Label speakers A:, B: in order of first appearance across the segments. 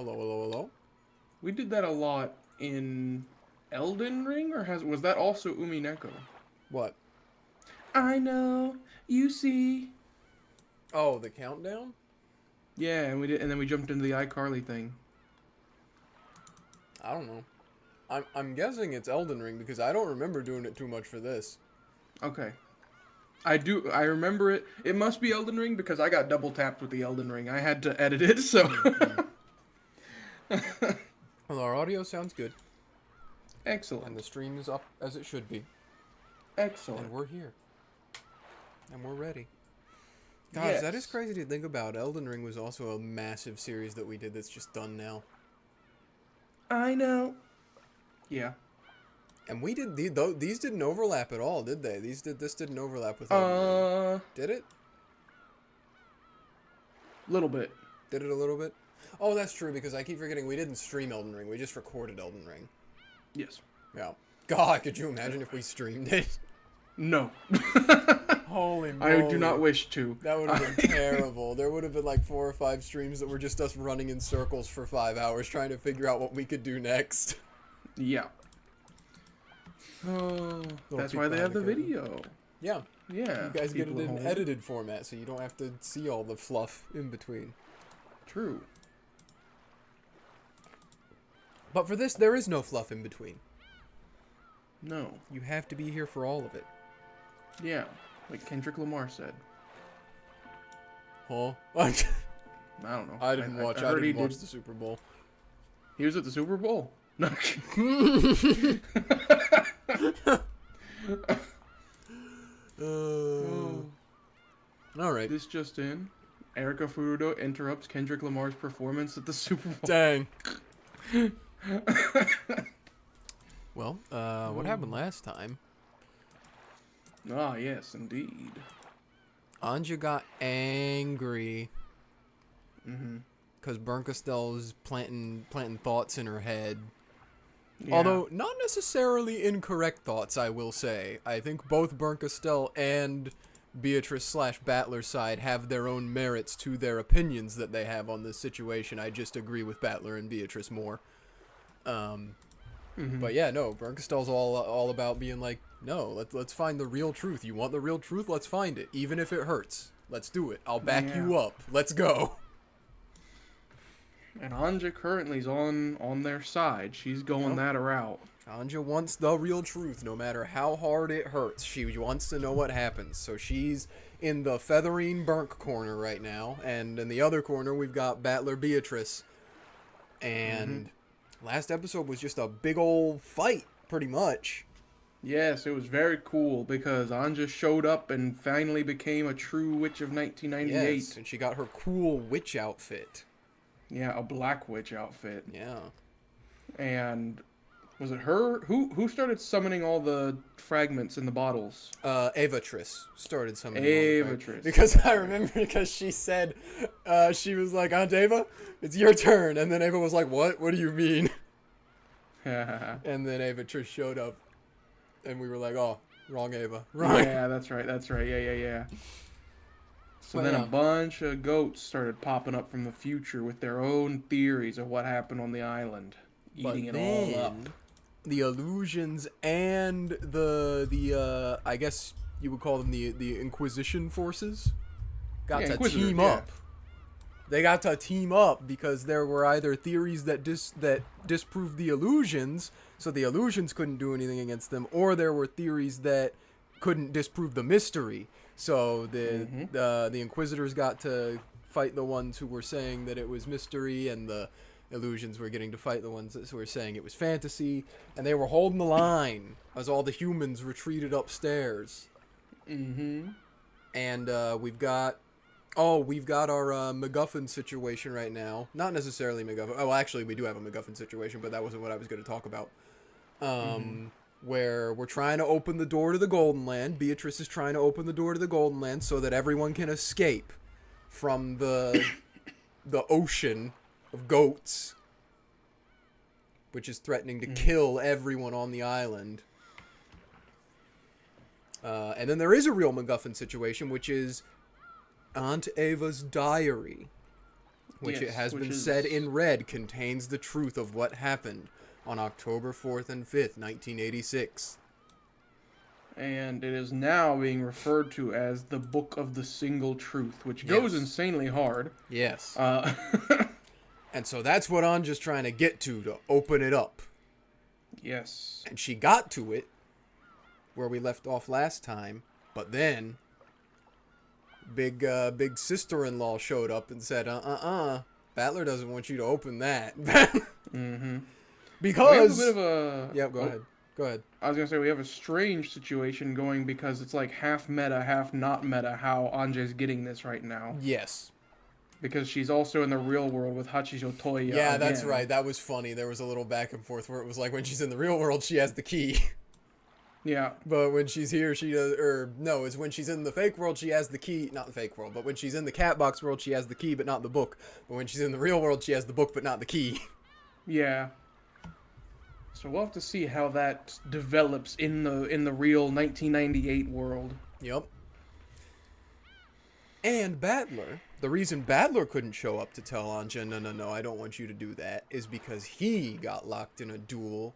A: Hello, hello, hello.
B: We did that a lot in Elden Ring, or was that also Umineko?
A: What?
B: I know. You see.
A: Oh, the countdown?
B: Yeah, and we did, and then we jumped into the iCarly thing.
A: I don't know. I'm guessing it's Elden Ring because I don't remember doing it too much for this.
B: Okay. I do. I remember it. It must be Elden Ring because I got double tapped with the Elden Ring. I had to edit it, so.
A: Well, our audio sounds good.
B: Excellent.
A: And the stream is up as it should be.
B: Excellent.
A: And we're here. And we're ready. Gosh,
B: yes.
A: That is crazy to think about. Elden Ring was also a massive series that we did that's just done now.
B: I know. Yeah.
A: And we did these didn't overlap at all, did they? This didn't overlap with Elden Ring. Did it?
B: Little bit.
A: Did it a little bit? Oh, that's true because I keep forgetting we didn't stream Elden Ring. We just recorded Elden Ring.
B: Yes.
A: Yeah. God, could you imagine if we streamed it?
B: No.
A: Holy moly.
B: I do not wish to.
A: That would have been terrible. There would have been like 4 or 5 streams that were just us running in circles for 5 hours trying to figure out what we could do next.
B: Yeah. Oh, that's why they have the video.
A: Yeah.
B: Yeah.
A: You guys get it in edited format, so you don't have to see all the fluff in between.
B: True.
A: But for this, there is no fluff in between.
B: No.
A: You have to be here for all of it.
B: Yeah, like Kendrick Lamar said.
A: Huh?
B: I don't know.
A: I didn't watch the Super Bowl.
B: He was at the Super Bowl? No.
A: All right.
B: This just in. Erika Furudo interrupts Kendrick Lamar's performance at the Super Bowl.
A: Dang. Well, what happened last time?
B: Ah, yes, indeed.
A: Anja got angry.
B: Mm-hmm.
A: Because Bernkastel's planting thoughts in her head.
B: Yeah.
A: Although, not necessarily incorrect thoughts, I will say. I think both Bernkastel and Beatrice / Battler's side have their own merits to their opinions that they have on this situation. I just agree with Battler and Beatrice more. But yeah, no, Bernkastel's all about being like, no, let's find the real truth. You want the real truth? Let's find it. Even if it hurts. Let's do it. I'll back you up. Let's go.
B: And Anja currently's on their side. She's going that route.
A: Anja wants the real truth, no matter how hard it hurts. She wants to know what happens. So she's in the Featherine Burnt corner right now. And in the other corner, we've got Battler Beatrice. And last episode was just a big old fight, pretty much.
B: Yes, it was very cool because Anja showed up and finally became a true witch of 1998.
A: Yes, and she got her cool witch outfit.
B: Yeah, a black witch outfit.
A: Yeah.
B: And was it her? Who started summoning all the fragments in the bottles?
A: Avatrice started summoning
B: Avatrice.
A: Because I remember because she said, she was like, Aunt Ava, it's your turn. And then Ava was like, what? What do you mean? And then Avatrice showed up. And we were like, oh, wrong Ava. Wrong.
B: Yeah, that's right. Yeah. So then a bunch of goats started popping up from the future with their own theories of what happened on the island, eating it all up.
A: The illusions and the I guess you would call them the Inquisition forces got to team up. They got to team up because there were either theories that disproved the illusions, so the illusions couldn't do anything against them, or there were theories that couldn't disprove the mystery. So the Inquisitors got to fight the ones who were saying that it was mystery, and the illusions were getting to fight the ones that were saying it was fantasy, and they were holding the line as all the humans retreated upstairs. And we've got our MacGuffin situation right now. Not necessarily MacGuffin. Oh, actually, we do have a MacGuffin situation, but that wasn't what I was going to talk about. Where we're trying to open the door to the Golden Land. Beatrice is trying to open the door to the Golden Land so that everyone can escape from the ocean of goats, which is threatening to kill everyone on the island. And then there is a real MacGuffin situation, which is Aunt Ava's diary, which it has been said in red contains the truth of what happened on October 4th and 5th, 1986.
B: And it is now being referred to as the Book of the Single Truth, which goes insanely hard.
A: Yes. And so that's what Ange's trying to get to open it up.
B: Yes.
A: And she got to it where we left off last time, but then big sister-in-law showed up and said, Battler doesn't want you to open that.
B: Mm-hmm.
A: Because
B: we have a bit of a...
A: Yeah, go ahead.
B: I was going to say, we have a strange situation going because it's like half meta, half not meta how Ange's getting this right now.
A: Yes.
B: Because she's also in the real world with Hachijo Toya.
A: Yeah, that's right. That was funny. There was a little back and forth where it was like when she's in the real world, she has the key.
B: Yeah.
A: But when she's here, she does... no, it's when she's in the fake world, she has the key. Not the fake world, but when she's in the cat box world, she has the key, but not the book. But when she's in the real world, she has the book, but not the key.
B: Yeah. So we'll have to see how that develops in the real 1998 world.
A: Yep. And Battler, the reason Battler couldn't show up to tell Anja, no, I don't want you to do that, is because he got locked in a duel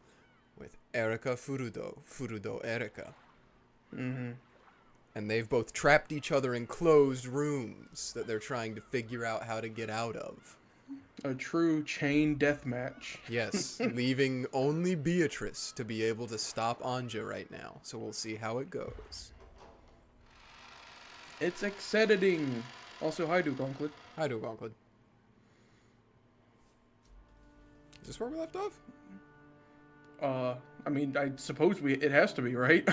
A: with Erika Furudo Erika.
B: Mm-hmm.
A: And they've both trapped each other in closed rooms that they're trying to figure out how to get out of.
B: A true chain deathmatch.
A: Yes, leaving only Beatrice to be able to stop Anja right now. So we'll see how it goes.
B: It's exciting. Also, hi, Dugonklid.
A: Hi, Dugonklid. Is this where we left off?
B: I mean, I suppose it has to be, right?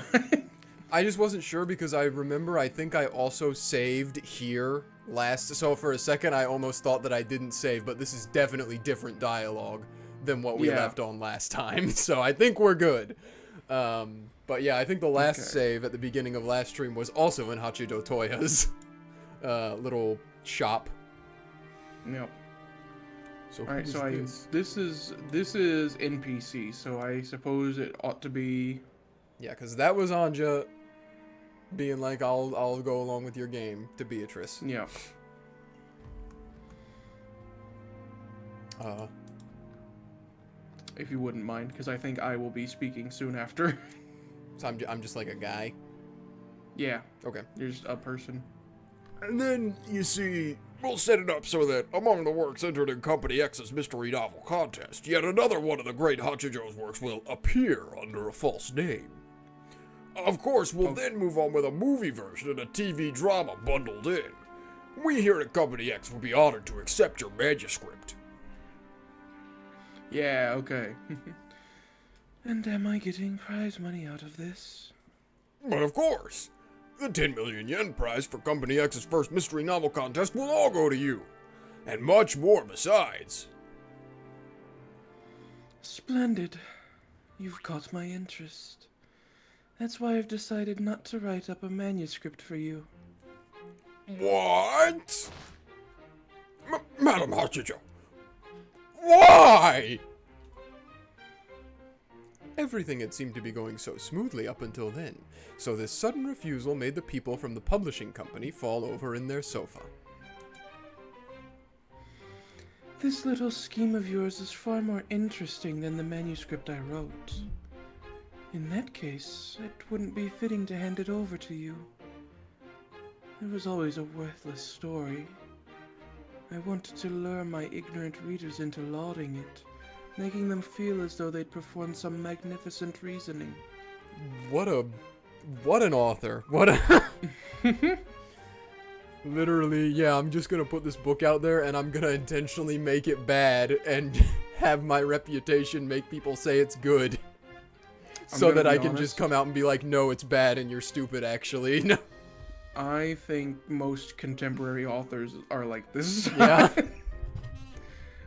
A: I just wasn't sure because I remember I think I also saved here last. So for a second, I almost thought that I didn't save, but this is definitely different dialogue than what we left on last time. So I think we're good. But yeah, I think the last save at the beginning of last stream was also in Hachijo Toya's little shop.
B: Yep.
A: So
B: all right, so this is NPC, so I suppose it ought to be.
A: Yeah, because that was Anja being like, I'll go along with your game to Beatrice.
B: Yeah. If you wouldn't mind, because I think I will be speaking soon after.
A: So I'm just like a guy?
B: Yeah.
A: Okay.
B: You're just a person.
C: And then, you see, we'll set it up so that among the works entered in Company X's mystery novel contest, yet another one of the great Hachijo's works will appear under a false name. Of course, we'll then move on with a movie version and a TV drama bundled in. We here at Company X will be honored to accept your manuscript.
B: Yeah, okay. And am I getting prize money out of this?
C: But of course, the 10 million yen prize for Company X's first mystery novel contest will all go to you. And much more besides.
B: Splendid. You've caught my interest. That's why I've decided not to write up a manuscript for you.
C: What? Madam Hachijo. Why?
A: Everything had seemed to be going so smoothly up until then, so this sudden refusal made the people from the publishing company fall over in their sofa.
B: This little scheme of yours is far more interesting than the manuscript I wrote. In that case, it wouldn't be fitting to hand it over to you. It was always a worthless story. I wanted to lure my ignorant readers into lauding it, making them feel as though they'd performed some magnificent reasoning.
A: What an author. What a... Literally, yeah, I'm just gonna put this book out there and I'm gonna intentionally make it bad and have my reputation make people say it's good. So that I can just come out and be like, no, it's bad and you're stupid, actually. No.
B: I think most contemporary authors are like this.
A: Yeah.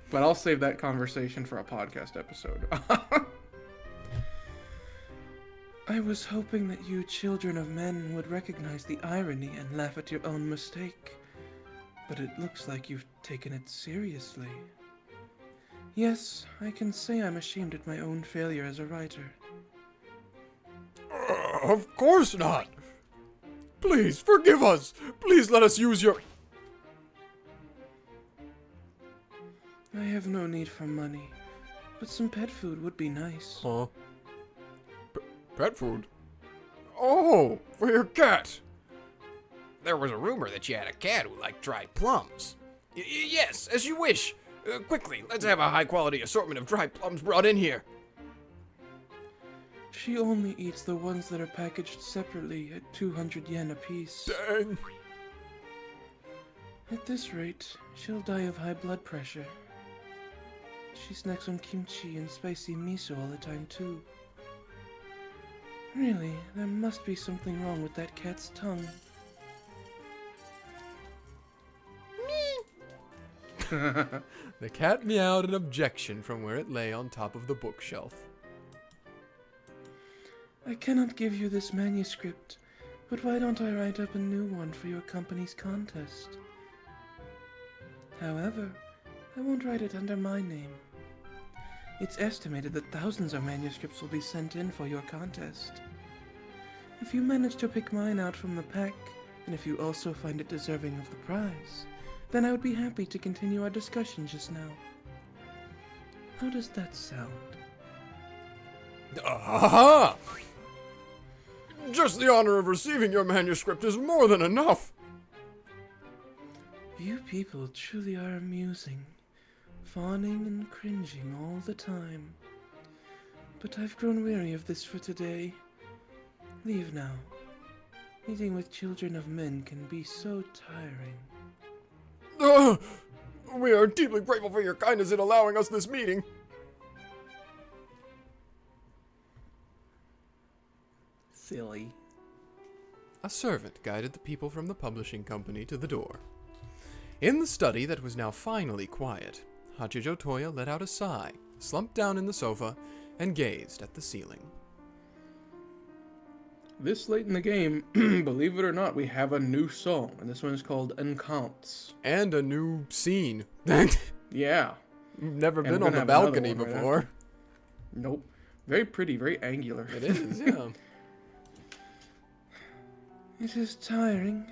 B: But I'll save that conversation for a podcast episode. I was hoping that you children of men would recognize the irony and laugh at your own mistake. But it looks like you've taken it seriously. Yes, I can say I'm ashamed at my own failure as a writer.
C: Of course not. Please, forgive us. Please let us use your...
B: have no need for money, but some pet food would be nice.
C: Huh? Pet food? Oh, for your cat!
D: There was a rumor that you had a cat who liked dried plums. Yes, as you wish. Quickly, let's have a high-quality assortment of dried plums brought in here.
B: She only eats the ones that are packaged separately at 200 yen apiece.
C: Dang.
B: At this rate, she'll die of high blood pressure. She snacks on kimchi and spicy miso all the time, too. Really, there must be something wrong with that cat's tongue.
A: The cat meowed an objection from where it lay on top of the bookshelf.
B: I cannot give you this manuscript, but why don't I write up a new one for your company's contest? However, I won't write it under my name. It's estimated that thousands of manuscripts will be sent in for your contest. If you manage to pick mine out from the pack, and if you also find it deserving of the prize, then I would be happy to continue our discussion just now. How does that sound?
C: Aha! Just the honor of receiving your manuscript is more than enough.
B: You people truly are amusing, fawning and cringing all the time. But I've grown weary of this for today. Leave now. Meeting with children of men can be so tiring.
C: We are deeply grateful for your kindness in allowing us this meeting.
B: Silly.
A: A servant guided the people from the publishing company to the door. In the study that was now finally quiet, Hachijo Toya let out a sigh, slumped down in the sofa, and gazed at the ceiling.
B: This late in the game, believe it or not, we have a new song, and this one is called Encounts.
A: And a new scene.
B: Yeah.
A: Never
B: And
A: been
B: we're
A: on
B: gonna
A: the
B: have another
A: balcony
B: one right
A: before.
B: after. Nope. Very pretty, very angular.
A: It is, yeah.
B: It is tiring,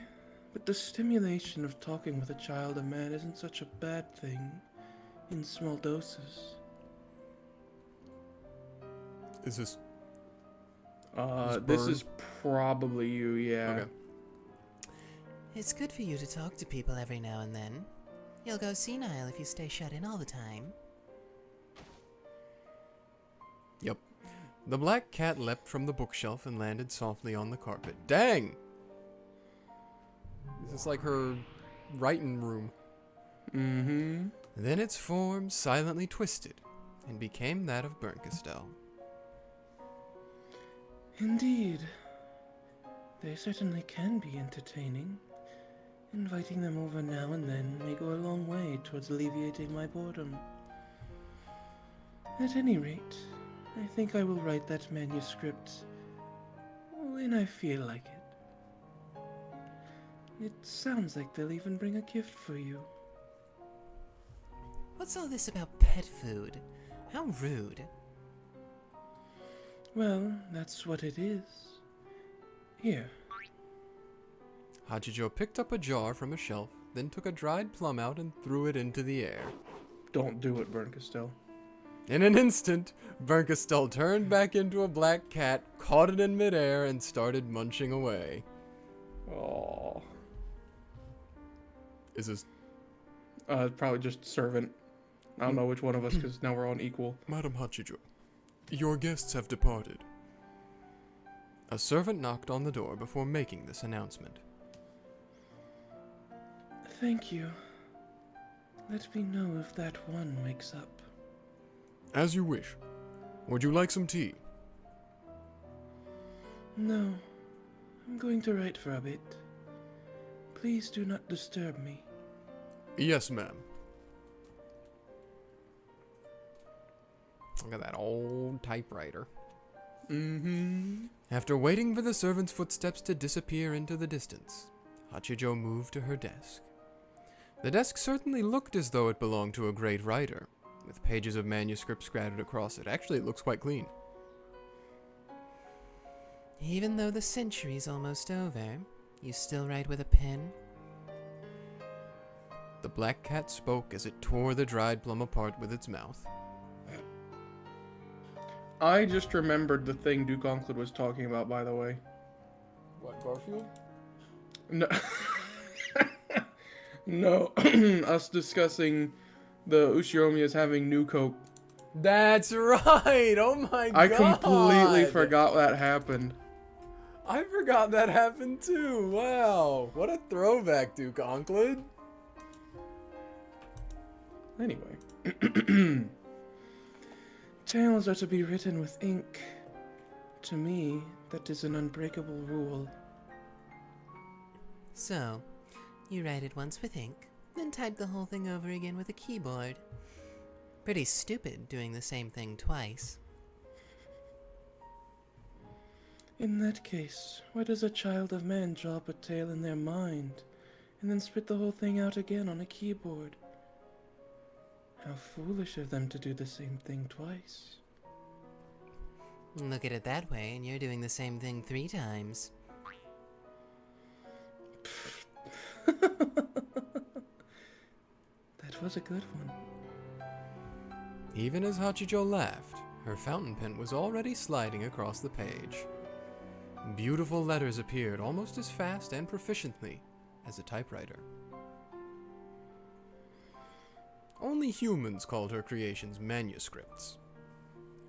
B: but the stimulation of talking with a child of man isn't such a bad thing, in small doses.
A: Is this...
B: This is probably you, yeah.
A: Okay.
E: It's good for you to talk to people every now and then. You'll go senile if you stay shut in all the time.
A: Yep. The black cat leapt from the bookshelf and landed softly on the carpet. Dang! This is like her writing room.
B: Mm-hmm.
A: Then its form silently twisted and became that of Bernkastel.
B: Indeed. They certainly can be entertaining. Inviting them over now and then may go a long way towards alleviating my boredom. At any rate, I think I will write that manuscript when I feel like it. It sounds like they'll even bring a gift for you.
E: What's all this about pet food? How rude.
B: Well, that's what it is. Here.
A: Hachijo picked up a jar from a shelf, then took a dried plum out and threw it into the air.
B: Don't do it, Bernkastel.
A: In an instant, Bernkastel turned back into a black cat, caught it in midair, and started munching away.
B: Oh.
A: Is this...
B: Probably just servant. I don't know which one of us, because now we're on equal.
A: Madam Hachijo, your guests have departed. A servant knocked on the door before making this announcement.
B: Thank you. Let me know if that one wakes up.
A: As you wish. Would you like some tea?
B: No. I'm going to write for a bit. Please do not disturb me.
A: Yes, ma'am. Look at that old typewriter.
B: Mm-hmm.
A: After waiting for the servant's footsteps to disappear into the distance, Hachijo moved to her desk. The desk certainly looked as though it belonged to a great writer, with pages of manuscript scattered across it. Actually, it looks quite clean.
E: Even though the century's almost over, you still write with a pen?
A: The black cat spoke as it tore the dried plum apart with its mouth.
B: I just remembered the thing Duke Onkled was talking about, by the way.
A: What, Garfield?
B: No. No. Us discussing the Ushiromiyas having new coat.
A: That's right! Oh my god!
B: I completely forgot that happened.
A: I forgot that happened too. Wow. What a throwback, Duke Onkled.
B: Anyway. Tales are to be written with ink. To me, that is an unbreakable rule.
E: So, you write it once with ink, then type the whole thing over again with a keyboard. Pretty stupid doing the same thing twice.
B: In that case, why does a child of man draw up a tale in their mind, and then spit the whole thing out again on a keyboard? How foolish of them to do the same thing twice.
E: Look at it that way, and you're doing the same thing 3 times.
B: That was a good one.
A: Even as Hachijo laughed, her fountain pen was already sliding across the page. Beautiful letters appeared almost as fast and proficiently as a typewriter. Only humans called her creations manuscripts.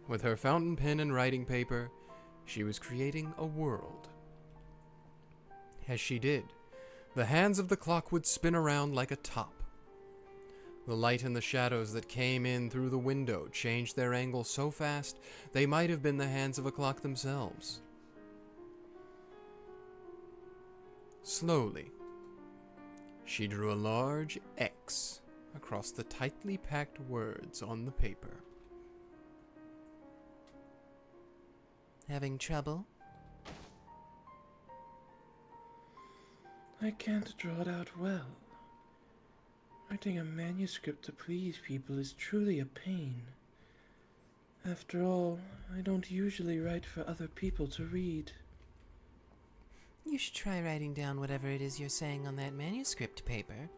A: With her fountain pen and writing paper, she was creating a world. As she did, the hands of the clock would spin around like a top. The light and the shadows that came in through the window changed their angle so fast they might have been the hands of a clock themselves. Slowly, she drew a large X across the tightly packed words on the paper.
E: Having trouble?
B: I can't draw it out well. Writing a manuscript to please people is truly a pain. After all, I don't usually write for other people to read.
E: You should try writing down whatever it is you're saying on that manuscript paper.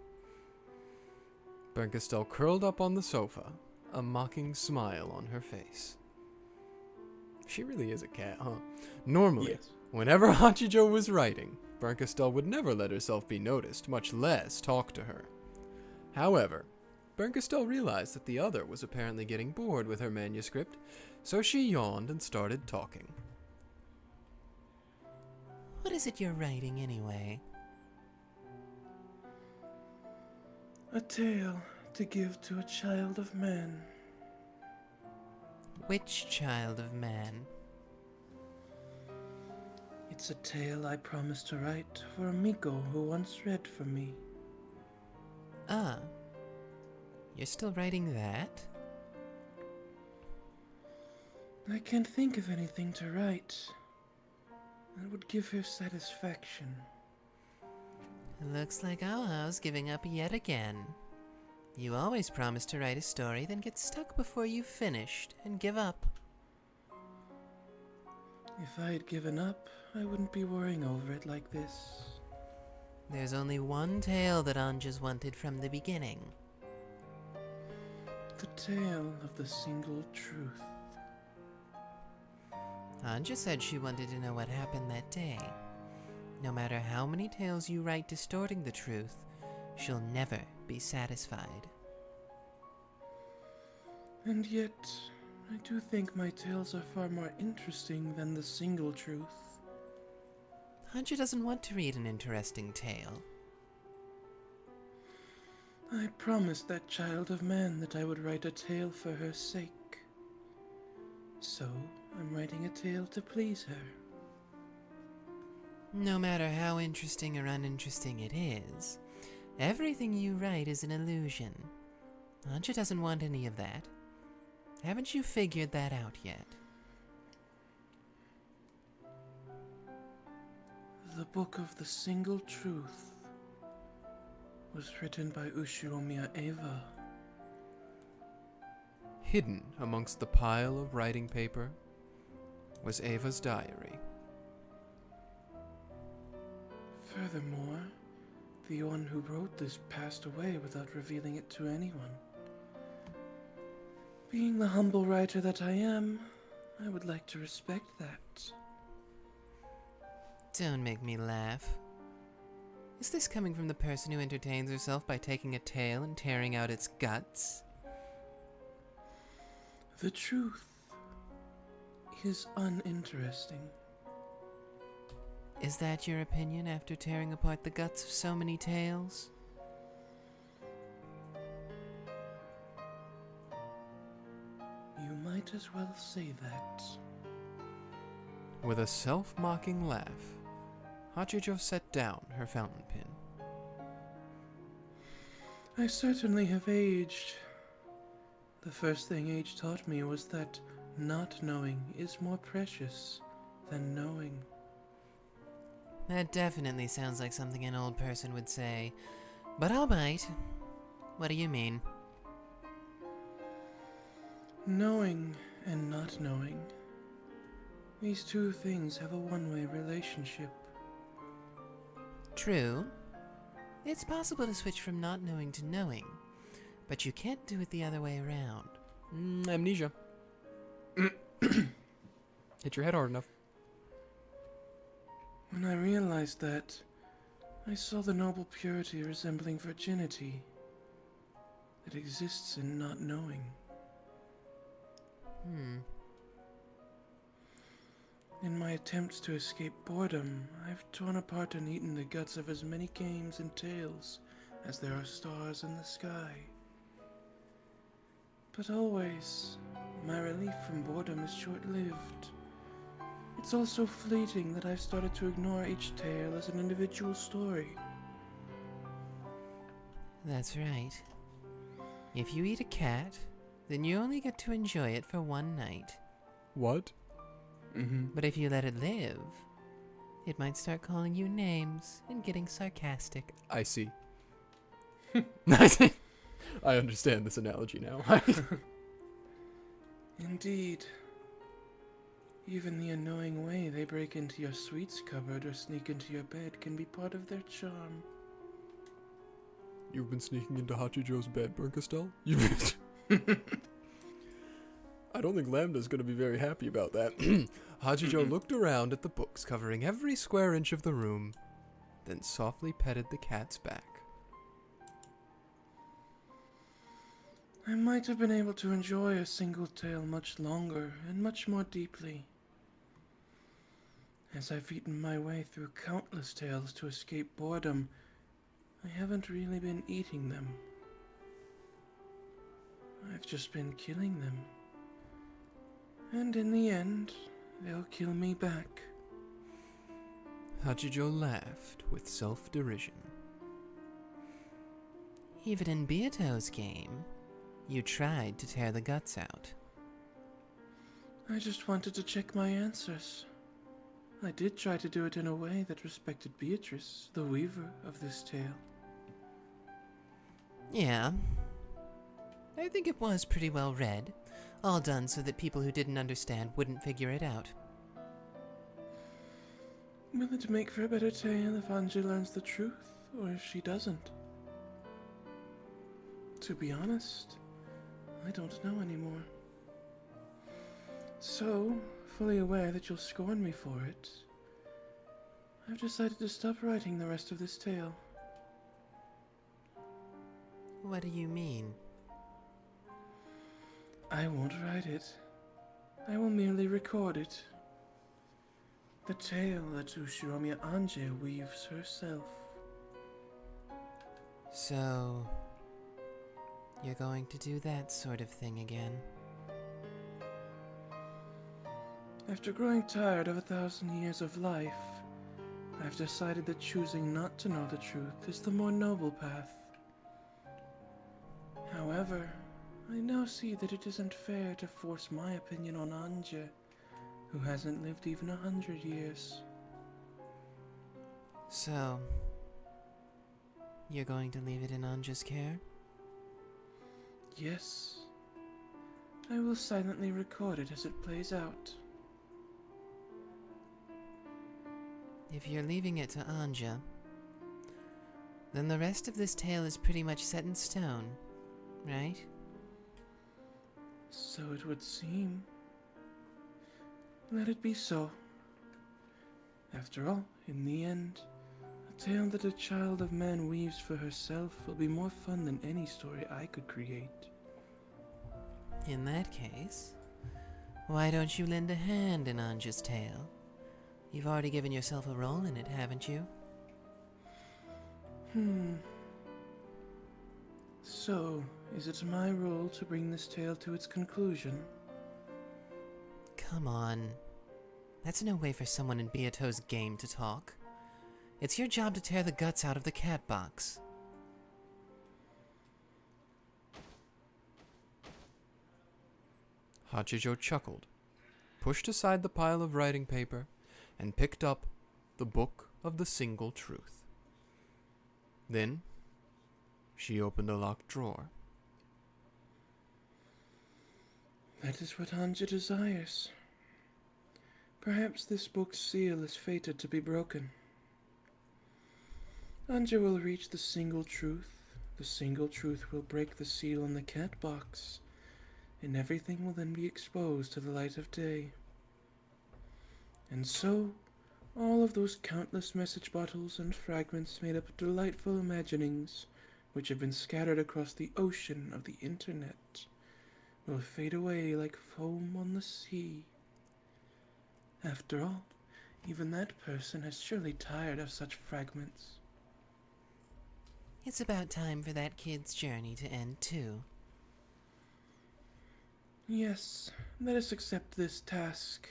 A: Bernkastel curled up on the sofa, a mocking smile on her face. She really is a cat, huh? Normally,
B: Yes.
A: whenever Hachijo was writing, Bernkastel would never let herself be noticed, much less talk to her. However, Bernkastel realized that the other was apparently getting bored with her manuscript, so she yawned and started talking.
E: What is it you're writing anyway?
B: A tale to give to a child of man.
E: Which child of man?
B: It's a tale I promised to write for a Miko who once read for me.
E: Ah. You're still writing that?
B: I can't think of anything to write that would give her satisfaction.
E: Looks like Aohao's giving up yet again. You always promise to write a story, then get stuck before you've finished and give up.
B: If I had given up, I wouldn't be worrying over it like this.
E: There's only one tale that Ange's wanted from the beginning.
B: The tale of the single truth.
E: Anja said she wanted to know what happened that day. No matter how many tales you write distorting the truth, she'll never be satisfied.
B: And yet, I do think my tales are far more interesting than the single truth.
E: Anja doesn't want to read an interesting tale.
B: I promised that child of man that I would write a tale for her sake. So, I'm writing a tale to please her.
E: No matter how interesting or uninteresting it is, everything you write is an illusion. Anja doesn't want any of that. Haven't you figured that out yet?
B: The Book of the Single Truth was written by Ushiromiya Eva.
A: Hidden amongst the pile of writing paper was Ava's diary.
B: Furthermore, the one who wrote this passed away without revealing it to anyone. Being the humble writer that I am, I would like to respect that.
E: Don't make me laugh. Is this coming from the person who entertains herself by taking a tale and tearing out its guts?
B: The truth is uninteresting.
E: Is that your opinion after tearing apart the guts of so many tales?
B: You might as well say that.
A: With a self-mocking laugh, Hachijo set down her fountain pen.
B: I certainly have aged. The first thing age taught me was that not knowing is more precious than knowing.
E: That definitely sounds like something an old person would say. But I'll bite. What do you mean?
B: Knowing and not knowing. These two things have a one-way relationship.
E: True. It's possible to switch from not knowing to knowing, but you can't do it the other way around.
A: Amnesia. Hit your head hard enough.
B: When I realized that, I saw the noble purity resembling virginity that exists in not knowing. In my attempts to escape boredom, I've torn apart and eaten the guts of as many games and tales as there are stars in the sky. But always, my relief from boredom is short-lived. It's also fleeting that I've started to ignore each tale as an individual story.
E: That's right. If you eat a cat, then you only get to enjoy it for one night.
A: What?
E: But if you let it live, it might start calling you names and getting sarcastic.
A: I see. I understand this analogy now.
B: Indeed. Even the annoying way they break into your sweets cupboard or sneak into your bed can be part of their charm.
A: You've been sneaking into Hachijo's bed, Burkestel? I don't think Lambda's going to be very happy about that. Hachijo looked around at the books covering every square inch of the room, then softly petted the cat's back.
B: I might have been able to enjoy a single tale much longer and much more deeply. As I've eaten my way through countless tales to escape boredom, I haven't really been eating them. I've just been killing them. And in the end, they'll kill me back.
A: Hachijo laughed with self-derision.
E: Even in Beato's game, you tried to tear the guts out.
B: I just wanted to check my answers. I did try to do it in a way that respected Beatrice, the weaver of this tale.
E: Yeah. I think it was pretty well read. All done so that people who didn't understand wouldn't figure it out.
B: Will it make for a better tale if ANGE learns the truth, or if she doesn't? To be honest, I don't know anymore. So, fully aware that you'll scorn me for it, I've decided to stop writing the rest of this tale.
E: What do you mean?
B: I won't write it. I will merely record it. The tale that Ushiromiyas ANGE weaves herself.
E: So, you're going to do that sort of thing again?
B: After growing tired of 1,000 years of life, I've decided that choosing not to know the truth is the more noble path. However, I now see that it isn't fair to force my opinion on ANGE, who hasn't lived even 100 years.
E: So, you're going to leave it in ANGE's care?
B: Yes. I will silently record it as it plays out.
E: If you're leaving it to ANGE, then the rest of this tale is pretty much set in stone, right?
B: So it would seem. Let it be so. After all, in the end, a tale that a child of man weaves for herself will be more fun than any story I could create.
E: In that case, why don't you lend a hand in Ange's tale? You've already given yourself a role in it, haven't you?
B: So, is it my role to bring this tale to its conclusion?
E: Come on. That's no way for someone in Beato's game to talk. It's your job to tear the guts out of the cat box.
A: Hachijo chuckled, pushed aside the pile of writing paper, and picked up the Book of the Single Truth. Then, she opened a locked drawer.
B: That is what Ange desires. Perhaps this book's seal is fated to be broken. Ange will reach the single truth. The single truth will break the seal on the cat box, and everything will then be exposed to the light of day. And so, all of those countless message bottles and fragments made up of delightful imaginings, which have been scattered across the ocean of the internet, will fade away like foam on the sea. After all, even that person has surely tired of such fragments.
E: It's about time for that kid's journey to end too.
B: Yes, let us accept this task.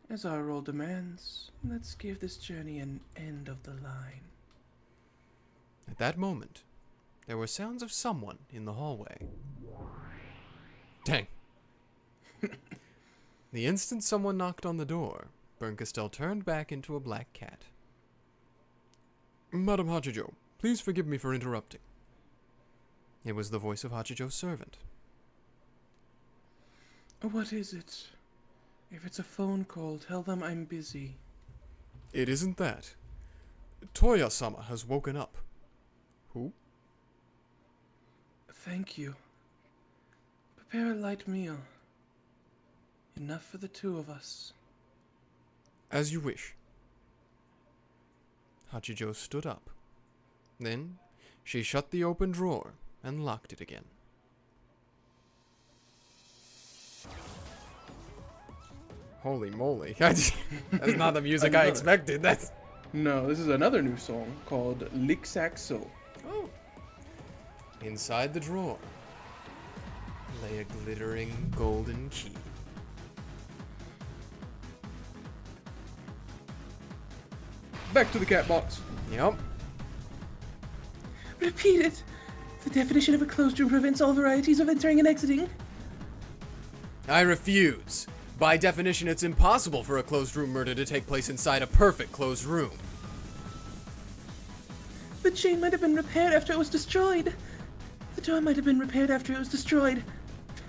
B: As our role demands, let's give this journey an end of the line.
A: At that moment, there were sounds of someone in the hallway. Dang. The instant someone knocked on the door, Berncastel turned back into a black cat. Madam Hachijo, please forgive me for interrupting. It was the voice of Hachijo's servant.
B: What is it? If it's a phone call, tell them I'm busy.
A: It isn't that. Toya-sama has woken up. Who?
B: Thank you. Prepare a light meal. Enough for the two of us.
A: As you wish. Hachijo stood up. Then, she shut the open drawer and locked it again. Holy moly. That's not the music I expected. That's...
B: No, this is another new song called Lixaxo.
A: Oh. Inside the drawer lay a glittering golden key.
B: Back to the cat box.
A: Yep.
B: Repeat it. The definition of a closed room prevents all varieties of entering and exiting.
A: I refuse. By definition, it's impossible for a closed room murder to take place inside a perfect closed room.
B: The chain might have been repaired after it was destroyed. The door might have been repaired after it was destroyed.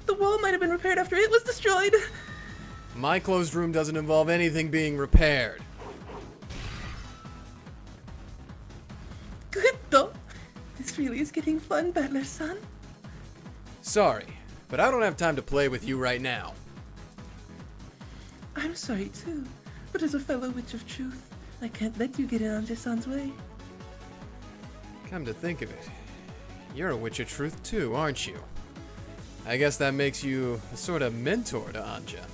B: The wall might have been repaired after it was destroyed.
A: My closed room doesn't involve anything being repaired.
B: Good though. This really is getting fun, Battler-san.
A: Sorry, but I don't have time to play with you right now.
B: I'm sorry too, but as a fellow witch of truth, I can't let you get in on Jasan's way.
A: Come to think of it, you're a witch of truth too, aren't you? I guess that makes you a sort of mentor to Anja.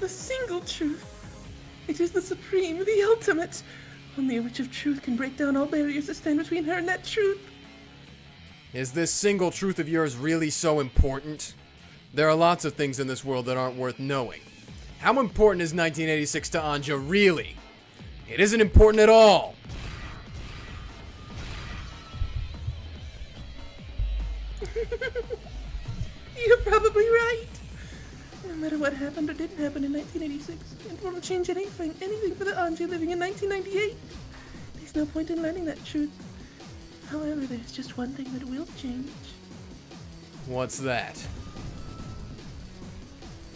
B: The single truth. It is the supreme, the ultimate. Only a witch of truth can break down all barriers that stand between her and that truth.
A: Is this single truth of yours really so important? There are lots of things in this world that aren't worth knowing. How important is 1986 to Anja really? It isn't important at all.
B: You're probably right. No matter what happened or didn't happen in 1986, it won't change anything for the Anja living in 1998. There's no point in learning that truth. However, there's just one thing that will change.
A: What's that?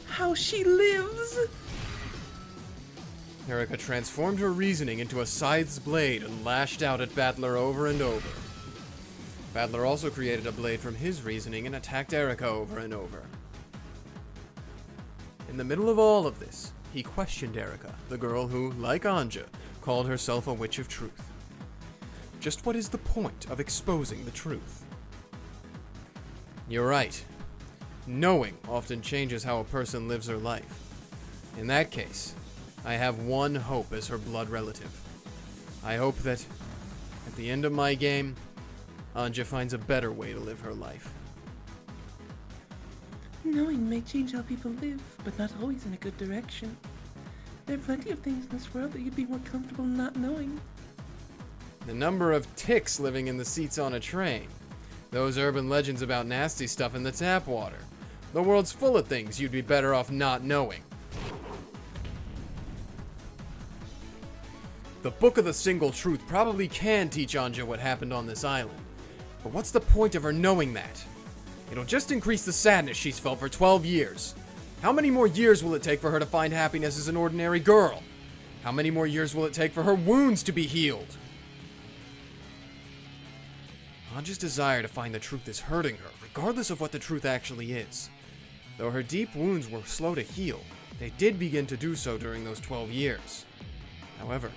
B: How she lives.
A: Erika transformed her reasoning into a scythe's blade and lashed out at Battler over and over. Battler also created a blade from his reasoning and attacked Erika over and over. In the middle of all of this, he questioned Erika, the girl who, like ANGE, called herself a witch of truth. Just what is the point of exposing the truth? You're right. Knowing often changes how a person lives her life. In that case, I have one hope as her blood relative. I hope that, at the end of my game, ANGE finds a better way to live her life.
B: Knowing may change how people live, but not always in a good direction. There are plenty of things in this world that you'd be more comfortable not knowing.
A: The number of ticks living in the seats on a train. Those urban legends about nasty stuff in the tap water. The world's full of things you'd be better off not knowing. The Book of the Single Truth probably can teach ANGE what happened on this island. But what's the point of her knowing that? It'll just increase the sadness she's felt for 12 years. How many more years will it take for her to find happiness as an ordinary girl? How many more years will it take for her wounds to be healed? ANGE's desire to find the truth is hurting her, regardless of what the truth actually is. Though her deep wounds were slow to heal, they did begin to do so during those 12 years. However,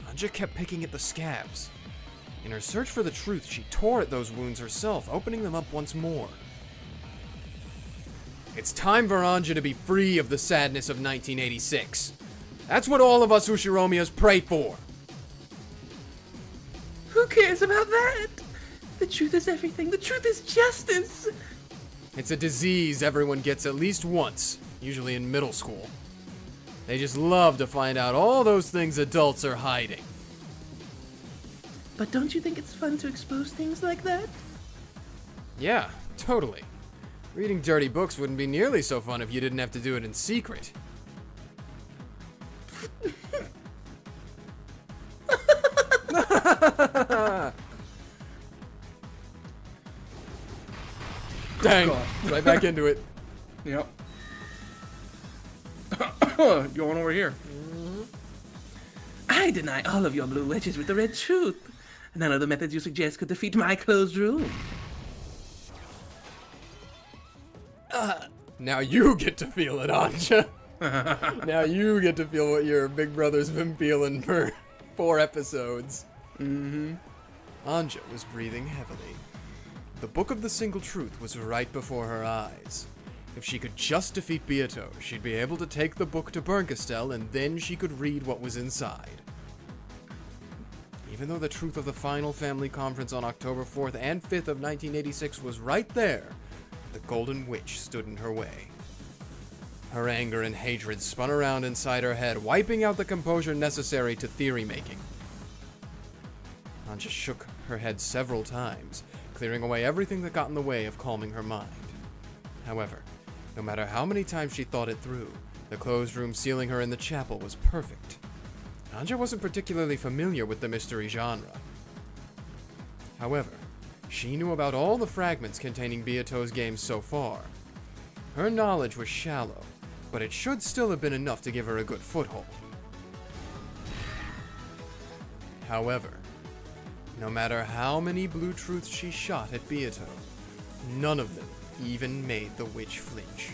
A: ANGE kept picking at the scabs. In her search for the truth, she tore at those wounds herself, opening them up once more. It's time for ANGE to be free of the sadness of 1986. That's what all of us Ushiromiyas pray for.
B: Who cares about that? The truth is everything. The truth is justice.
A: It's a disease everyone gets at least once, usually in middle school. They just love to find out all those things adults are hiding.
B: But don't you think it's fun to expose things like that?
A: Yeah, totally. Reading dirty books wouldn't be nearly so fun if you didn't have to do it in secret. Dang, right back into it.
B: Yep. Going over here. I deny all of your blue wedges with the red truth. None of the methods you suggest could defeat my closed room.
A: Now you get to feel it, ANGE. Now you get to feel what your big brother's been feeling for 4 episodes. ANGE was breathing heavily. The Book of the Single Truth was right before her eyes. If she could just defeat Beato, she'd be able to take the book to Bernkastel, and then she could read what was inside. Even though the truth of the final family conference on October 4th and 5th of 1986 was right there, the Golden Witch stood in her way. Her anger and hatred spun around inside her head, wiping out the composure necessary to theory-making. ANGE shook her head several times, clearing away everything that got in the way of calming her mind. However, no matter how many times she thought it through, the closed room sealing her in the chapel was perfect. ANGE wasn't particularly familiar with the mystery genre. However, she knew about all the fragments containing Beato's games so far. Her knowledge was shallow, but it should still have been enough to give her a good foothold. However, no matter how many blue truths she shot at Beato, none of them even made the witch flinch.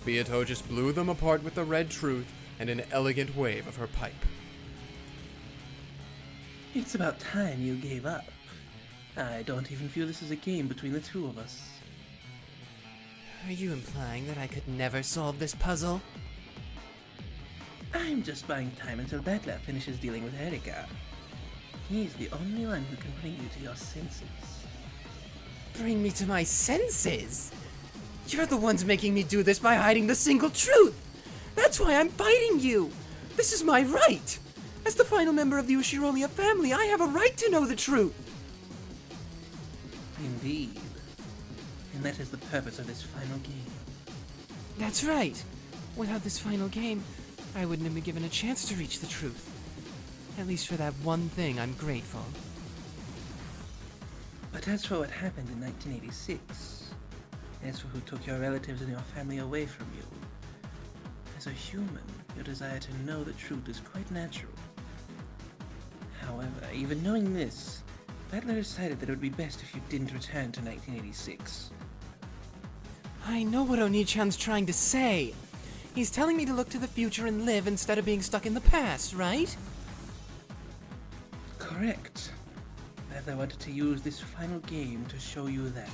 A: Beato just blew them apart with the red truth and an elegant wave of her pipe.
B: It's about time you gave up. I don't even feel this is a game between the two of us.
E: Are you implying that I could never solve this puzzle?
B: I'm just buying time until Battler finishes dealing with Erika. He's the only one who can bring you to your senses.
E: Bring me to my senses? You're the ones making me do this by hiding the single truth! That's why I'm fighting you! This is my right! As the final member of the Ushiromiya family, I have a right to know the truth!
B: Indeed. And that is the purpose of this final game.
E: That's right. Without this final game, I wouldn't have been given a chance to reach the truth. At least for that one thing, I'm grateful.
B: But as for what happened in 1986, as for who took your relatives and your family away from you, as a human, Your desire to know the truth is quite natural. However, even knowing this, Battler decided that it would be best if you didn't return to 1986.
E: I know what Oni-chan's trying to say. He's telling me to look to the future and live instead of being stuck in the past, right?
B: Correct. Battler wanted to use this final game to show you that.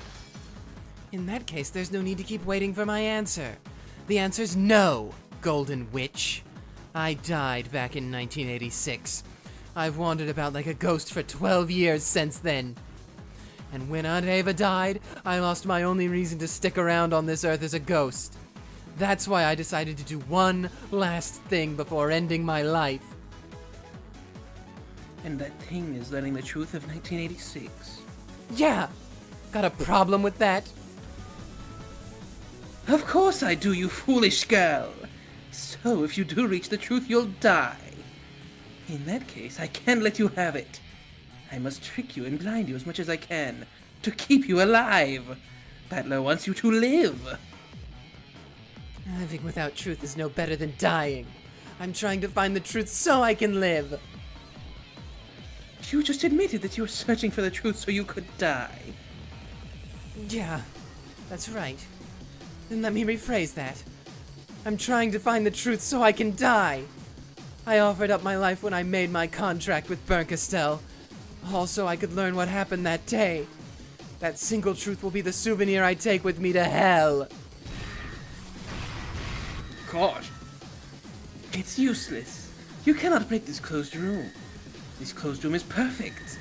E: In that case, there's no need to keep waiting for my answer. The answer's no, Golden Witch. I died back in 1986. I've wandered about like a ghost for 12 years since then. And when Aunt Ava died, I lost my only reason to stick around on this earth as a ghost. That's why I decided to do one last thing before ending my life.
B: And that thing is learning the truth of 1986.
E: Yeah! Got a problem with that?
B: Of course I do, you foolish girl! So, if you do reach the truth, you'll die. In that case, I can't let you have it. I must trick you and blind you as much as I can, to keep you alive. Battler wants you to live.
E: Living without truth is no better than dying. I'm trying to find the truth so I can live.
B: You just admitted that you were searching for the truth so you could die.
E: Yeah, that's right. Then let me rephrase that. I'm trying to find the truth so I can die. I offered up my life when I made my contract with Bernkastel. Also, I could learn what happened that day. That single truth will be the souvenir I take with me to hell.
B: Gosh. It's useless. You cannot break this closed room. This closed room is perfect.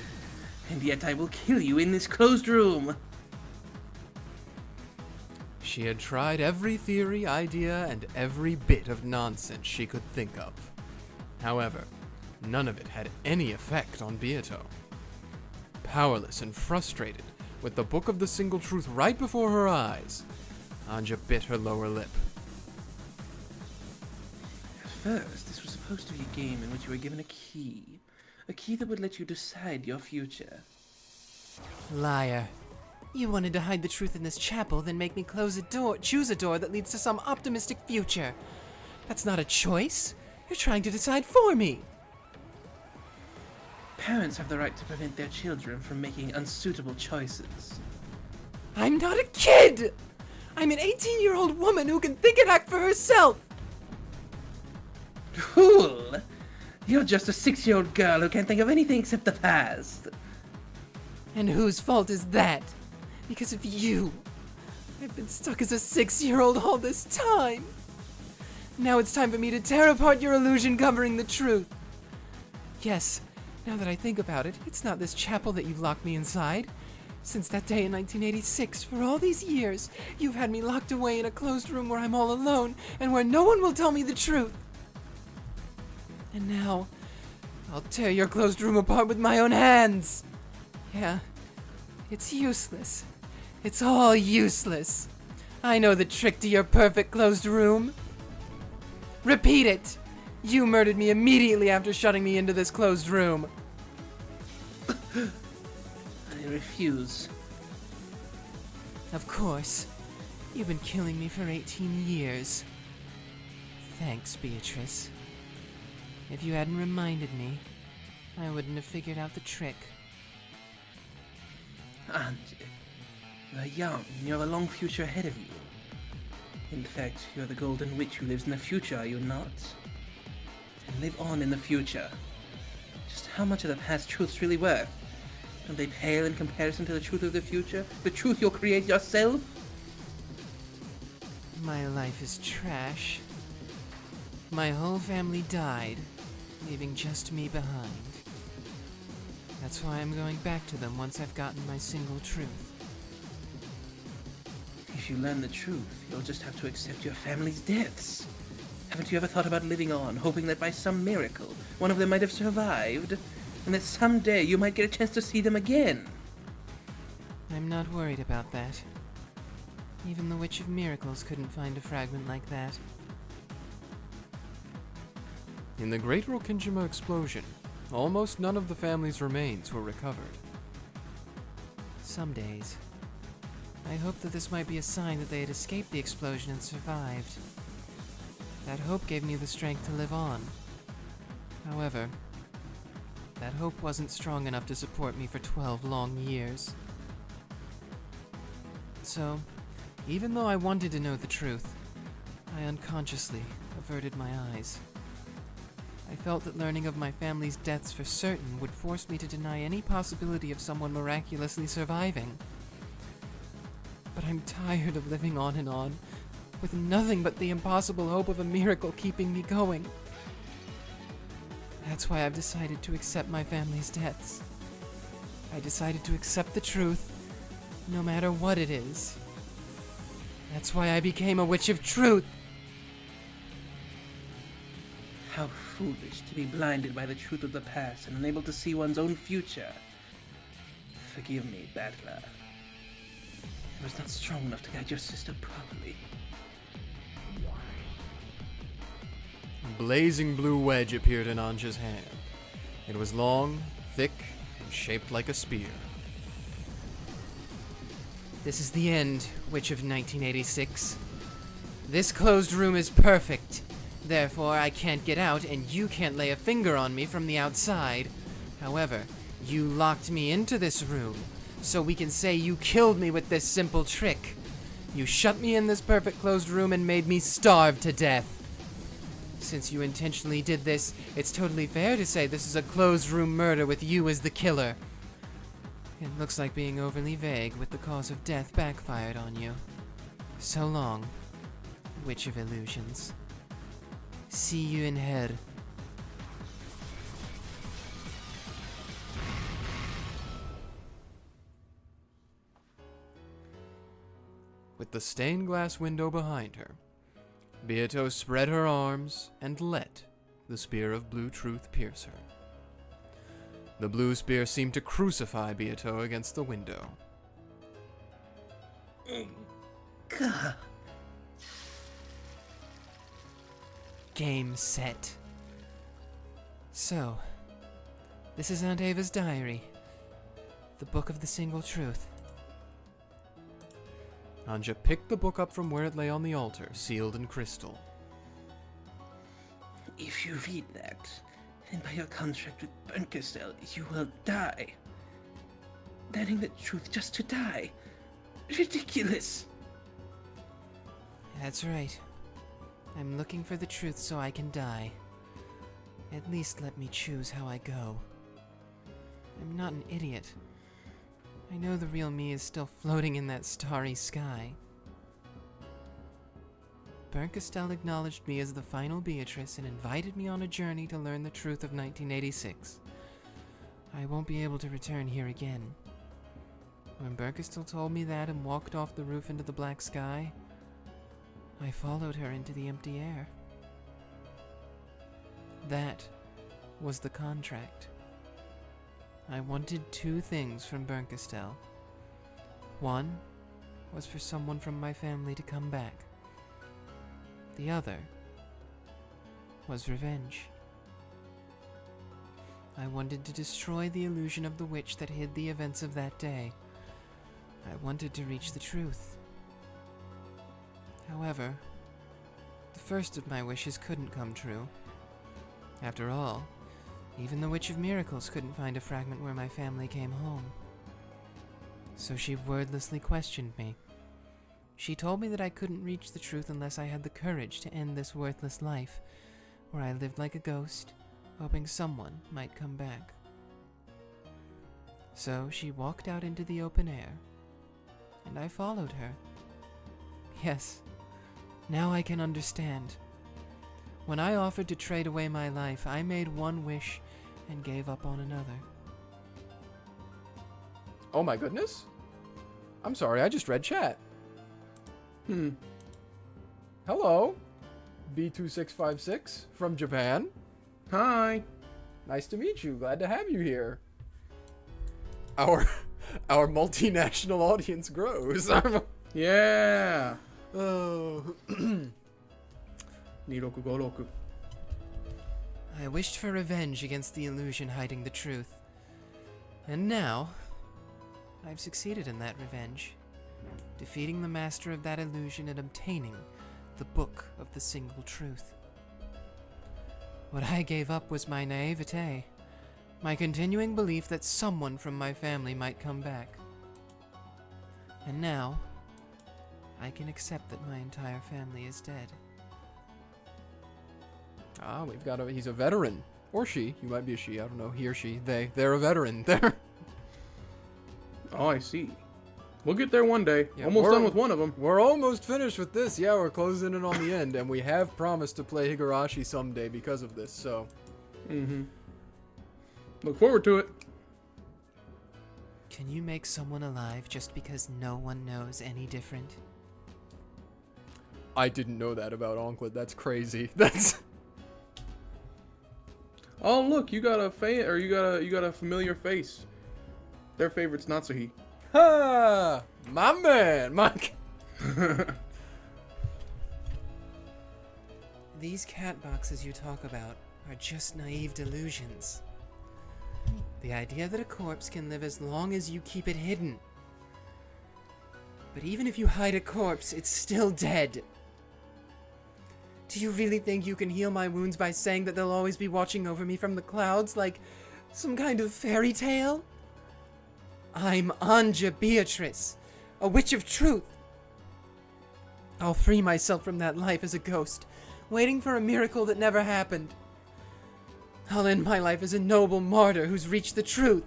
B: And yet I will kill you in this closed room.
A: She had tried every theory, idea, and every bit of nonsense she could think of. However, none of it had any effect on Beato. Powerless and frustrated, with the Book of the Single Truth right before her eyes, Anja bit her lower lip.
B: At first, this was supposed to be a game in which you were given a key. A key that would let you decide your future.
E: Liar. You wanted to hide the truth in this chapel, then make me choose a door that leads to some optimistic future. That's not a choice. You're trying to decide for me.
B: Parents have the right to prevent their children from making unsuitable choices.
E: I'm not a kid! I'm an 18-year-old woman who can think and act for herself!
B: Fool! You're just a 6-year-old girl who can't think of anything except the past.
E: And whose fault is that? Because of you. I've been stuck as a 6-year-old all this time. Now it's time for me to tear apart your illusion covering the truth. Yes, now that I think about it, it's not this chapel that you've locked me inside. Since that day in 1986, for all these years, you've had me locked away in a closed room where I'm all alone and where no one will tell me the truth. And now, I'll tear your closed room apart with my own hands. Yeah, it's useless. It's all useless. I know the trick to your perfect closed room. Repeat it! You murdered me immediately after shutting me into this closed room.
B: I refuse.
E: Of course. You've been killing me for 18 years. Thanks, Beatrice. If you hadn't reminded me, I wouldn't have figured out the trick.
B: Ange, you are young and you have a long future ahead of you. In fact, you're the Golden Witch who lives in the future, are you not? And live on in the future. Just how much are the past truths really worth? Don't they pale in comparison to the truth of the future? The truth you'll create yourself?
E: My life is trash. My whole family died, leaving just me behind. That's why I'm going back to them once I've gotten my single truth.
B: If you learn the truth, you'll just have to accept your family's deaths. Haven't you ever thought about living on, hoping that by some miracle, one of them might have survived, and that someday you might get a chance to see them again?
E: I'm not worried about that. Even the Witch of Miracles couldn't find a fragment like that.
A: In the Great Rokkenjima explosion, almost none of the family's remains were recovered.
E: Some days. I hoped that this might be a sign that they had escaped the explosion and survived. That hope gave me the strength to live on. However, that hope wasn't strong enough to support me for 12 long years. So, even though I wanted to know the truth, I unconsciously averted my eyes. I felt that learning of my family's deaths for certain would force me to deny any possibility of someone miraculously surviving. But I'm tired of living on and on, with nothing but the impossible hope of a miracle keeping me going. That's why I've decided to accept my family's deaths. I decided to accept the truth, no matter what it is. That's why I became a Witch of Truth.
B: How foolish to be blinded by the truth of the past and unable to see one's own future. Forgive me, Battler. I was not strong enough to guide your sister properly.
A: A blazing blue wedge appeared in Ange's hand. It was long, thick, and shaped like a spear.
E: This is the end, Witch of 1986. This closed room is perfect. Therefore, I can't get out, and you can't lay a finger on me from the outside. However, you locked me into this room, so we can say you killed me with this simple trick. You shut me in this perfect closed room and made me starve to death. Since you intentionally did this, it's totally fair to say this is a closed room murder with you as the killer. It looks like being overly vague with the cause of death backfired on you. So long, Witch of Illusions. See you in Hell.
A: With the stained glass window behind her, Beato spread her arms and let the spear of blue truth pierce her. The blue spear seemed to crucify Beato against the window.
B: Gah.
E: Game set. So, this is Aunt Ava's diary. The book of the single truth.
A: Anja picked the book up from where it lay on the altar, sealed in crystal.
B: If you read that, then by your contract with Bernkastel, you will die. Learning the truth just to die. Ridiculous.
E: That's right. I'm looking for the truth so I can die. At least let me choose how I go. I'm not an idiot. I know the real me is still floating in that starry sky. Bernkastel acknowledged me as the final Beatrice and invited me on a journey to learn the truth of 1986. I won't be able to return here again. When Bernkastel told me that and walked off the roof into the black sky, I followed her into the empty air. That was the contract. I wanted two things from Bernkastel. One was for someone from my family to come back. The other was revenge. I wanted to destroy the illusion of the witch that hid the events of that day. I wanted to reach the truth. However, the first of my wishes couldn't come true. After all, even the Witch of Miracles couldn't find a fragment where my family came home. So she wordlessly questioned me. She told me that I couldn't reach the truth unless I had the courage to end this worthless life, where I lived like a ghost, hoping someone might come back. So she walked out into the open air, and I followed her. Yes, now I can understand. When I offered to trade away my life, I made one wish and gave up on another.
A: Oh my goodness. I'm sorry, I just read chat. Hello, B2656 from Japan.
B: Hi.
A: Nice to meet you. Glad to have you here. Our multinational audience grows.
B: Yeah.
A: Oh.
B: 2656.
E: I wished for revenge against the illusion hiding the truth. And now, I've succeeded in that revenge, defeating the master of that illusion and obtaining the book of the single truth. What I gave up was my naivete, my continuing belief that someone from my family might come back. And now, I can accept that my entire family is dead.
A: Ah, we've got he's a veteran. Or she. You might be a she. I don't know. He or she. They're a veteran. They're...
B: Oh, I see. We'll get there one day.
A: Yeah,
B: almost done with one of them.
A: We're almost finished with this. Yeah, we're closing in on the end. And we have promised to play Higurashi someday because of this, so...
B: Mm-hmm. Look forward to it.
E: Can you make someone alive just because no one knows any different?
A: I didn't know that about Onkled. That's crazy. That's...
B: Oh, look, you got a familiar face. Their favorite's Natsuhi.
A: Ha! My man!
E: These cat boxes you talk about are just naive delusions. The idea that a corpse can live as long as you keep it hidden. But even if you hide a corpse, it's still dead. Do you really think you can heal my wounds by saying that they'll always be watching over me from the clouds like some kind of fairy tale? I'm ANGE Beatrice, a witch of truth. I'll free myself from that life as a ghost, waiting for a miracle that never happened. I'll end my life as a noble martyr who's reached the truth.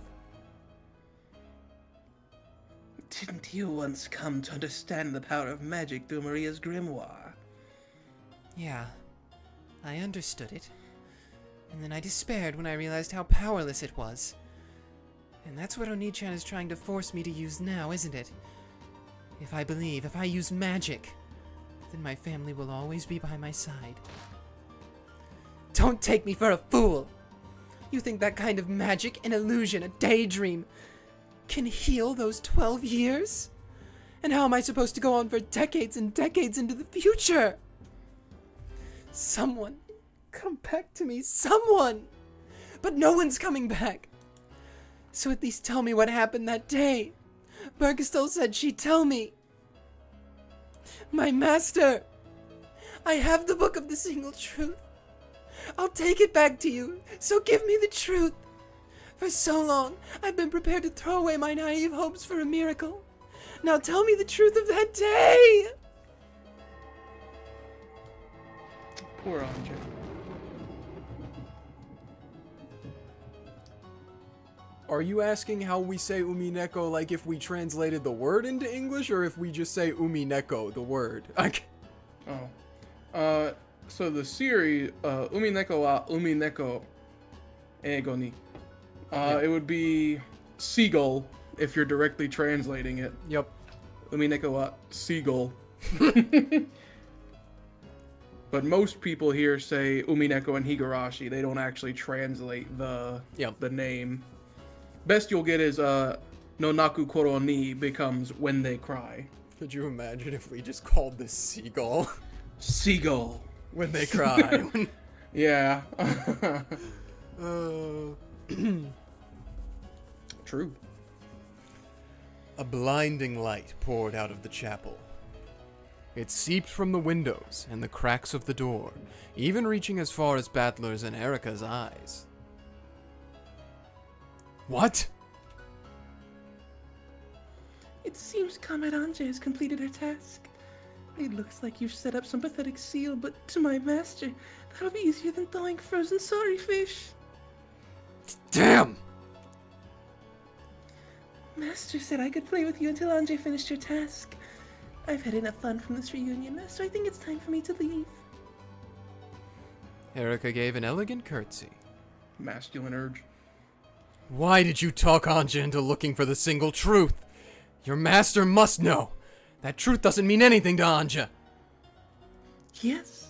B: Didn't you once come to understand the power of magic through Maria's grimoire?
E: Yeah, I understood it. And then I despaired when I realized how powerless it was. And that's what Oni-chan is trying to force me to use now, isn't it? If I use magic, then my family will always be by my side. Don't take me for a fool! You think that kind of magic, an illusion, a daydream, can heal those 12 years? And how am I supposed to go on for decades and decades into the future? Someone, come back to me, someone! But no one's coming back. So at least tell me what happened that day. Bergestel said she'd tell me. My master! I have the book of the single truth. I'll take it back to you, so give me the truth. For so long, I've been prepared to throw away my naive hopes for a miracle. Now tell me the truth of that day!
B: Poor ANGE.
A: Are you asking how we say Umineko, like if we translated the word into English, or if we just say Umineko, the word?
B: So the series, Umineko wa Umineko eigo ni. It would be seagull if you're directly translating it.
A: Yep.
B: Umineko wa seagull. But most people here say Umineko and Higurashi. They don't actually translate the name. Best you'll get is no Naku Koro ni becomes when they cry.
A: Could you imagine if we just called this seagull?
B: Seagull.
A: When they cry.
B: Yeah. True.
A: A blinding light poured out of the chapel. It seeped from the windows and the cracks of the door, even reaching as far as Battler's and Erika's eyes. What?
B: It seems Comrade ANGE has completed her task. It looks like you've set up some pathetic seal, but to my master, that'll be easier than thawing frozen sorry fish.
A: Damn!
B: Master said I could play with you until ANGE finished her task. I've had enough fun from this reunion, so I think it's time for me to leave.
A: Erika gave an elegant curtsy.
B: Masculine urge.
A: Why did you talk ANGE into looking for the single truth? Your master must know. That truth doesn't mean anything to ANGE.
B: Yes,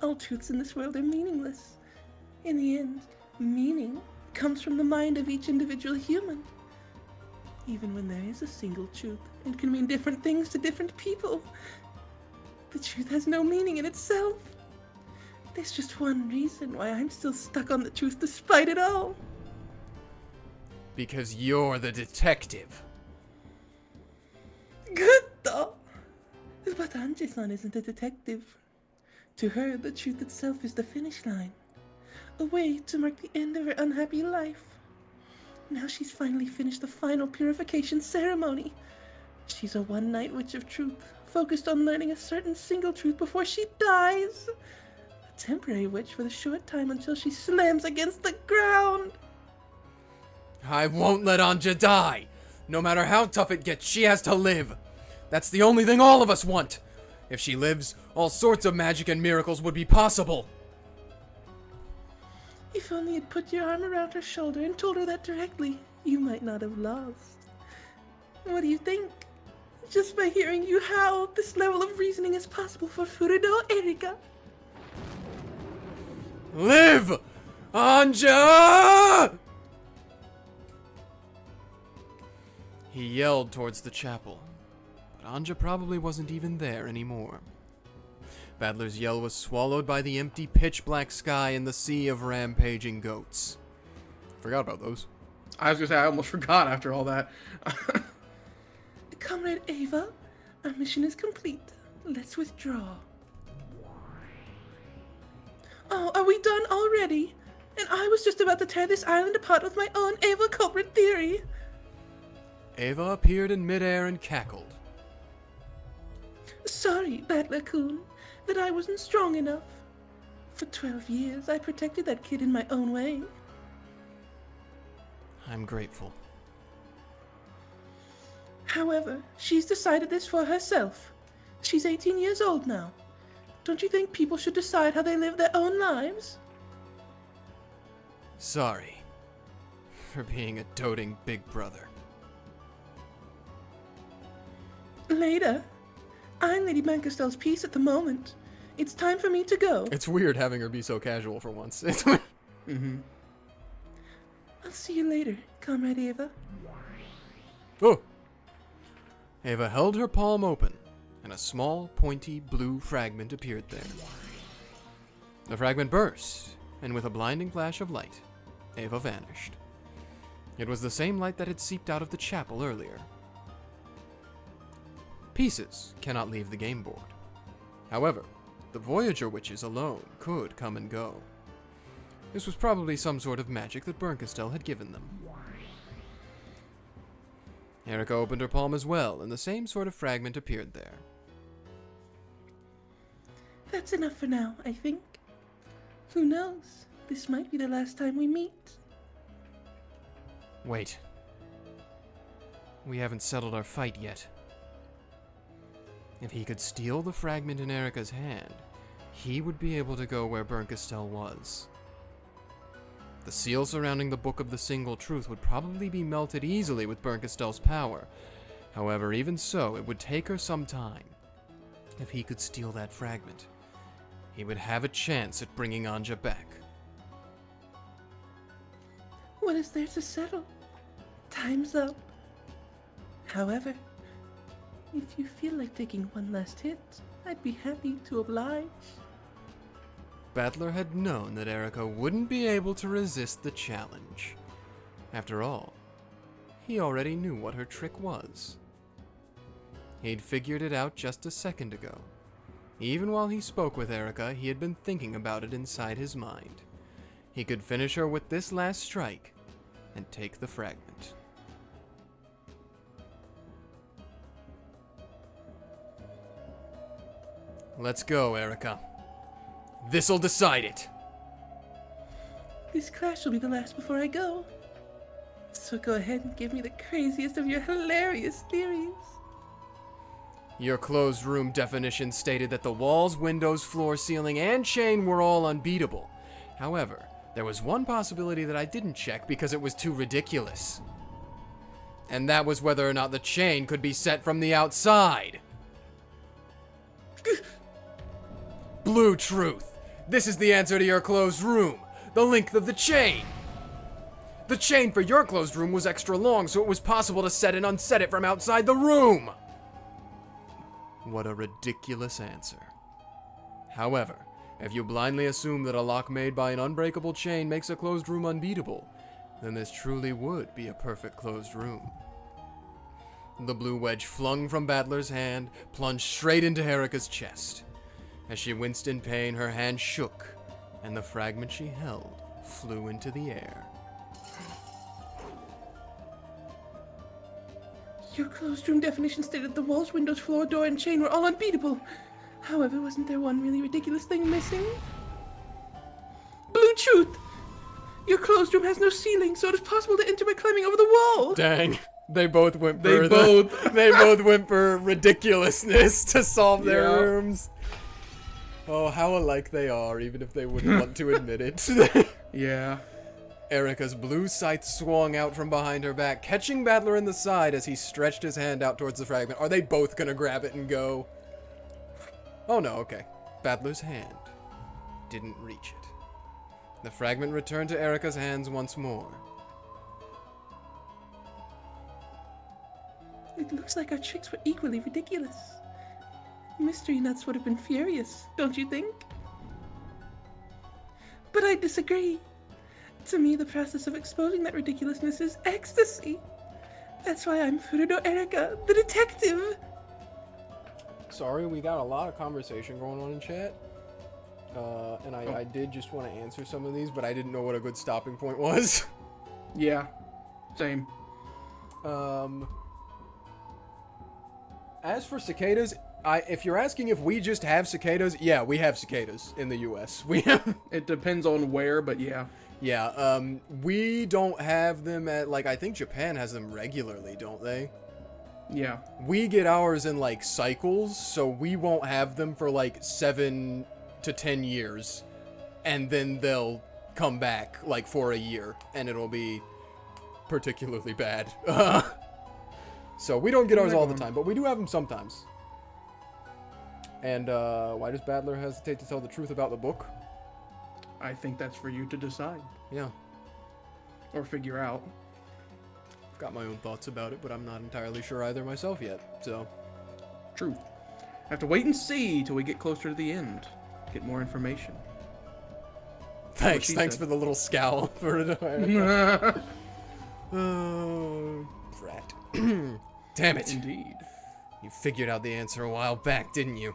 B: all truths in this world are meaningless. In the end, meaning comes from the mind of each individual human. Even when there is a single truth, it can mean different things to different people. The truth has no meaning in itself. There's just one reason why I'm still stuck on the truth despite it all.
A: Because you're the detective.
B: Good though. But ANGE-san isn't a detective. To her, the truth itself is the finish line. a way to mark the end of her unhappy life. Now she's finally finished the final purification ceremony. She's a one-night witch of truth, focused on learning a certain single truth before she dies. A temporary witch for the short time until she slams against the ground.
A: I won't let Anja die. No matter how tough it gets, she has to live. That's the only thing all of us want. If she lives, all sorts of magic and miracles would be possible.
B: If only you'd put your arm around her shoulder and told her that directly, you might not have lost. What do you think? Just by hearing you howl, this level of reasoning is possible for Furudo Erika.
A: Live! Anja! He yelled towards the chapel, but Anja probably wasn't even there anymore. Badler's yell was swallowed by the empty pitch-black sky and the sea of rampaging goats. Forgot about those.
F: I was gonna say, I almost forgot after all that.
B: Comrade Ava, our mission is complete. Let's withdraw. Oh, are we done already? And I was just about to tear this island apart with my own Ava culprit theory.
A: Ava appeared in midair and cackled.
B: Sorry, Badler-kun, that I wasn't strong enough. For 12 years, I protected that kid in my own way.
A: I'm grateful.
B: However, she's decided this for herself. She's 18 years old now. Don't you think people should decide how they live their own lives?
A: Sorry for being a doting big brother.
B: Later. I'm Lady Mancastell's piece at the moment. It's time for me to go.
A: It's weird having her be so casual for once. Mm-hmm.
B: I'll see you later, Comrade Ava.
A: Oh! Ava held her palm open, and a small, pointy, blue fragment appeared there. The fragment burst, and with a blinding flash of light, Ava vanished. It was the same light that had seeped out of the chapel earlier. Pieces cannot leave the game board. However, the Voyager witches alone could come and go. This was probably some sort of magic that Bernkastel had given them. Erika opened her palm as well, and the same sort of fragment appeared there.
B: That's enough for now, I think. Who knows? This might be the last time we meet.
A: Wait. We haven't settled our fight yet. If he could steal the fragment in Erika's hand, he would be able to go where Bernkastel was. The seal surrounding the Book of the Single Truth would probably be melted easily with Bernkastel's power. However, even so, it would take her some time. If he could steal that fragment, he would have a chance at bringing Anja back.
B: What is there to settle? Time's up. However, if you feel like taking one last hit, I'd be happy to oblige.
A: Battler had known that Erika wouldn't be able to resist the challenge. After all, he already knew what her trick was. He'd figured it out just a second ago. Even while he spoke with Erika, he had been thinking about it inside his mind. He could finish her with this last strike and take the fragment. Let's go, Erika. This'll decide it.
B: This clash will be the last before I go. So go ahead and give me the craziest of your hilarious theories.
A: Your closed room definition stated that the walls, windows, floor, ceiling, and chain were all unbeatable. However, there was one possibility that I didn't check because it was too ridiculous. And that was whether or not the chain could be set from the outside. Blue Truth. This is the answer to your closed room. The length of the chain. The chain for your closed room was extra long, so it was possible to set and unset it from outside the room. What a ridiculous answer. However, if you blindly assume that a lock made by an unbreakable chain makes a closed room unbeatable, then this truly would be a perfect closed room. The blue wedge flung from Battler's hand plunged straight into Erika's chest. As she winced in pain, her hand shook, and the fragment she held flew into the air.
B: Your closed room definition stated the walls, windows, floor, door, and chain were all unbeatable. However, wasn't there one really ridiculous thing missing? Blue truth! Your closed room has no ceiling, so it is possible to enter by climbing over the wall.
A: Dang. They both went for
F: They both.
A: they both went for ridiculousness to solve their
F: Yeah.
A: rooms. Oh, how alike they are, even if they wouldn't want to admit it.
F: Yeah.
A: Erika's blue scythe swung out from behind her back, catching Battler in the side as he stretched his hand out towards the fragment. Are they both gonna grab it and go? Oh no, okay. Battler's hand didn't reach it. The fragment returned to Erika's hands once more.
B: It looks like our tricks were equally ridiculous. Mystery nuts would have been furious, don't you think? But I disagree. To me, the process of exposing that ridiculousness is ecstasy. That's why I'm Furudo Erika, the detective.
A: Sorry, we got a lot of conversation going on in chat. And I did just want to answer some of these, but I didn't know what a good stopping point was.
F: Yeah. Same.
A: As for cicadas, if you're asking if we just have cicadas, yeah, we have cicadas in the U.S. We have...
F: It depends on where, but yeah.
A: Yeah, we don't have them at, like, I think Japan has them regularly, don't they?
F: Yeah.
A: We get ours in, like, cycles, so we won't have them for, like, 7 to 10 years. And then they'll come back, like, for a year, and it'll be particularly bad. So we don't get ours all the time, but we do have them sometimes. And why does Battler hesitate to tell the truth about the book?
F: I think that's for you to decide.
A: Yeah,
F: Or figure out.
A: I've got my own thoughts about it, but I'm not entirely sure either myself yet, so...
F: True. Have to wait and see till we get closer to the end. Get more information.
A: Thanks
F: she
A: for
F: said.
A: the little scowl for it. Brat. Damn it.
F: Indeed.
A: You figured out the answer a while back, didn't you?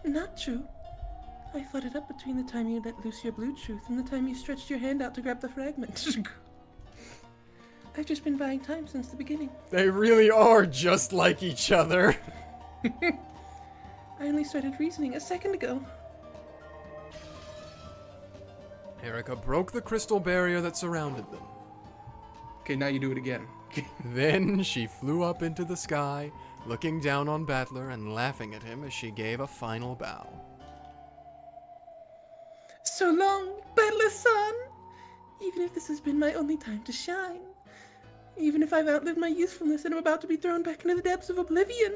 B: Not true. I thought it up between the time you let loose your blue truth and the time you stretched your hand out to grab the fragment. I've just been buying time since the beginning.
A: They really are just like each other.
B: I only started reasoning a second ago.
A: Erika broke the crystal barrier that surrounded them.
F: Okay, now you do it again.
A: Then she flew up into the sky, looking down on Battler and laughing at him as she gave a final bow.
B: So long, Battler-san! Even if this has been my only time to shine. Even if I've outlived my usefulness and am about to be thrown back into the depths of oblivion.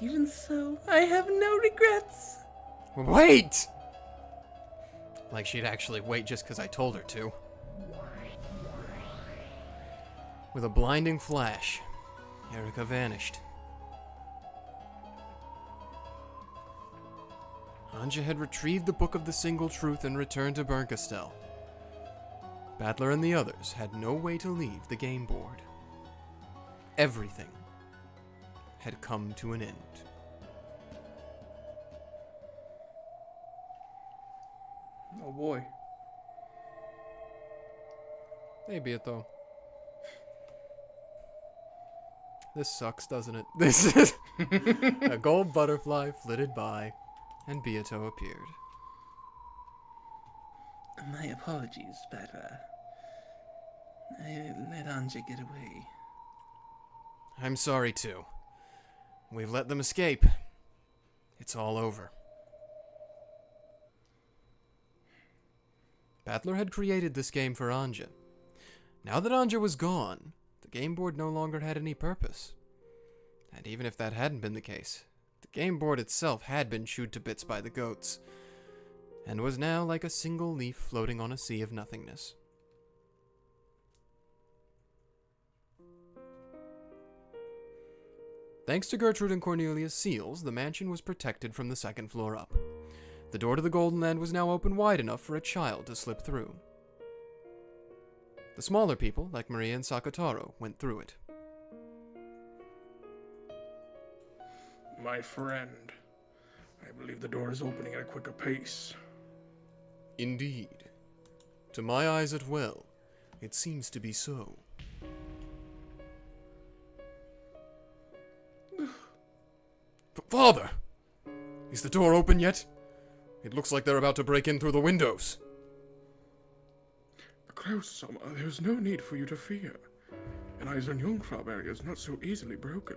B: Even so, I have no regrets.
A: Wait! Like she'd actually wait just because I told her to. With a blinding flash, Erika vanished. Anja had retrieved the Book of the Single Truth and returned to Bernkastel. Battler and the others had no way to leave the game board. Everything had come to an end.
F: Oh boy.
A: Hey, Beato. This sucks, doesn't it? This is... A gold butterfly flitted by, and Beato appeared.
B: My apologies, Battler. I let Anja get away.
A: I'm sorry, too. We've let them escape. It's all over. Battler had created this game for Anja. Now that Anja was gone, the game board no longer had any purpose. And even if that hadn't been the case, the game board itself had been chewed to bits by the goats, and was now like a single leaf floating on a sea of nothingness. Thanks to Gertrude and Cornelia's seals, the mansion was protected from the second floor up. The door to the Golden Land was now open wide enough for a child to slip through. The smaller people, like Maria and Sakataro, went through it.
F: My friend, I believe the door is opening at a quicker pace.
A: Indeed. To my eyes as well, it seems to be so. Father! Is the door open yet? It looks like they're about to break in through the windows.
F: Klaus-sama, there's no need for you to fear. An Eisenjungfrau barrier is not so easily broken.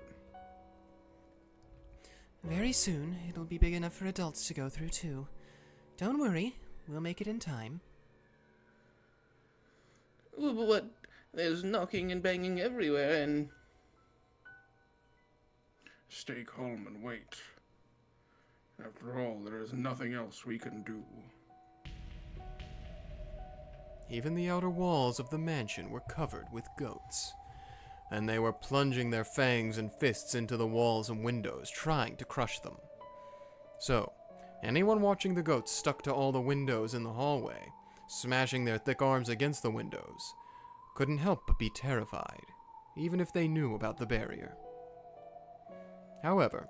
E: Very soon, it'll be big enough for adults to go through too. Don't worry, we'll make it in time.
B: But there's knocking and banging everywhere, and...
F: Stay calm and wait. After all, there is nothing else we can do.
A: Even the outer walls of the mansion were covered with goats, and they were plunging their fangs and fists into the walls and windows, trying to crush them. So, anyone watching the goats stuck to all the windows in the hallway, smashing their thick arms against the windows, couldn't help but be terrified, even if they knew about the barrier. However,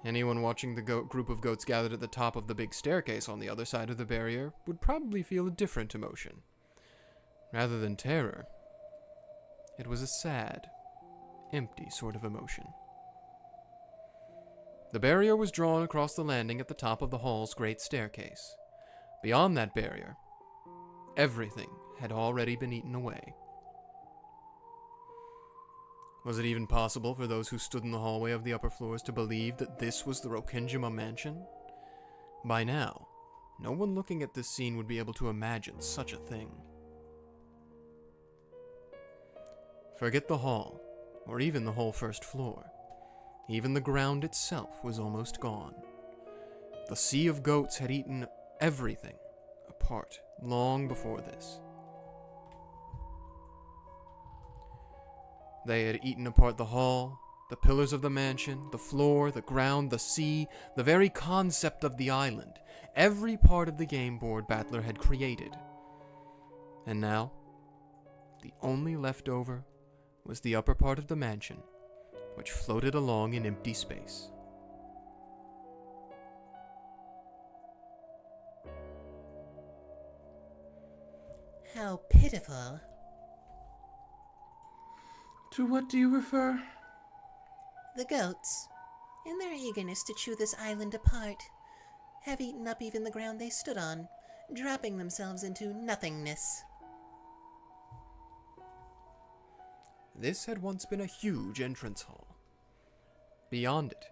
A: anyone watching the group of goats gathered at the top of the big staircase on the other side of the barrier would probably feel a different emotion. Rather than terror, it was a sad, empty sort of emotion. The barrier was drawn across the landing at the top of the hall's great staircase. Beyond that barrier, everything had already been eaten away. Was it even possible for those who stood in the hallway of the upper floors to believe that this was the Rokkenjima mansion? By now, no one looking at this scene would be able to imagine such a thing. Forget the hall, or even the whole first floor. Even the ground itself was almost gone. The sea of goats had eaten everything apart long before this. They had eaten apart the hall, the pillars of the mansion, the floor, the ground, the sea, the very concept of the island, every part of the game board Battler had created. And now, the only leftover was the upper part of the mansion, which floated along in empty space.
E: How pitiful.
B: To what do you refer?
E: The goats, in their eagerness to chew this island apart, have eaten up even the ground they stood on, dropping themselves into nothingness.
A: This had once been a huge entrance hall. Beyond it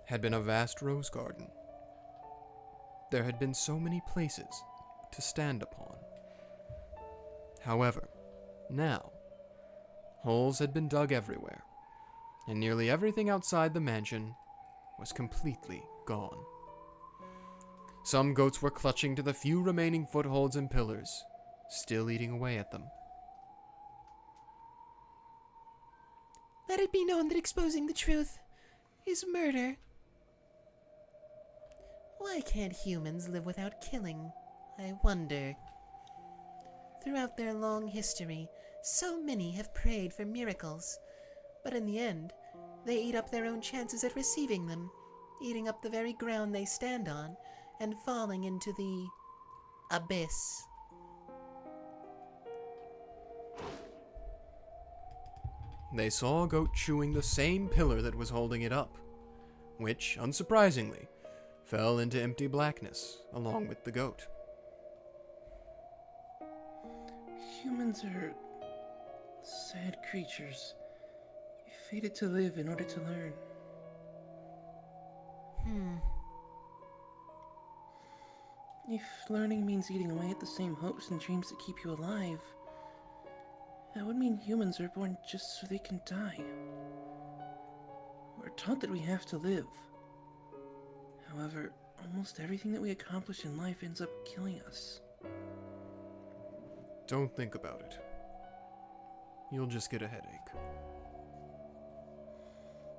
A: had been a vast rose garden. There had been so many places to stand upon. However, now, holes had been dug everywhere, and nearly everything outside the mansion was completely gone. Some goats were clutching to the few remaining footholds and pillars, still eating away at them.
E: Let it be known that exposing the truth is murder. Why can't humans live without killing, I wonder? Throughout their long history, so many have prayed for miracles, but in the end, they eat up their own chances at receiving them, eating up the very ground they stand on, and falling into the abyss.
A: They saw a goat chewing the same pillar that was holding it up, which, unsurprisingly, fell into empty blackness along with the goat.
B: Humans are sad creatures, fated to live in order to learn. If learning means eating away at the same hopes and dreams that keep you alive, that would mean humans are born just so they can die. We're taught that we have to live. However, almost everything that we accomplish in life ends up killing us.
A: Don't think about it. You'll just get a headache.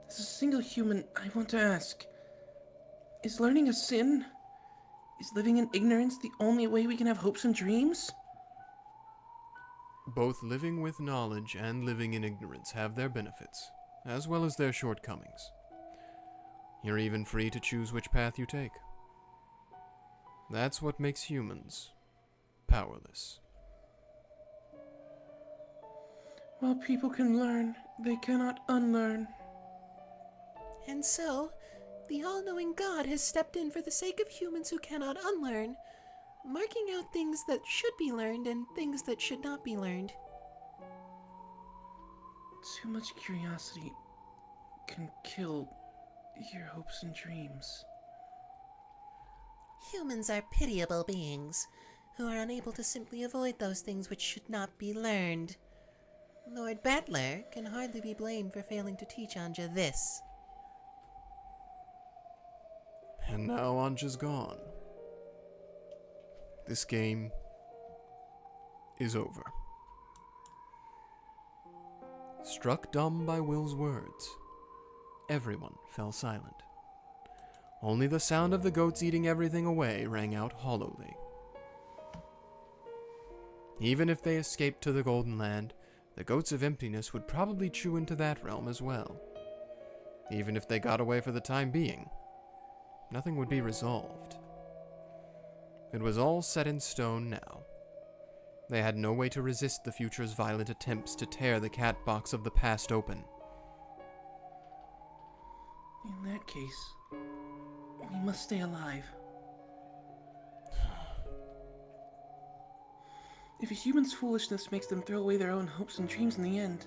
B: As a single human, I want to ask, is learning a sin? Is living in ignorance the only way we can have hopes and dreams?
A: Both living with knowledge and living in ignorance have their benefits, as well as their shortcomings. You're even free to choose which path you take. That's what makes humans powerless.
B: While people can learn, they cannot unlearn.
E: And so, the all-knowing God has stepped in for the sake of humans who cannot unlearn, marking out things that should be learned and things that should not be learned.
B: Too much curiosity can kill your hopes and dreams.
E: Humans are pitiable beings who are unable to simply avoid those things which should not be learned. Lord Battler can hardly be blamed for failing to teach Anja this.
A: And now Anja's gone. This game is over. Struck dumb by Will's words, everyone fell silent. Only the sound of the goats eating everything away rang out hollowly. Even if they escaped to the Golden Land, the goats of emptiness would probably chew into that realm as well. Even if they got away for the time being, nothing would be resolved. It was all set in stone now. They had no way to resist the future's violent attempts to tear the cat box of the past open.
B: In that case, we must stay alive. If a human's foolishness makes them throw away their own hopes and dreams in the end,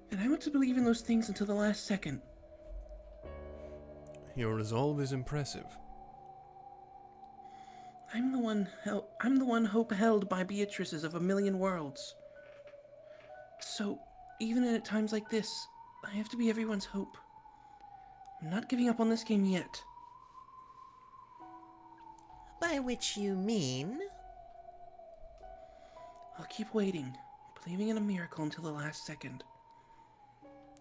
B: then I want to believe in those things until the last second.
A: Your resolve is impressive.
B: I'm the one hope held by Beatrices of a million worlds. So, even at times like this, I have to be everyone's hope. I'm not giving up on this game yet.
E: By which you mean?
B: I'll keep waiting, believing in a miracle until the last second.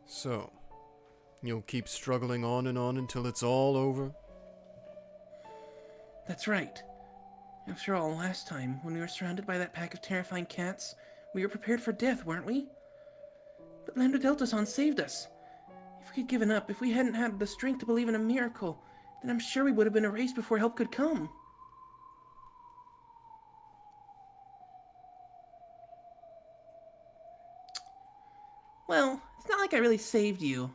A: So, you'll keep struggling on until it's all over?
B: That's right. After all, last time, when we were surrounded by that pack of terrifying cats, we were prepared for death, weren't we? But Lambda Deltason saved us. If we had given up, if we hadn't had the strength to believe in a miracle, then I'm sure we would have been erased before help could come. Well, it's not like I really saved you.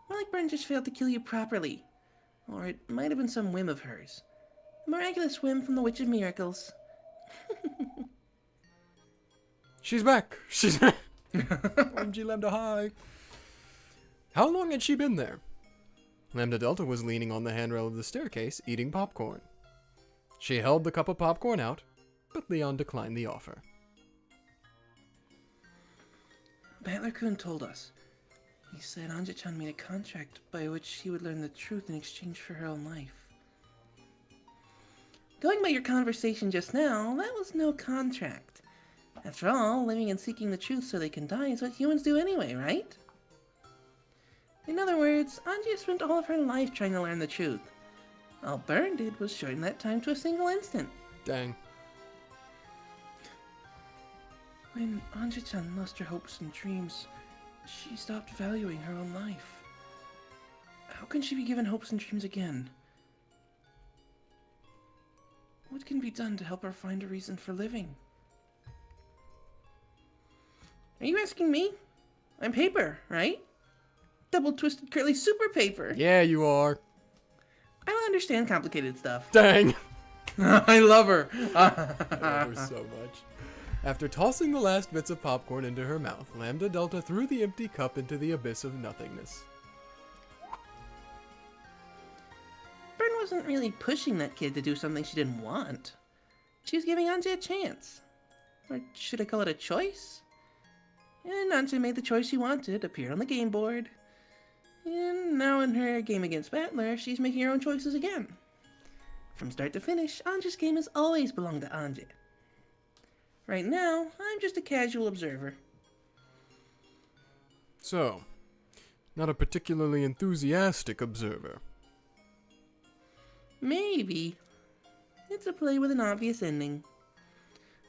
B: More like Bren just failed to kill you properly. Or it might have been some whim of hers. A miraculous whim from the Witch of Miracles.
A: She's back! She's back! OMG Lambda, hi! How long had she been there? Lambda Delta was leaning on the handrail of the staircase, eating popcorn. She held the cup of popcorn out, but Leon declined the offer.
B: Battler-kun told us. He said Anja-chan made a contract by which she would learn the truth in exchange for her own life. Going by your conversation just now, that was no contract. After all, living and seeking the truth so they can die is what humans do anyway, right? In other words, Anja spent all of her life trying to learn the truth. All Byrne did was shorten that time to a single instant.
A: Dang.
B: When Anja-chan lost her hopes and dreams, she stopped valuing her own life. How can she be given hopes and dreams again? What can be done to help her find a reason for living? Are you asking me? I'm paper, right? Double twisted curly super paper.
A: Yeah, you are.
B: I don't understand complicated stuff.
A: Dang.
B: I love her.
A: I love her so much. After tossing the last bits of popcorn into her mouth, Lambda Delta threw the empty cup into the abyss of nothingness.
B: Byrne wasn't really pushing that kid to do something she didn't want. She was giving Anja a chance. Or should I call it a choice? And Anja made the choice she wanted, appeared on the game board. And now in her game against Battler, she's making her own choices again. From start to finish, Anja's game has always belonged to Anja. Right now, I'm just a casual observer.
A: So, not a particularly enthusiastic observer.
B: Maybe. It's a play with an obvious ending.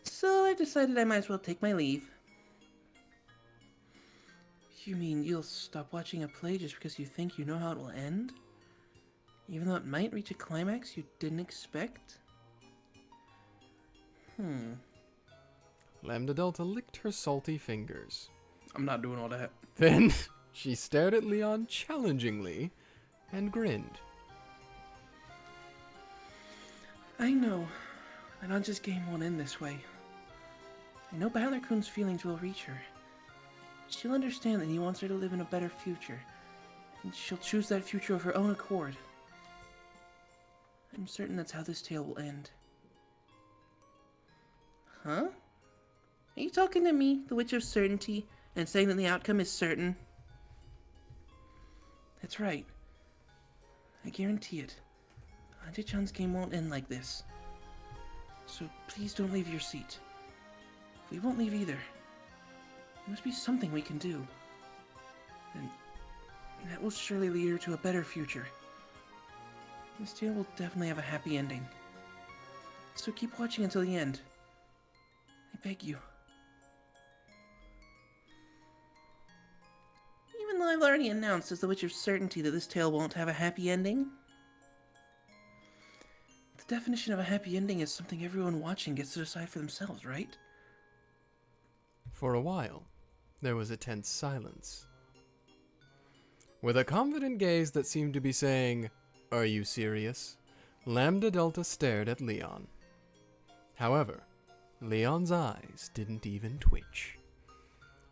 B: So I've decided I might as well take my leave. You mean you'll stop watching a play just because you think you know how it will end? Even though it might reach a climax you didn't expect?
A: Lambda Delta licked her salty fingers.
F: I'm not doing all that.
A: Then she stared at Leon challengingly and grinned.
B: I know that Ange's game won't end this way. I know Battler-kun's feelings will reach her. She'll understand that he wants her to live in a better future, and she'll choose that future of her own accord. I'm certain that's how this tale will end. Huh? Are you talking to me, the Witch of Certainty, and saying that the outcome is certain? That's right. I guarantee it. Ange-chan's game won't end like this. So please don't leave your seat. We won't leave either. There must be something we can do. And that will surely lead her to a better future. This tale will definitely have a happy ending. So keep watching until the end. I beg you. Even though I've already announced as the Witch of Certainty that this tale won't have a happy ending, the definition of a happy ending is something everyone watching gets to decide for themselves, right?
A: For a while, there was a tense silence. With a confident gaze that seemed to be saying, "Are you serious?" Lambda Delta stared at Leon. However, Leon's eyes didn't even twitch.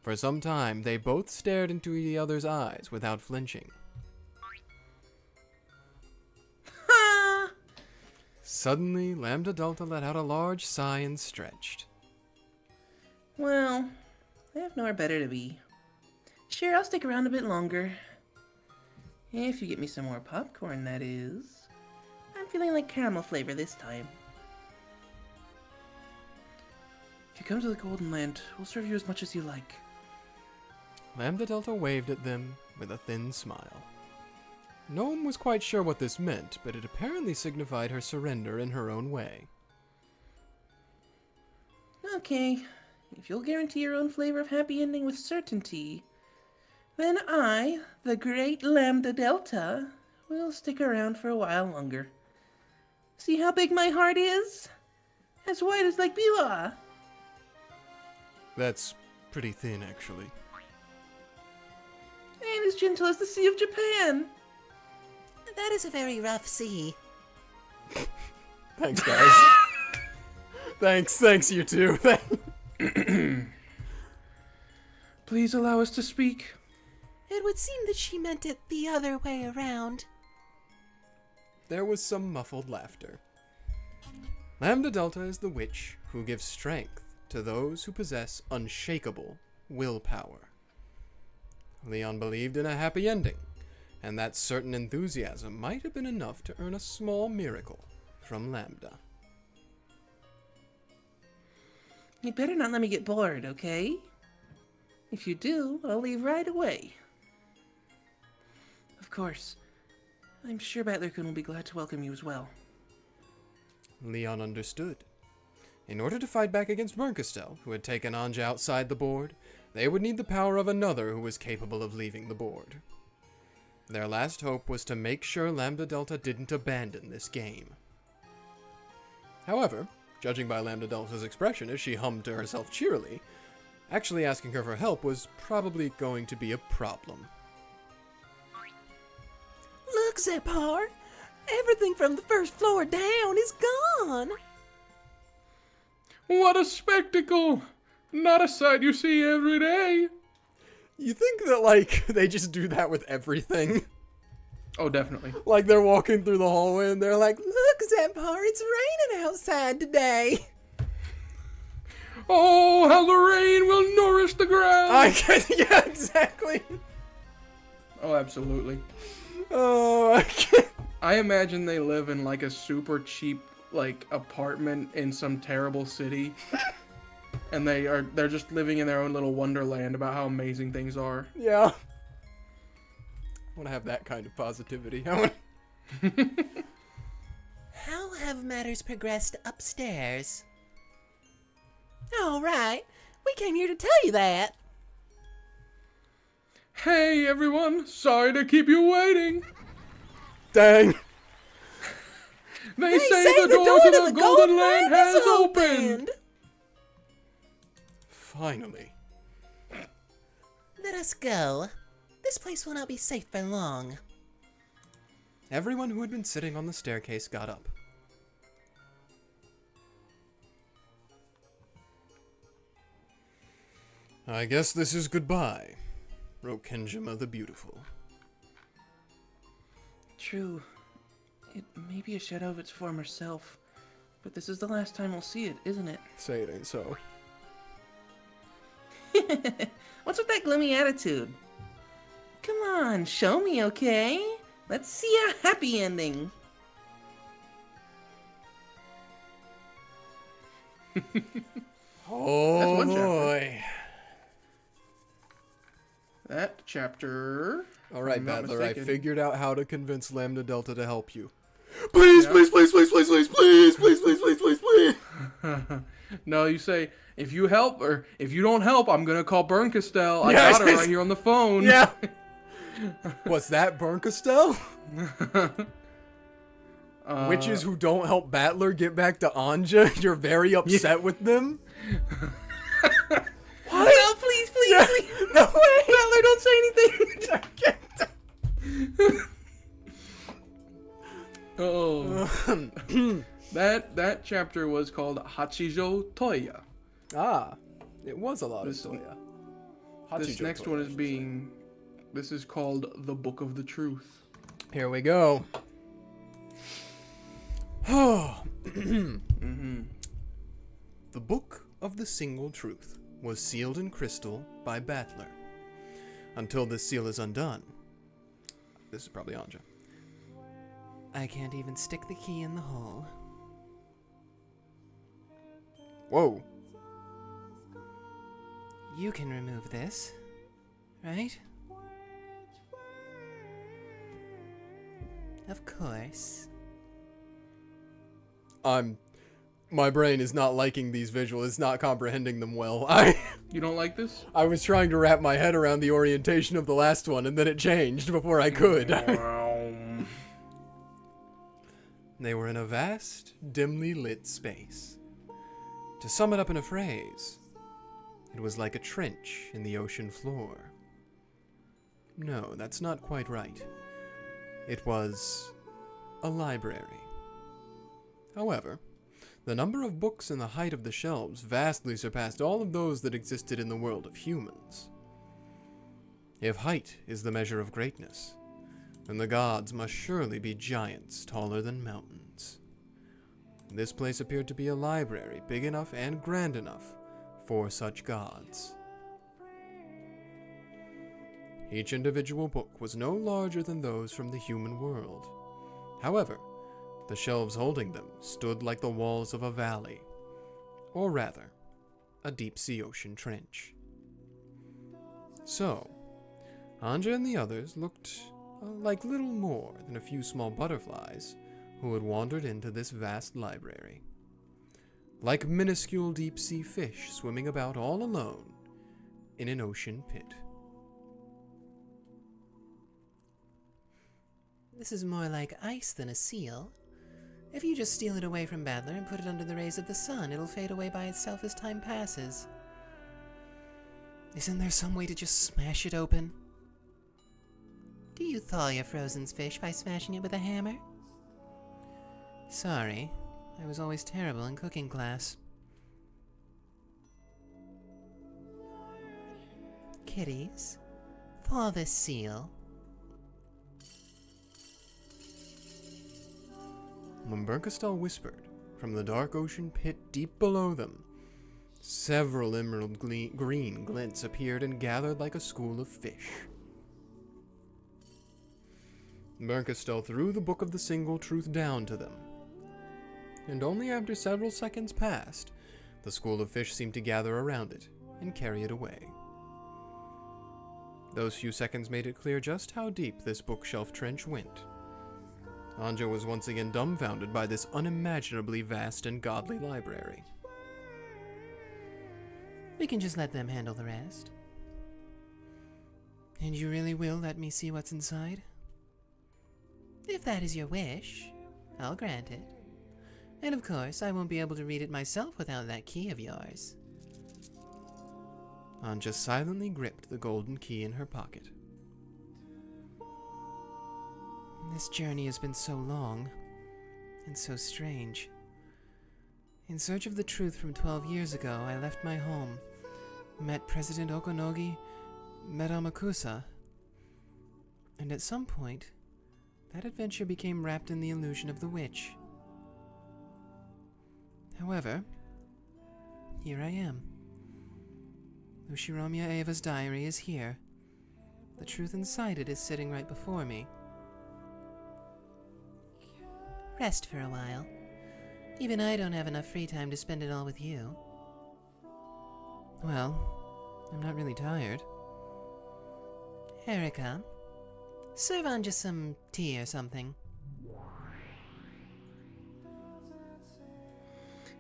A: For some time, they both stared into the other's eyes without flinching.
B: Ha!
A: Suddenly, Lambda Delta let out a large sigh and stretched.
B: Well, I have nowhere better to be. Sure, I'll stick around a bit longer. If you get me some more popcorn, that is. I'm feeling like caramel flavor this time. If you come to the Golden Land, we'll serve you as much as you like.
A: Lambda Delta waved at them with a thin smile. No one was quite sure what this meant, but it apparently signified her surrender in her own way.
B: Okay, if you'll guarantee your own flavor of happy ending with certainty, then I, the great Lambda Delta, will stick around for a while longer. See how big my heart is? As wide as Lake Biwa.
A: That's pretty thin, actually.
B: And as gentle as the Sea of Japan.
E: That is a very rough sea.
A: Thanks, guys. Thanks, you two.
F: Please allow us to speak.
E: It would seem that she meant it the other way around.
A: There was some muffled laughter. Lambda Delta is the witch who gives strength to those who possess unshakable willpower. Leon believed in a happy ending, and that certain enthusiasm might have been enough to earn a small miracle from Lambda.
B: You better not let me get bored, okay? If you do, I'll leave right away. Of course, I'm sure Battler-kun will be glad to welcome you as well.
A: Leon understood. In order to fight back against Mercastel, who had taken Ange outside the board, they would need the power of another who was capable of leaving the board. Their last hope was to make sure Lambda Delta didn't abandon this game. However, judging by Lambda Delta's expression as she hummed to herself cheerily, actually asking her for help was probably going to be a problem.
E: Look, Zepar! Everything from the first floor down is gone!
F: What a spectacle! Not a sight you see every day.
A: You think that, like, they just do that with everything?
F: Oh, definitely.
A: Like, they're walking through the hallway and they're like,
E: Look, Zepar, it's raining outside today!
F: Oh, how the rain will nourish the ground!
A: yeah, exactly.
F: Oh, absolutely.
A: Oh, I can't.
F: I imagine they live in like a super cheap like apartment in some terrible city. And they're just living in their own little wonderland about how amazing things are.
A: Yeah. I want to have that kind of positivity.
E: How have matters progressed upstairs? All right, we came here to tell you that.
F: Hey everyone, sorry to keep you waiting.
A: Dang.
F: They say the door to the Golden Land has opened!
A: Finally.
E: Let us go. This place will not be safe for long.
A: Everyone who had been sitting on the staircase got up. I guess this is goodbye, Rokkenjima the Beautiful.
B: True. It may be a shadow of its former self, but this is the last time we'll see it, isn't it?
A: Say it ain't so.
B: What's with that gloomy attitude? Come on, show me, okay? Let's see a happy ending.
A: Oh,
F: That's one chapter.
A: boy.
F: That chapter.
A: All right,
F: if I'm not
A: Battler, I
F: mistaken.
A: figured out how to convince Lambda Delta to help you. Please,
F: Yeah.
A: please, please, please, please, please, please, please, please, please, please, please.
F: No, you say, if you help, or if you don't help, I'm gonna call Berncastel. I
A: Yeah,
F: got her right here on the phone.
A: Yeah. What's that, Berncastel? Witches who don't help Battler get back to Anja, you're very upset with them?
B: No, please, please, please.
A: No way!
B: Butler, don't say anything.
F: Oh. That chapter was called Hachijo Toya.
A: Ah, it was a lot
F: This-
A: of Toya.
F: This
A: Hachijo
F: next
A: Toya,
F: one
A: I
F: is
A: should
F: being. This is called The Book of the Truth.
A: say. Here we go.
F: Mm-hmm.
A: The Book of the Single Truth was sealed in crystal by Battler. Until this seal is undone. This is probably Anja.
E: I can't even stick the key in the hole.
A: Whoa.
E: You can remove this, right? Of course.
A: My brain is not liking these visuals. It's not comprehending them well.
F: You don't like this?
A: I was trying to wrap my head around the orientation of the last one, and then it changed before I could. They were in a vast, dimly lit space. To sum it up in a phrase, it was like a trench in the ocean floor. No, that's not quite right. It was a library. However, the number of books and the height of the shelves vastly surpassed all of those that existed in the world of humans. If height is the measure of greatness, then the gods must surely be giants taller than mountains. This place appeared to be a library big enough and grand enough for such gods. Each individual book was no larger than those from the human world. However, the shelves holding them stood like the walls of a valley, or rather, a deep-sea ocean trench. So, Anja and the others looked like little more than a few small butterflies who had wandered into this vast library. Like minuscule deep-sea fish swimming about all alone in an ocean pit.
E: This is more like ice than a seal. If you just steal it away from Battler and put it under the rays of the sun, it'll fade away by itself as time passes. Isn't there some way to just smash it open? Do you thaw your frozen fish by smashing it with a hammer? Sorry, I was always terrible in cooking class. Kitties, thaw this seal.
A: When Berncastel whispered, from the dark ocean pit deep below them, several emerald green glints appeared and gathered like a school of fish. Berncastel threw the Book of the Single Truth down to them, and only after several seconds passed, the school of fish seemed to gather around it and carry it away. Those few seconds made it clear just how deep this bookshelf trench went. Anja was once again dumbfounded by this unimaginably vast and godly library.
E: We can just let them handle the rest. And you really will let me see what's inside? If that is your wish, I'll grant it. And of course, I won't be able to read it myself without that key of yours.
A: Anja silently gripped the golden key in her pocket.
E: This journey has been so long, and so strange. In search of the truth from 12 years ago, I left my home, met President Okonogi, met Amakusa, and at some point, that adventure became wrapped in the illusion of the witch. However, here I am. Ushiromiya Eva's diary is here. The truth inside it is sitting right before me. Rest for a while. Even I don't have enough free time to spend it all with you. Well, I'm not really tired. Erika, serve Anja some tea or something.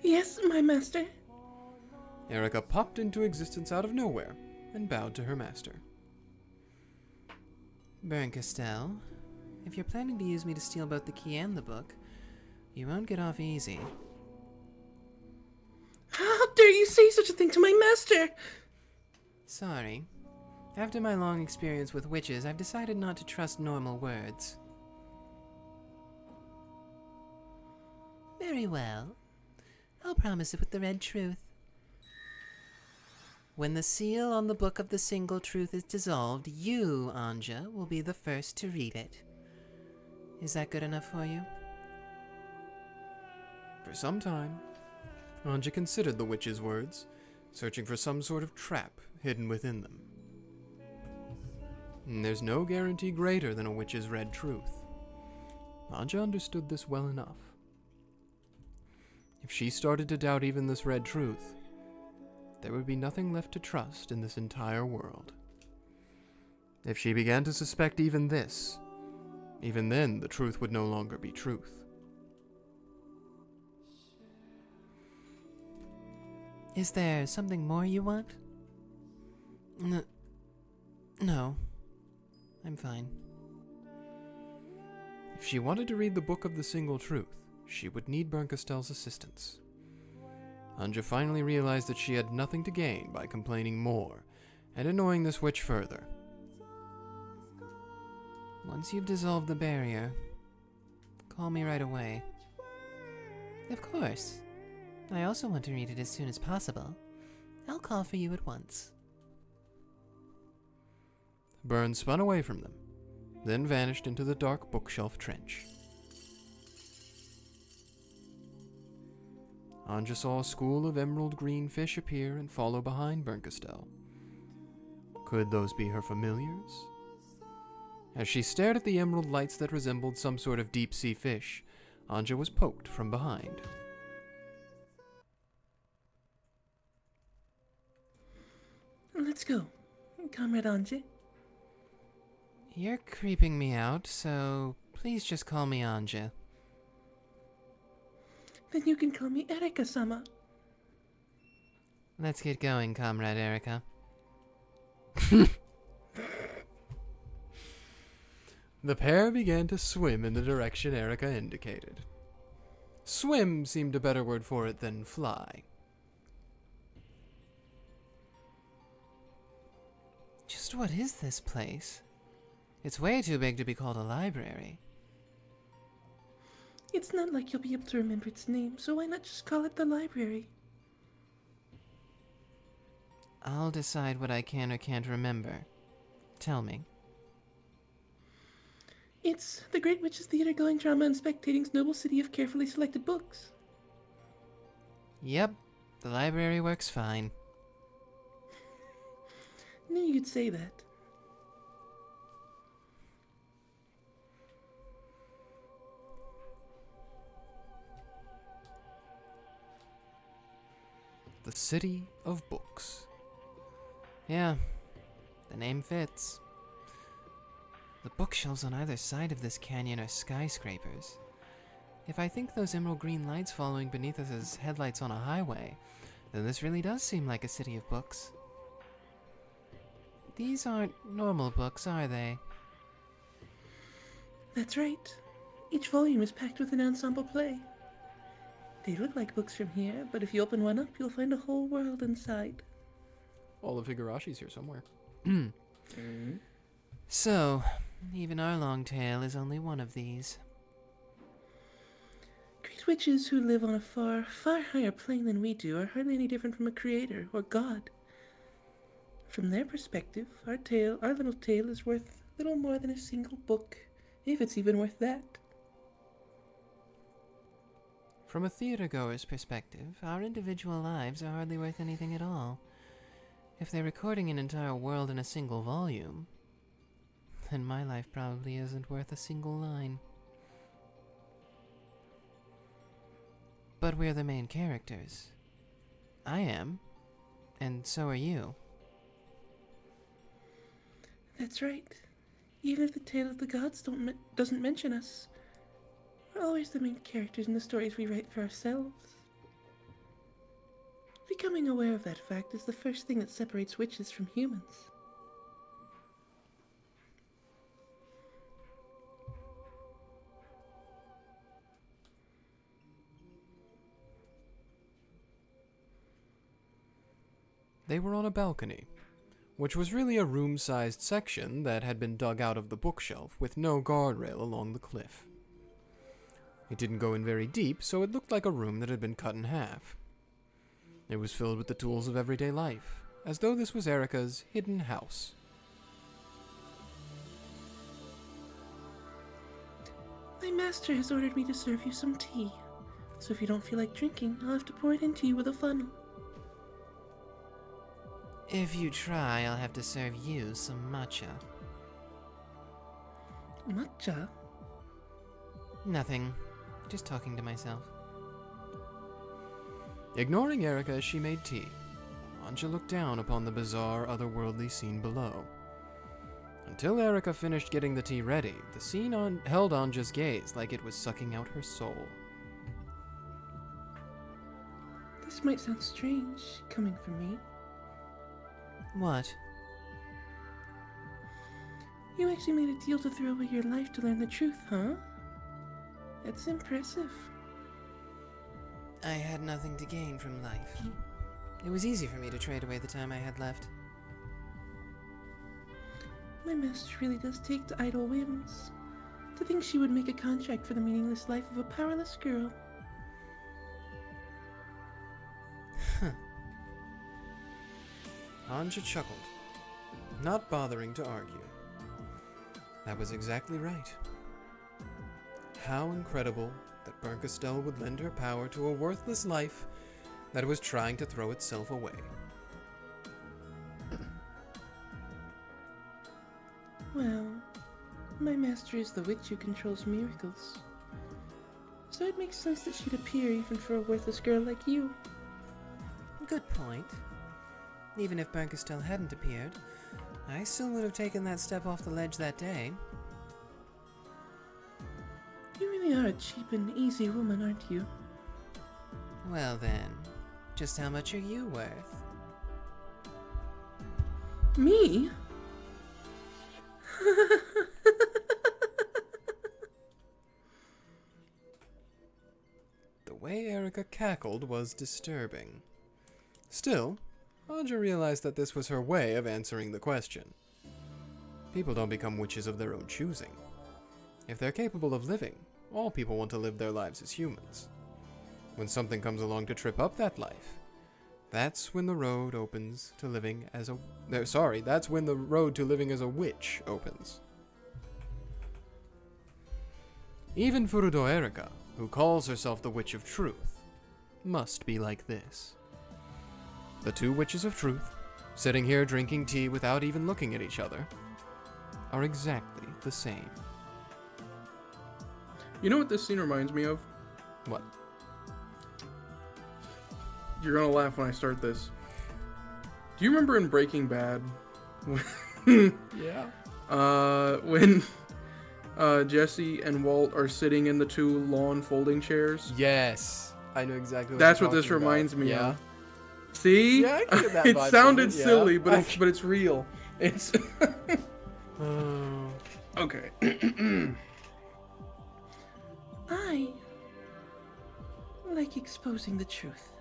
B: Yes, my master.
A: Erika popped into existence out of nowhere and bowed to her master.
E: Berncastel, if you're planning to use me to steal both the key and the book, you won't get off easy.
B: How dare you say such a thing to my master?
E: Sorry. After my long experience with witches, I've decided not to trust normal words. Very well. I'll promise it with the red truth. When the seal on the book of the single truth is dissolved, you, Anja, will be the first to read it. Is that good enough for you?
A: For some time, Anja considered the witch's words, searching for some sort of trap hidden within them. And there's no guarantee greater than a witch's red truth. Anja understood this well enough. If she started to doubt even this red truth, there would be nothing left to trust in this entire world. If she began to suspect even this, even then the truth would no longer be truth.
E: Is there something more you want? No. I'm fine.
A: If she wanted to read the Book of the Single Truth, she would need Berncastel's assistance. Anja finally realized that she had nothing to gain by complaining more and annoying this witch further.
E: Once you've dissolved the barrier, call me right away. Of course. I also want to read it as soon as possible. I'll call for you at once.
A: Byrne spun away from them, then vanished into the dark bookshelf trench. Anja saw a school of emerald green fish appear and follow behind Berncastel. Could those be her familiars? As she stared at the emerald lights that resembled some sort of deep-sea fish, Anja was poked from behind.
B: Let's go, Comrade Anja.
E: You're creeping me out, so please just call me Anja.
B: Then you can call me Erika-sama.
E: Let's get going, Comrade Erika.
A: The pair began to swim in the direction Erika indicated. Swim seemed a better word for it than fly.
E: Just what is this place? It's way too big to be called a library.
B: It's not like you'll be able to remember its name, so why not just call it the library?
E: I'll decide what I can or can't remember. Tell me.
B: It's the Great Witch's Theater going drama and spectating's noble city of carefully selected books.
E: Yep, the library works fine.
B: Knew you'd say that.
A: The City of Books.
E: Yeah, the name fits. The bookshelves on either side of this canyon are skyscrapers. If I think those emerald green lights following beneath us as headlights on a highway, then this really does seem like a city of books. These aren't normal books, are they?
B: That's right. Each volume is packed with an ensemble play. They look like books from here, but if you open one up, you'll find a whole world inside.
A: All of Higarashi's here somewhere.
E: So, even our long tale is only one of these.
B: Great witches who live on a far, far higher plane than we do are hardly any different from a creator or god. From their perspective, our little tale is worth little more than a single book, if it's even worth that.
E: From a theatergoer's perspective, our individual lives are hardly worth anything at all. If they're recording an entire world in a single volume, then my life probably isn't worth a single line. But we're the main characters. I am, and so are you.
B: That's right. Even if the tale of the gods doesn't mention us, we're always the main characters in the stories we write for ourselves. Becoming aware of that fact is the first thing that separates witches from humans.
A: They were on a balcony, which was really a room-sized section that had been dug out of the bookshelf with no guardrail along the cliff. It didn't go in very deep, so it looked like a room that had been cut in half. It was filled with the tools of everyday life, as though this was Erika's hidden house.
B: My master has ordered me to serve you some tea, so if you don't feel like drinking, I'll have to pour it into you with a funnel.
E: If you try, I'll have to serve you some matcha.
B: Matcha?
E: Nothing. Just talking to myself.
A: Ignoring Erika as she made tea, Anja looked down upon the bizarre, otherworldly scene below. Until Erika finished getting the tea ready, the scene held Anja's gaze like it was sucking out her soul.
B: This might sound strange, coming from me.
E: What?
B: You actually made a deal to throw away your life to learn the truth, huh? That's impressive.
E: I had nothing to gain from life. It was easy for me to trade away the time I had left.
B: My master really does take to idle whims. To think she would make a contract for the meaningless life of a powerless girl.
A: Anja chuckled, not bothering to argue. That was exactly right. How incredible that Bernkastel would lend her power to a worthless life that was trying to throw itself away.
B: Well, my master is the witch who controls miracles. So it makes sense that she'd appear even for a worthless girl like you.
E: Good point. Even if Bernkastel hadn't appeared, I still would have taken that step off the ledge that day.
B: You really are a cheap and easy woman, aren't you?
E: Well then, just how much are you worth?
B: Me?
A: The way Erika cackled was disturbing. Still, Anja realized that this was her way of answering the question. People don't become witches of their own choosing. If they're capable of living, all people want to live their lives as humans. When something comes along to trip up that life, that's when the road opens to living as a... that's when the road to living as a witch opens. Even Furudo Erika, who calls herself the Witch of Truth, must be like this. The two witches of truth, sitting here drinking tea without even looking at each other, are exactly the same.
F: You know what this scene reminds me of?
A: What?
F: You're gonna laugh when I start this. Do you remember in Breaking Bad?
A: Yeah.
F: When Jesse and Walt are sitting in the two lawn folding chairs?
A: Yes. I know exactly what
F: That's
A: you're
F: what this
A: talking
F: reminds
A: about.
F: me
A: Yeah.
F: of. See?
A: Yeah, I can get that
F: it
A: vibe
F: sounded
A: from it, yeah.
F: silly, but it's real. It's okay.
B: I like exposing the truth.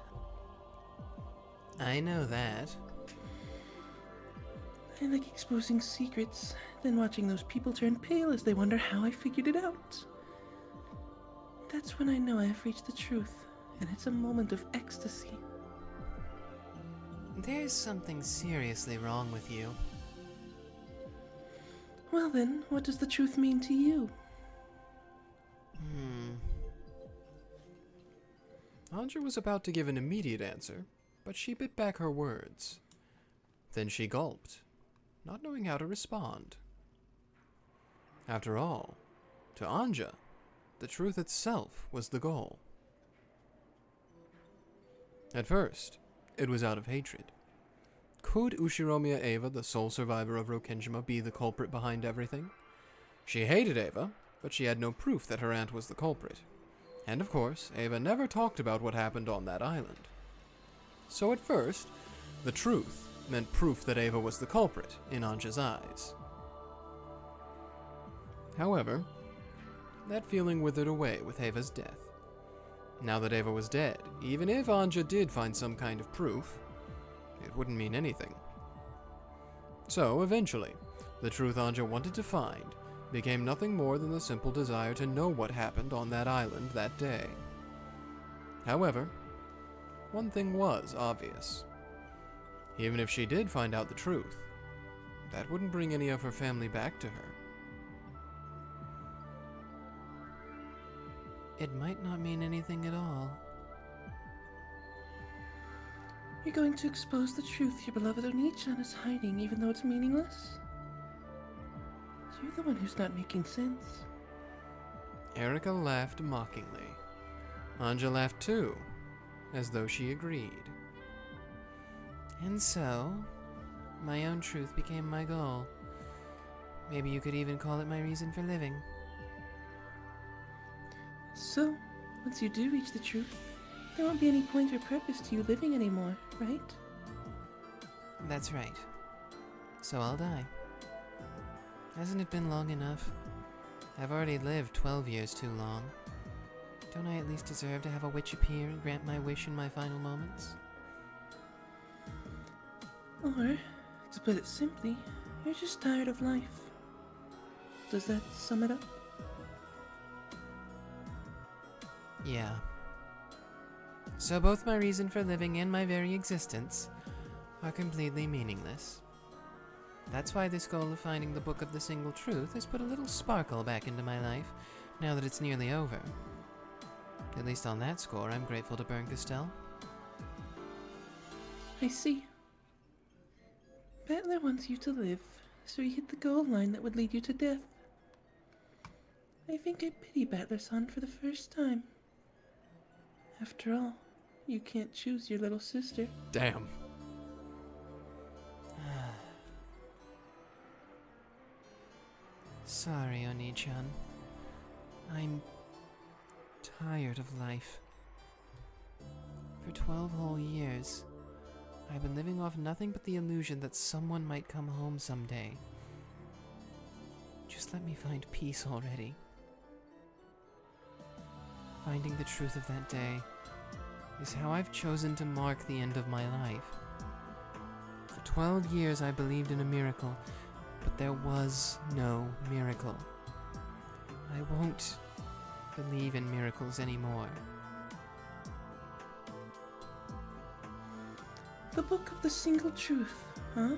E: I know that.
B: I like exposing secrets, then watching those people turn pale as they wonder how I figured it out. That's when I know I have reached the truth, and it's a moment of ecstasy.
E: There's something seriously wrong with you.
B: Well then, what does the truth mean to you?
A: Anja was about to give an immediate answer, but she bit back her words. Then she gulped, not knowing how to respond. After all, to Anja, the truth itself was the goal. At first, it was out of hatred. Could Ushiromiya Eva, the sole survivor of Rokkenjima, be the culprit behind everything? She hated Eva, but she had no proof that her aunt was the culprit. And of course, Eva never talked about what happened on that island. So at first, the truth meant proof that Eva was the culprit in Anja's eyes. However, that feeling withered away with Eva's death. Now that Eva was dead, even if Anja did find some kind of proof, it wouldn't mean anything. So, eventually, the truth Anja wanted to find became nothing more than the simple desire to know what happened on that island that day. However, one thing was obvious. Even if she did find out the truth, that wouldn't bring any of her family back to her.
E: It might not mean anything at all.
B: You're going to expose the truth your beloved Oni-chan is hiding, even though it's meaningless? You're the one who's not making sense.
A: Erika laughed mockingly. Anja laughed too, as though she agreed.
E: And so, my own truth became my goal. Maybe you could even call it my reason for living.
B: So, once you do reach the truth, there won't be any point or purpose to you living anymore, right?
E: That's right. So I'll die. Hasn't it been long enough? I've already lived 12 years too long. Don't I at least deserve to have a witch appear and grant my wish in my final moments?
B: Or, to put it simply, you're just tired of life. Does that sum it up?
E: Yeah. So both my reason for living and my very existence are completely meaningless. That's why this goal of finding the Book of the Single Truth has put a little sparkle back into my life, now that it's nearly over. At least on that score, I'm grateful to Burn Castell.
B: I see. Battler wants you to live, so he hit the goal line that would lead you to death. I think I pity Battler-san for the first time. After all, you can't choose your little sister.
A: Damn.
E: Sorry, Oni-chan. I'm tired of life. For 12 whole years, I've been living off nothing but the illusion that someone might come home someday. Just let me find peace already. Finding the truth of that day is how I've chosen to mark the end of my life. For 12 years I believed in a miracle, but there was no miracle. I won't believe in miracles anymore.
B: The Book of the Single Truth, huh?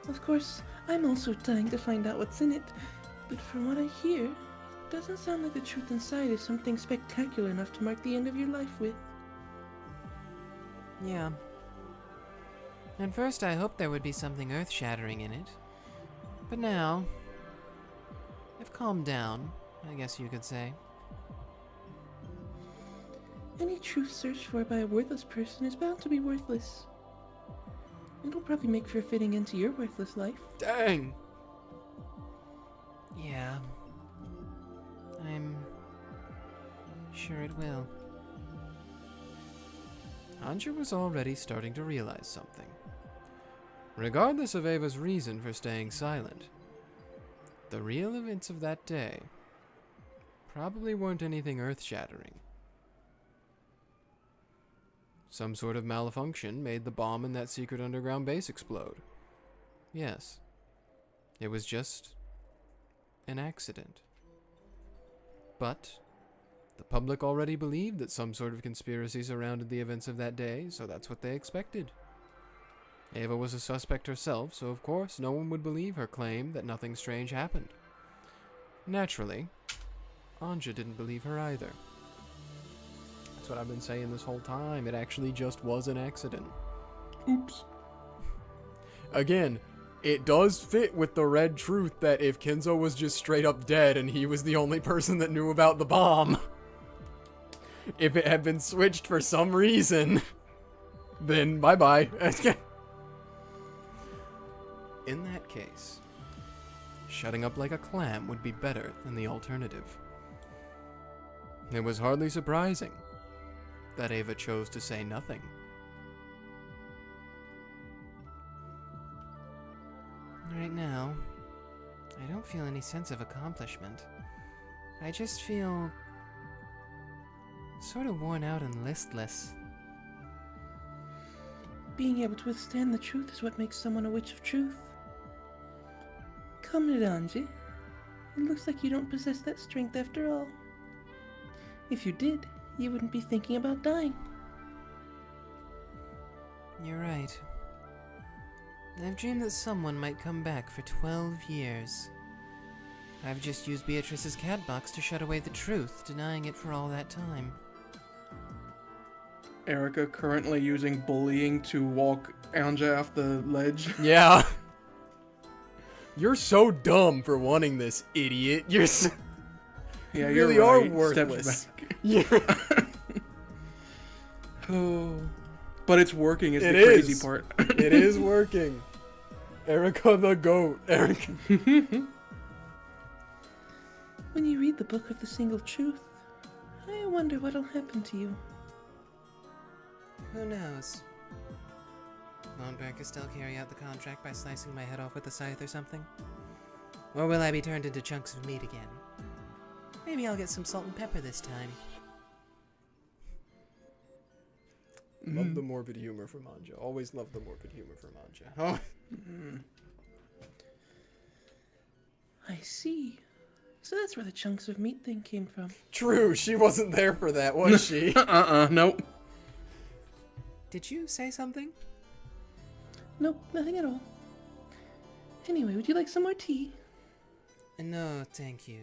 B: Of course, I'm also dying to find out what's in it, but from what I hear, it doesn't sound like the truth inside is something spectacular enough to mark the end of your life with.
E: Yeah. At first I hoped there would be something earth-shattering in it. But now, I've calmed down, I guess you could say.
B: Any truth searched for by a worthless person is bound to be worthless. It'll probably make for a fitting end to your worthless life.
A: Dang!
E: Yeah. I'm sure it will.
A: Anja was already starting to realize something. Regardless of Eva's reason for staying silent, the real events of that day probably weren't anything earth-shattering. Some sort of malfunction made the bomb in that secret underground base explode. Yes. It was just an accident. But the public already believed that some sort of conspiracy surrounded the events of that day, so that's what they expected. Ava was a suspect herself, so of course no one would believe her claim that nothing strange happened. Naturally, ANGE didn't believe her either. That's what I've been saying this whole time. It actually just was an accident.
F: Oops.
A: Again, it does fit with the red truth that if Kenzo was just straight up dead and he was the only person that knew about the bomb, if it had been switched for some reason, then bye-bye. In that case, shutting up like a clam would be better than the alternative. It was hardly surprising that Ava chose to say nothing.
E: Right now, I don't feel any sense of accomplishment. I just feel sort of worn out and listless.
B: Being able to withstand the truth is what makes someone a witch of truth. Come it, ANGE. It looks like you don't possess that strength after all. If you did, you wouldn't be thinking about dying.
E: You're right. I've dreamed that someone might come back for 12 years. I've just used Beatrice's cat box to shut away the truth, denying it for all that time.
F: Erika currently using bullying to walk ANGE off the ledge.
A: Yeah. You're so dumb for wanting this, idiot. You're so...
F: Yeah,
A: you
F: you're
A: really are
F: right.
A: worthless.
F: Steps back.
A: Yeah.
F: Oh. But it's working is
A: It
F: the crazy
A: is.
F: part.
A: It is working. Erika the goat. Erika.
B: When you read the Book of the Single Truth, I wonder what'll happen to you.
E: Who knows? Won't Berka still carry out the contract by slicing my head off with a scythe or something? Or will I be turned into chunks of meat again? Maybe I'll get some salt and pepper this time.
A: Love the morbid humor from ANGE. Always love the morbid humor from ANGE. Oh.
B: I see. So that's where the chunks of meat thing came from.
A: True, she wasn't there for that, was she?
F: Nope.
E: Did you say something?
B: Nope, nothing at all. Anyway, would you like some more tea?
E: No, thank you.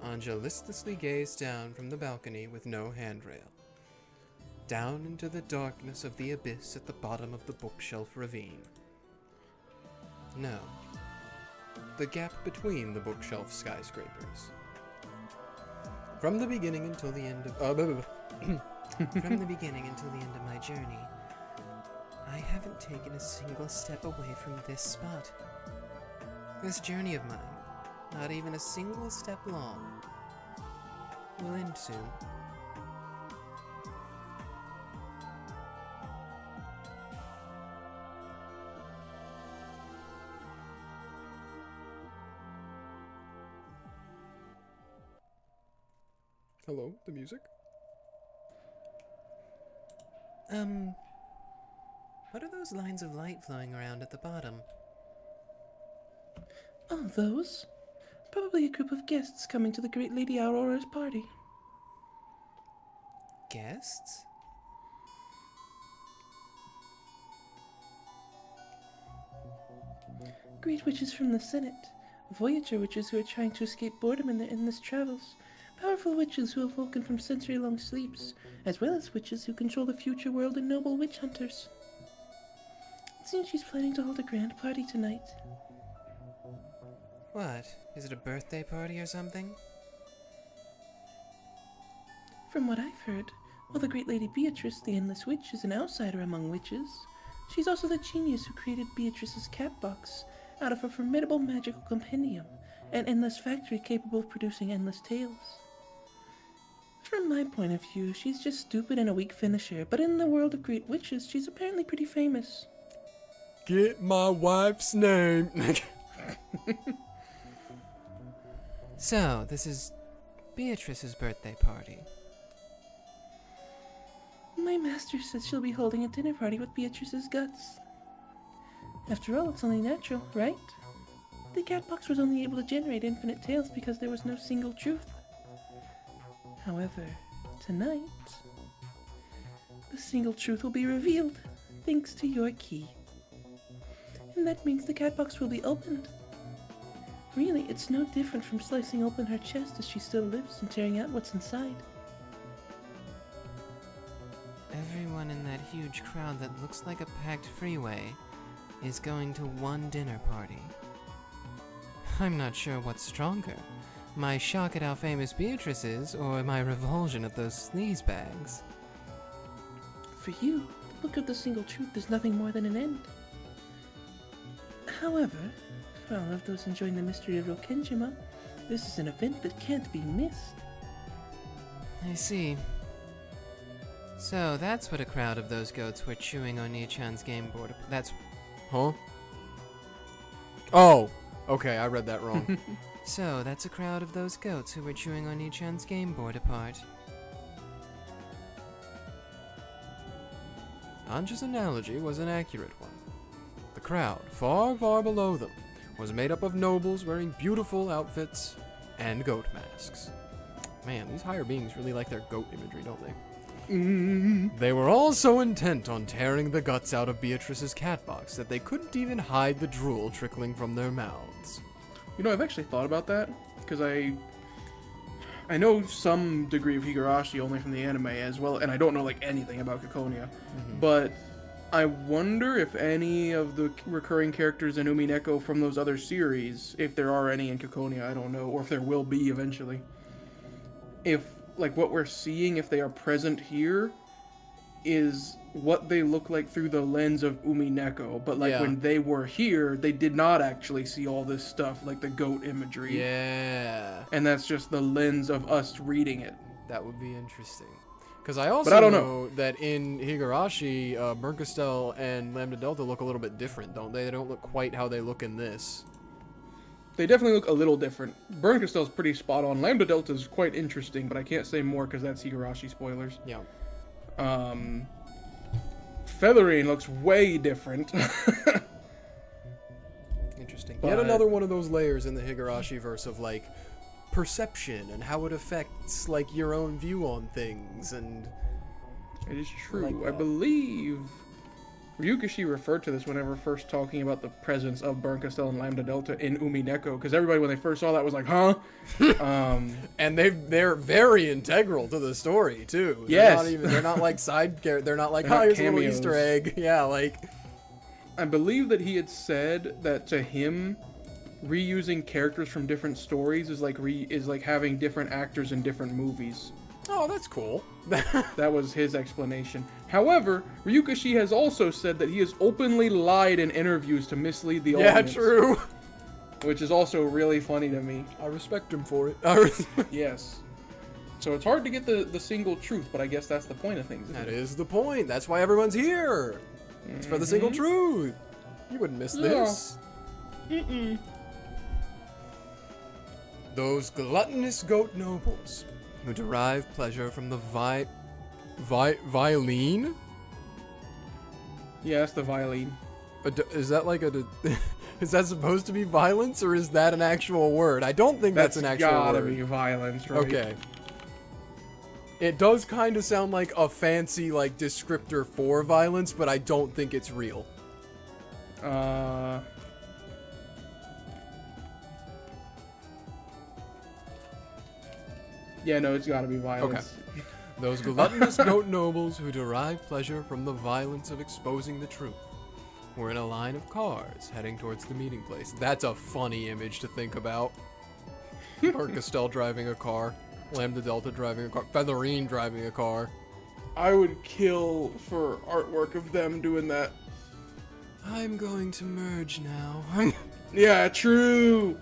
A: ANGE listlessly gazed down from the balcony with no handrail. Down into the darkness of the abyss at the bottom of the bookshelf ravine. No. The gap between the bookshelf skyscrapers. From the beginning until the end of...
E: From the beginning until the end of my journey, I haven't taken a single step away from this spot. This journey of mine, not even a single step long, will end soon.
A: Hello, the music?
E: What are those lines of light flowing around at the bottom?
B: Oh, those? Probably a group of guests coming to the Great Lady Aurora's party.
E: Guests?
B: Great witches from the Senate. Voyager witches who are trying to escape boredom in their endless travels. Powerful witches who have woken from century-long sleeps, as well as witches who control the future world and noble witch hunters. It seems she's planning to hold a grand party tonight.
E: What? Is it a birthday party or something?
B: From what I've heard, while the Great Lady Beatrice, the Endless Witch, is an outsider among witches, she's also the genius who created Beatrice's cat box out of a formidable magical compendium, an endless factory capable of producing endless tales. From my point of view, she's just stupid and a weak finisher, but in the world of great witches, she's apparently pretty famous.
A: Get my wife's name.
E: So, this is Beatrice's birthday party.
B: My master says she'll be holding a dinner party with Beatrice's guts. After all, it's only natural, right? The cat box was only able to generate infinite tales because there was no single truth. However, tonight, the single truth will be revealed, thanks to your key. And that means the cat box will be opened. Really, it's no different from slicing open her chest as she still lives and tearing out what's inside.
E: Everyone in that huge crowd that looks like a packed freeway is going to one dinner party. I'm not sure what's stronger, my shock at how famous Beatrice is, or my revulsion at those sleazebags.
B: For you, the Book of the Single Truth is nothing more than an end. However, for all of those enjoying the mystery of Rokkenjima, this is an event that can't be missed.
E: I see. So that's what a crowd of those goats were chewing on Nichan's game board. That's...
A: Huh? Oh! Okay, I read that wrong.
E: So that's a crowd of those goats who were chewing on Nichan's game board apart.
A: Ange's analogy was an accurate one. The crowd, far, far below them, was made up of nobles wearing beautiful outfits and goat masks. Man, these higher beings really like their goat imagery, don't they? They were all so intent on tearing the guts out of Beatrice's cat box that they couldn't even hide the drool trickling from their mouths.
F: You know, I've actually thought about that, because I know some degree of Higurashi only from the anime as well, and I don't know, like, anything about Kikonia, but I wonder if any of the recurring characters in Umineko from those other series, if there are any in Kikonia, I don't know, or if there will be eventually, if, like, what we're seeing, if they are present here, is what they look like through the lens of Umineko. But, like, when they were here, they did not actually see all this stuff, like the goat imagery.
A: Yeah.
F: And that's just the lens of us reading it.
A: That would be interesting. Because I also know that in Higurashi, Burnkastel and Lambda Delta look a little bit different, don't they? They don't look quite how they look in this.
F: They definitely look a little different. Burnkastel's pretty spot on. Lambda Delta's quite interesting, but I can't say more because that's Higurashi spoilers.
A: Yeah.
F: Featherine looks way different.
A: Interesting. Yet another one of those layers in the Higurashi verse of, like, perception and how it affects, like, your own view on things, and...
F: It is true.
A: Like
F: I believe Ryukishi referred to this whenever first talking about the presence of Burnkastel and Lambda Delta in Umineko, because everybody, when they first saw that, was like, huh?
A: And they're very integral to the story, too.
F: Yes.
A: They're not like side characters. They're not like,
F: They're not
A: here's a little
F: cameos.
A: Easter egg. Yeah, like...
F: I believe that he had said that to him, reusing characters from different stories is like having different actors in different movies.
A: Oh, that's cool.
F: That was his explanation. However, Ryukishi has also said that he has openly lied in interviews to mislead the audience.
A: Yeah, true.
F: Which is also really funny to me.
A: I respect him for it.
F: Yes. So it's hard to get the single truth, but I guess that's the point of things.
A: That is the point. That's why everyone's here. It's for the single truth. You wouldn't miss this. Those gluttonous goat nobles who derive pleasure from the violin?
F: Yeah, that's the violin.
A: Is that like is that supposed to be violence, or is that an actual word? I don't think that's an actual
F: gotta
A: word.
F: be violence, right?
A: Okay. It does kind of sound like a fancy, like, descriptor for violence, but I don't think it's real.
F: Yeah, no, it's gotta be violence.
A: Okay. Those gluttonous goat nobles who derive pleasure from the violence of exposing the truth were in a line of cars heading towards the meeting place. That's a funny image to think about. Burnkastel driving a car, Lambda Delta driving a car, Featherine driving a car.
F: I would kill for artwork of them doing that.
A: I'm going to merge now.
F: Yeah, true.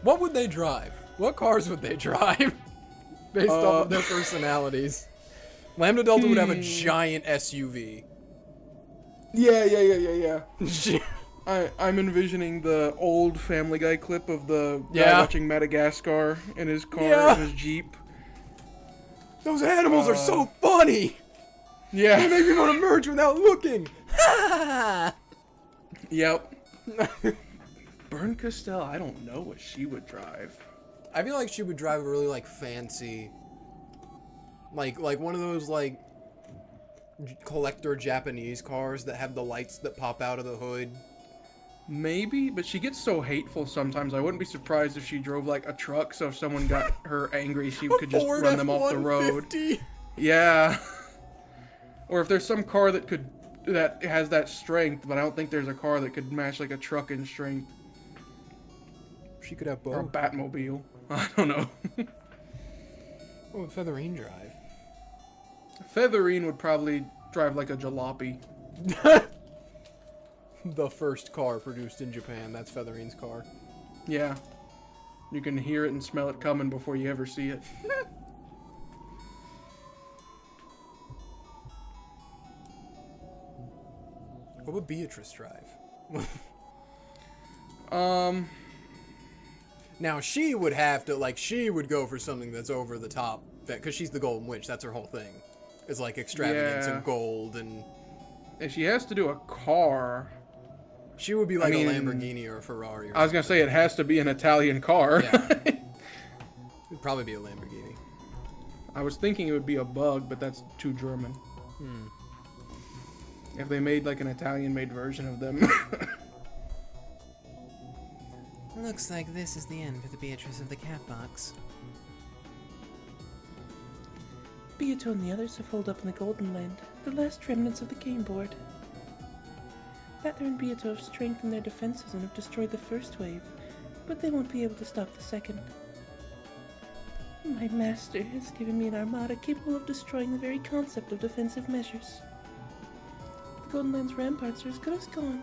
A: What would they drive? What cars would they drive? Based off of their personalities. Lambda Delta would have a giant SUV.
F: Yeah. I'm envisioning the old Family Guy clip of the guy watching Madagascar in his car, in his Jeep.
A: Those animals are so funny!
F: Yeah.
A: They make me want to merge without looking.
F: Yep. Burn Castell, I don't know what she would drive.
A: I feel like she would drive a really like fancy, like one of those like collector Japanese cars that have the lights that pop out of the hood.
F: Maybe, but she gets so hateful sometimes. I wouldn't be surprised if she drove like a truck, so if someone got her angry, she could just
A: Ford
F: run them off the road.
A: F-150.
F: Yeah. Or if there's some car that has that strength, but I don't think there's a car that could match like a truck in strength.
A: She could have
F: Or a
A: both.
F: Batmobile. I don't know.
A: What would Featherine drive?
F: Featherine would probably drive like a jalopy.
A: The first car produced in Japan. That's Featherine's car.
F: Yeah. You can hear it and smell it coming before you ever see it.
A: What would Beatrice drive? Now she would have to, like, she would go for something that's over the top, because she's the Golden Witch. That's her whole thing. It's like extravagance and gold and.
F: If she has to do a car,
A: She would be like a Lamborghini or a Ferrari. Or
F: I was gonna say it has to be an Italian car.
A: Yeah. It'd probably be a Lamborghini.
F: I was thinking it would be a Bug, but that's too German. If they made like an Italian-made version of them.
E: Looks like this is the end for the Beatrice of the Cat Box.
B: Beato and the others have holed up in the Golden Land, the last remnants of the game board. Feather and Beato have strengthened their defenses and have destroyed the first wave, but they won't be able to stop the second. My master has given me an armada capable of destroying the very concept of defensive measures. The Golden Land's ramparts are as good as gone.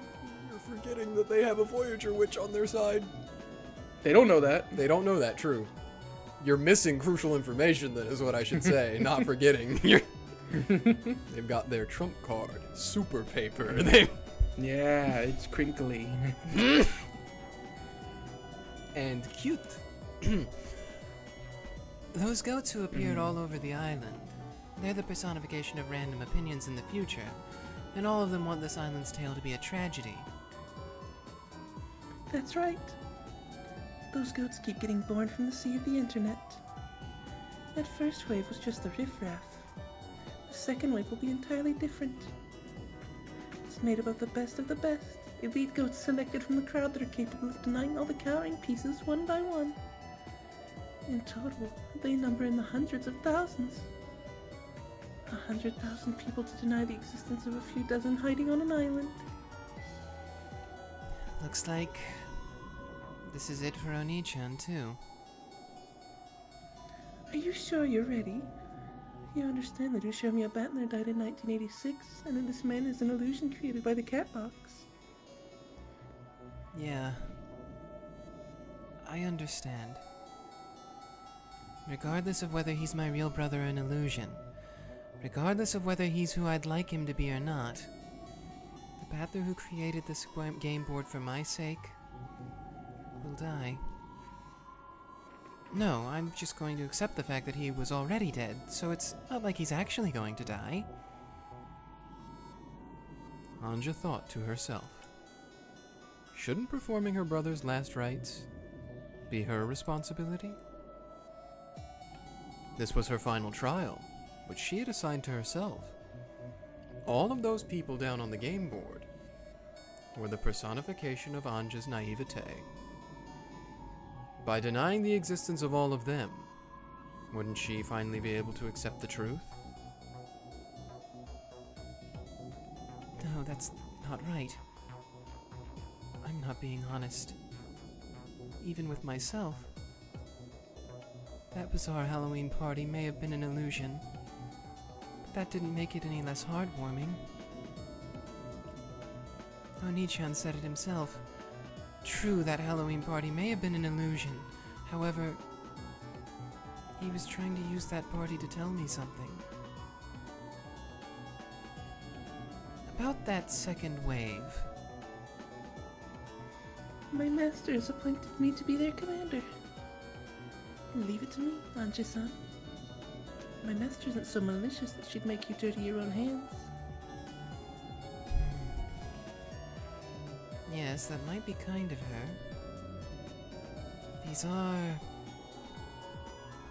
A: You're forgetting that they have a Voyager Witch on their side.
F: They don't know that.
A: They don't know that, true. You're missing crucial information, that is what I should say, not forgetting. They've got their trump card, super paper.
F: Yeah, it's crinkly.
E: And cute. Those goats who appeared all over the island, they're the personification of random opinions in the future, and all of them want this island's tale to be a tragedy.
B: That's right. Those goats keep getting born from the sea of the internet. That first wave was just the riffraff. The second wave will be entirely different. It's made up of the best, elite goats selected from the crowd that are capable of denying all the cowering pieces one by one. In total, they number in the hundreds of thousands. 100,000 people to deny the existence of a few dozen hiding on an island.
E: Looks like this is it for Oni-chan, too.
B: Are you sure you're ready? You understand that Ushiromiyas Dlanor died in 1986, and that this man is an illusion created by the cat box.
E: Yeah. I understand. Regardless of whether he's my real brother or an illusion, regardless of whether he's who I'd like him to be or not, the Bather who created this game board for my sake will die. No, I'm just going to accept the fact that he was already dead, so it's not like he's actually going to die.
A: Anja thought to herself, shouldn't performing her brother's last rites be her responsibility? This was her final trial, which she had assigned to herself. All of those people down on the game board were the personification of Anja's naivete. By denying the existence of all of them, wouldn't she finally be able to accept the truth?
E: No, that's not right. I'm not being honest. Even with myself. That bizarre Halloween party may have been an illusion, but that didn't make it any less heartwarming. Oni-chan said it himself. True, that Halloween party may have been an illusion. However, he was trying to use that party to tell me something. About that second wave.
B: My master has appointed me to be their commander. Leave it to me, Anja-san. My master isn't so malicious that she'd make you dirty your own hands.
E: Yes, that might be kind of her. These are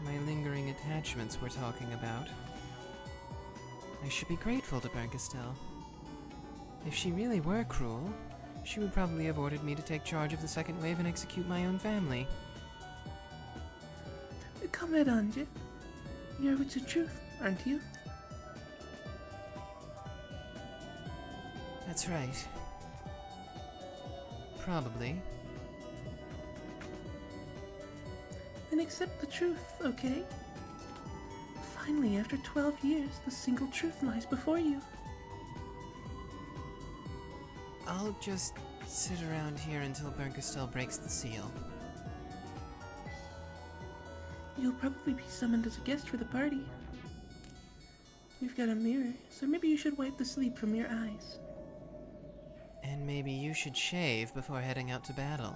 E: my lingering attachments we're talking about. I should be grateful to Bernkastel. If she really were cruel, she would probably have ordered me to take charge of the second wave and execute my own family.
B: Comrade ANGE, you're wits of truth, aren't you?
E: That's right. Probably.
B: Then accept the truth, okay? Finally, after 12 years, the single truth lies before you.
E: I'll just sit around here until Bernkastel breaks the seal.
B: You'll probably be summoned as a guest for the party. We've got a mirror, so maybe you should wipe the sleep from your eyes.
E: And maybe you should shave before heading out to battle.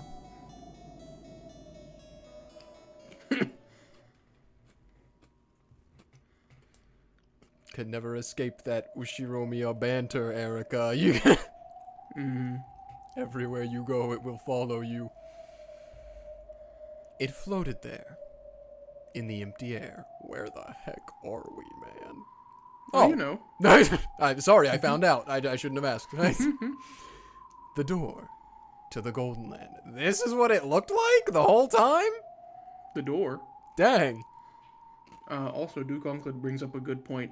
A: Could never escape that Ushiromiya banter, Erika. You Everywhere you go, it will follow you. It floated there, in the empty air. Where the heck are we, man?
F: Oh, you know.
A: I'm sorry, I found out. I shouldn't have asked. The door to the Golden Land. This is what it looked like the whole time?
F: The door.
A: Dang.
F: Also, Duke Onkled brings up a good point.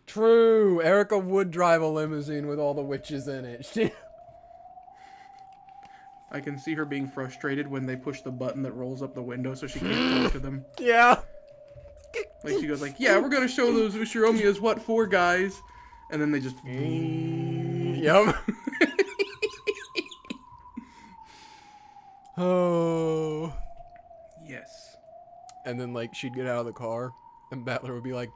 A: True. Erika would drive a limousine with all the witches in it.
F: I can see her being frustrated when they push the button that rolls up the window so she can't talk to them.
A: Yeah.
F: Like, she goes like, yeah, we're gonna show those Ushiromiyas what for, guys. And then they just...
A: Yep. Oh.
F: Yes.
A: And then, like, she'd get out of the car, and Battler would be like,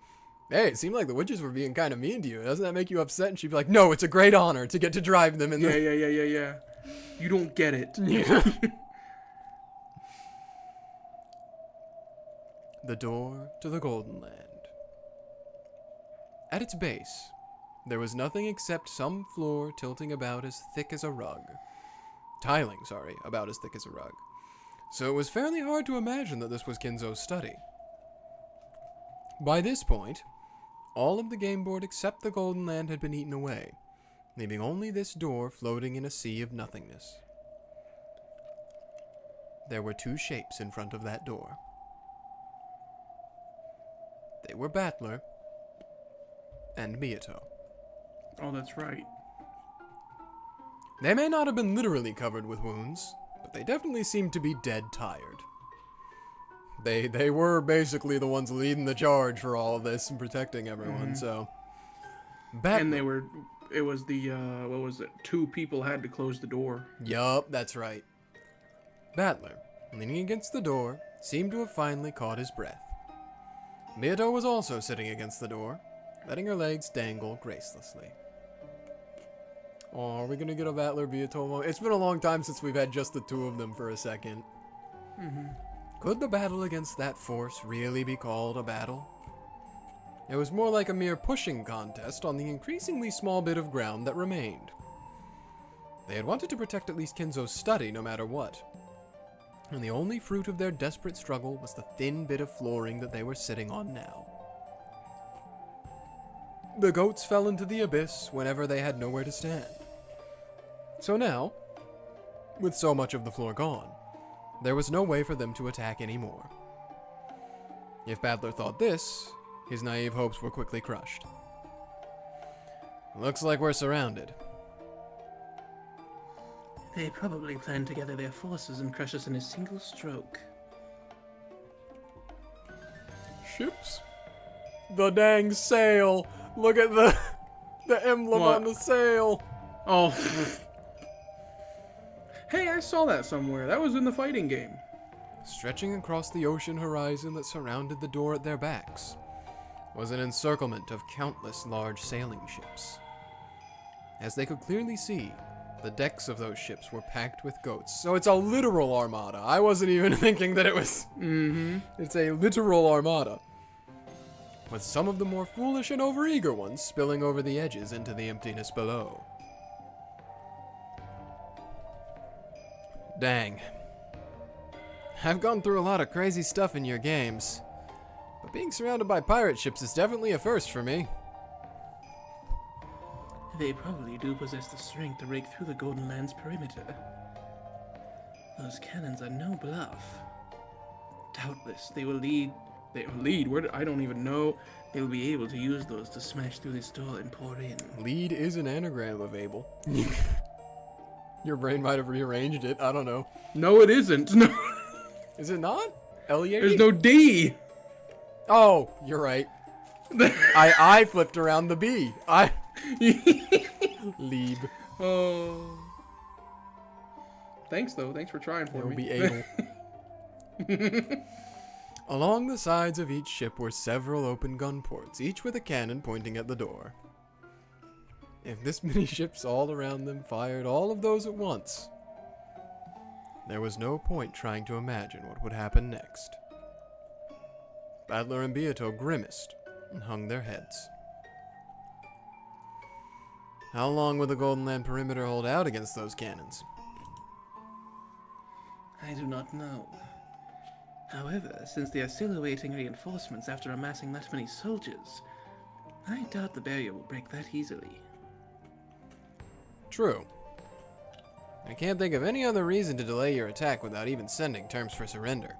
A: hey, it seemed like the witches were being kind of mean to you. Doesn't that make you upset? And she'd be like, no, it's a great honor to get to drive them in the...
F: Yeah. You don't get it.
A: Yeah. The door to the Golden Land. At its base, there was nothing except some floor tilting about as thick as a rug. Tiling, about as thick as a rug. So it was fairly hard to imagine that this was Kinzo's study. By this point, all of the game board except the Golden Land had been eaten away, leaving only this door floating in a sea of nothingness. There were two shapes in front of that door. They were Battler and Miyato.
F: Oh, that's right.
A: They may not have been literally covered with wounds, but they definitely seemed to be dead tired. They were basically the ones leading the charge for all of this and protecting everyone, so... Battler.
F: And it was the, what was it? 2 people had to close the door.
A: Yup, that's right. Battler, leaning against the door, seemed to have finally caught his breath. Miyato was also sitting against the door, letting her legs dangle gracelessly. Oh, are we gonna get a Battler Miyato moment? It's been a long time since we've had just the two of them for a second. Could the battle against that force really be called a battle? It was more like a mere pushing contest on the increasingly small bit of ground that remained. They had wanted to protect at least Kinzo's study no matter what. And the only fruit of their desperate struggle was the thin bit of flooring that they were sitting on now. The goats fell into the abyss whenever they had nowhere to stand. So now, with so much of the floor gone, there was no way for them to attack anymore. If Battler thought this, his naive hopes were quickly crushed. Looks like we're surrounded.
B: They probably planned to gather their forces and crush us in a single stroke.
A: Ships? The dang sail! Look at the emblem
F: What?
A: on the sail!
F: Oh. Hey, I saw that somewhere. That was in the fighting game.
A: Stretching across the ocean horizon that surrounded the door at their backs was an encirclement of countless large sailing ships. As they could clearly see, the decks of those ships were packed with goats. So it's a literal armada. I wasn't even thinking that it was... It's a literal armada. with some of the more foolish and overeager ones spilling over the edges into the emptiness below. Dang. I've gone through a lot of crazy stuff in your games, but being surrounded by pirate ships is definitely a first for me.
B: They probably do possess the strength to break through the Golden Land's perimeter. Those cannons are no bluff. Doubtless, they will lead. I don't even know. They will be able to use those to smash through this door and pour in.
A: Lead is an anagram of Abel. Your brain might have rearranged it. I don't know.
F: No, it isn't. No.
A: Is it not? L-E-A-D?
F: There's no D.
A: Oh, you're right. I flipped around the B. Lieb.
F: Oh. Thanks, though. Thanks for trying for
A: It'll
F: me.
A: be able. Along the sides of each ship were several open gun ports, each with a cannon pointing at the door. If this many ships all around them fired all of those at once, there was no point trying to imagine what would happen next. Battler and Beato grimaced and hung their heads. How long would the Golden Land perimeter hold out against those cannons?
B: I do not know. However, since they are still awaiting reinforcements after amassing that many soldiers, I doubt the barrier will break that easily.
A: True. I can't think of any other reason to delay your attack without even sending terms for surrender.